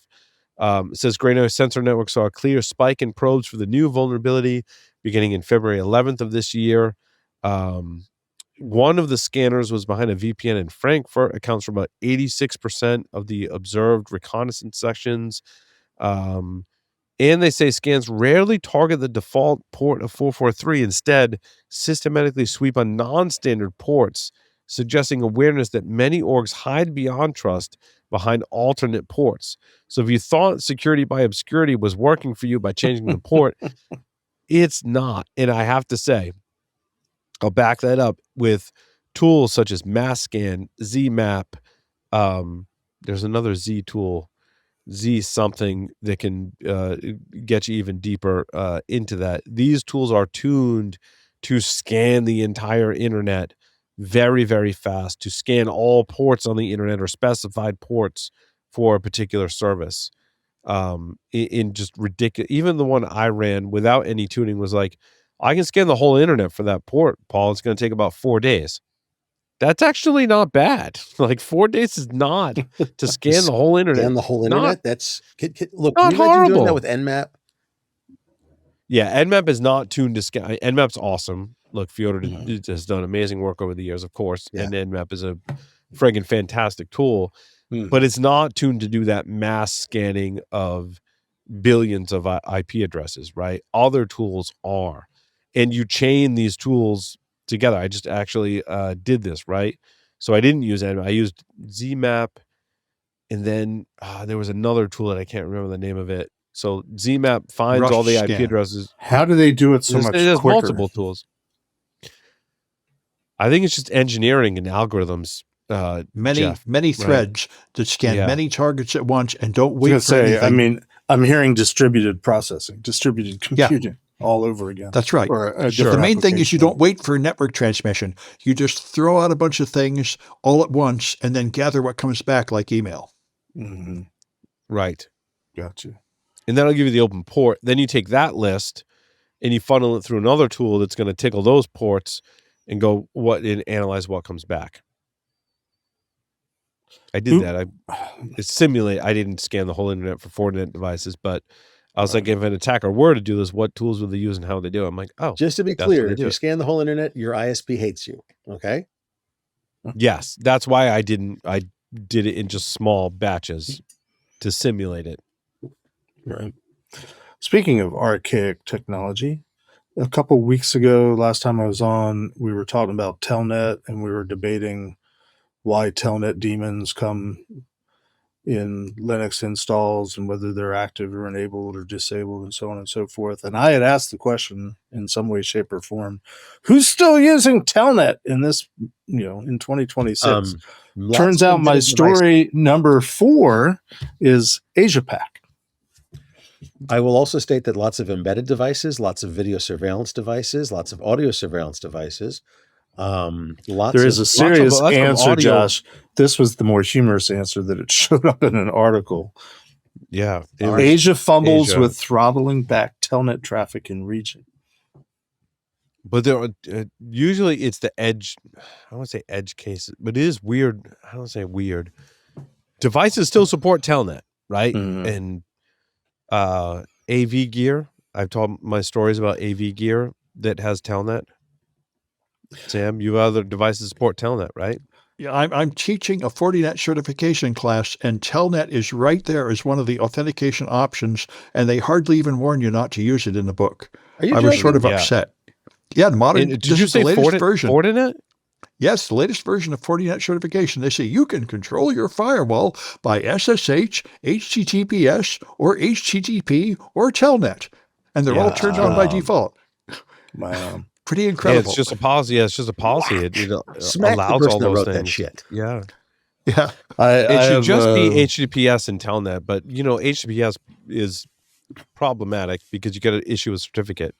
It says Gray Noise Sensor Network saw a clear spike in probes for the new vulnerability beginning in February 11th of this year. One of the scanners was behind a VPN in Frankfurt, accounts for about 86% of the observed reconnaissance sections. And they say scans rarely target the default port of 443, instead systematically sweep on non-standard ports, suggesting awareness that many orgs hide BeyondTrust behind alternate ports. So if you thought security by obscurity was working for you by changing the port, it's not. And I have to say, I'll back that up with tools such as MassScan, ZMap. There's another Z tool, Z something, that can get you even deeper into that. These tools are tuned to scan the entire internet very, very fast, to scan all ports on the internet or specified ports for a particular service. In just ridiculous. Even the one I ran without any tuning was like I can scan the whole internet for that port, Paul. It's going to take about 4 days. That's actually not bad. Like 4 days is not to scan the whole internet. Scan the whole internet? That's look, not can you imagine horrible. doing that with Nmap? Yeah, Nmap is not tuned to scan. Nmap's awesome. Look, Fyodor has done amazing work over the years, of course, and Nmap is a friggin' fantastic tool, but it's not tuned to do that mass scanning of billions of IP addresses, right? Other tools are, and you chain these tools together. I just actually did this, right? So I didn't use Nmap. I used Zmap, and then there was another tool that I can't remember the name of it. So Zmap finds all the IP addresses. How do they do it so much There's quicker? multiple tools. I think it's just engineering and algorithms. Many threads that scan many targets at once and don't wait for anything. I mean, I'm hearing distributed processing, distributed computing all over again. That's right. The main thing is you don't wait for network transmission. You just throw out a bunch of things all at once and then gather what comes back like email. Mm-hmm. Right. Gotcha. And then I'll give you the open port. Then you take that list and you funnel it through another tool that's going to tickle those ports and go and analyze what comes back. I did that. I didn't scan the whole internet for Fortinet devices, but I was like, if an attacker were to do this, what tools would they use and how would they do it? I'm like, just to be clear, if you scan the whole internet, your ISP hates you. Okay. Yes. That's why I did it in just small batches to simulate it. Right. Speaking of archaic technology, a couple of weeks ago, last time I was on, we were talking about Telnet and we were debating why Telnet daemons come in Linux installs and whether they're active or enabled or disabled and so on and so forth. And I had asked the question in some way, shape, or form, who's still using Telnet in this, in 2026? Turns out my story number 4 is AsiaPac. I will also state that lots of embedded devices, lots of video surveillance devices, lots of audio surveillance devices. There is a serious answer, Josh. This was the more humorous answer that it showed up in an article. Yeah. Asia fumbles with throttling back Telnet traffic in region. But there are, usually it's the edge, I don't want to say edge cases, but it is weird. I don't say weird. Devices still support Telnet, right? Mm-hmm. And AV gear. I've told my stories about AV gear that has Telnet. Sam, you have other devices support Telnet, right? Yeah, I'm teaching a Fortinet certification class, and Telnet is right there as one of the authentication options, and they hardly even warn you not to use it in the book. I was sort of upset. Yeah, did you say the latest version? Fortinet? Yes, the latest version of Fortinet certification. They say you can control your firewall by SSH, HTTPS, or HTTP, or Telnet, and they're all turned on by default. Wow. Pretty incredible. Yeah, it's just a policy. Yeah, it's just a policy. It Smack allows the person all those that wrote things. that shit. Yeah. Yeah. It should just be HTTPS and Telnet, but HTTPS is problematic because you got to issue a certificate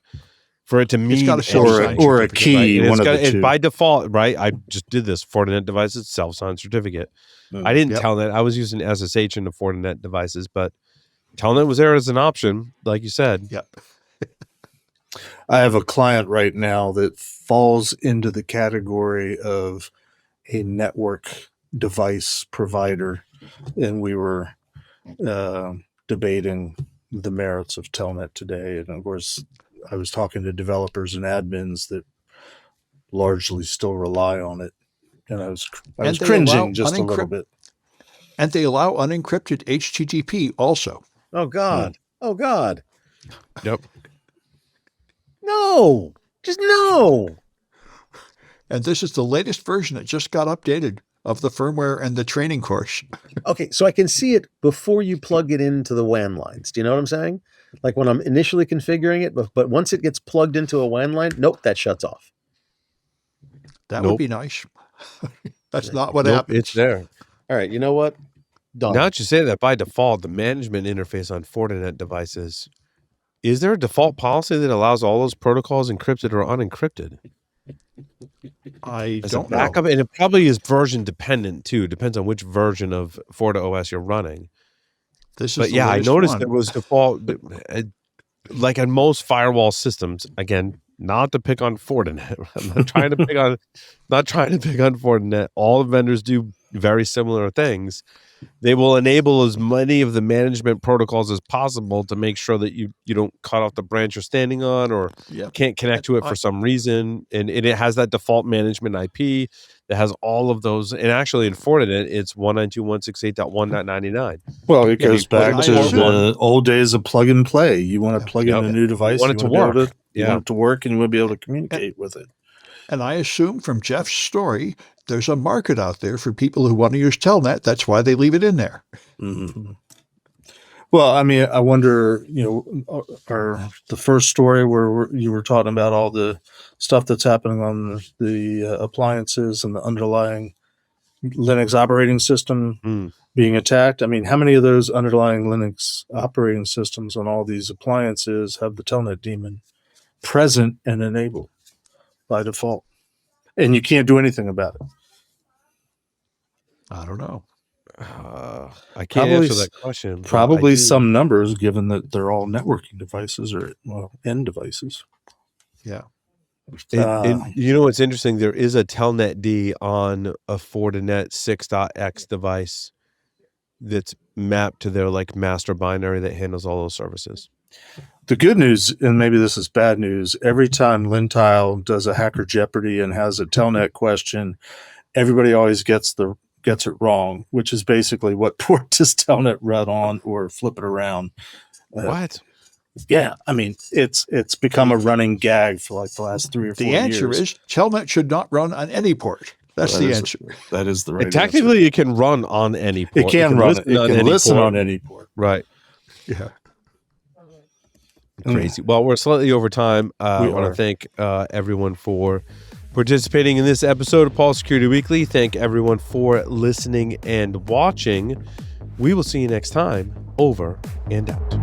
for it to mean or a key. Right? One of the two. By default, right? I just did this Fortinet devices, self-signed certificate. I didn't Telnet. I was using SSH in the Fortinet devices, but Telnet was there as an option, like you said. Yep. I have a client right now that falls into the category of a network device provider, and we were debating the merits of Telnet today. And of course, I was talking to developers and admins that largely still rely on it, and I was cringing just a little bit. And they allow unencrypted HTTP also. Oh God! Oh God! Yep. No, just no. And this is the latest version that just got updated of the firmware and the training course. Okay, so I can see it before you plug it into the WAN lines. Do you know what I'm saying? Like when I'm initially configuring it, but once it gets plugged into a WAN line, nope, that shuts off. That would be nice. That's not what happens. It's there. All right, you know what? Done. Now that you say that, by default, the management interface on Fortinet devices, is there a default policy that allows all those protocols encrypted or unencrypted? I As don't a backup, and it probably is version dependent too. Depends on which version of FortiOS you're running. I noticed it was default. Like on most firewall systems, again, not to pick on Fortinet. I'm not trying to pick on Fortinet. All vendors do very similar things. They will enable as many of the management protocols as possible to make sure that you don't cut off the branch you're standing on or can't connect to it for some reason. And it has that default management IP that has all of those. And actually in Fortinet, it's 192.168.1.99. Well, it goes back to the old days of plug and play. You want to plug in a new device, you want it to work. You want it to work, and you want to be able to communicate with it. And I assume from Jeff's story, there's a market out there for people who want to use Telnet. That's why they leave it in there. Mm-hmm. Well, I mean, I wonder, the first story where you were talking about all the stuff that's happening on the appliances and the underlying Linux operating system being attacked. I mean, how many of those underlying Linux operating systems on all these appliances have the Telnet daemon present and enabled by default? And you can't do anything about it. I don't know. I can't answer that question. Probably some numbers, given that they're all networking devices or end devices. Yeah. And you know what's interesting? There is a Telnet D on a Fortinet 6.x device that's mapped to their master binary that handles all those services. The good news, and maybe this is bad news, every time Lintile does a Hacker Jeopardy and has a Telnet question, everybody always gets it wrong, which is basically what port does Telnet run on, or flip it around. What? Yeah, I mean, it's become a running gag for the last 3 or 4 years. The answer is Telnet should not run on any port. That's the answer. That is the right answer. Technically, it can run on any port. It can listen on any port. Right. Yeah. Crazy. Well, we're slightly over time. I want to thank everyone for participating in this episode of Paul Security Weekly. Thank everyone for listening and watching. We will see you next time. Over and out.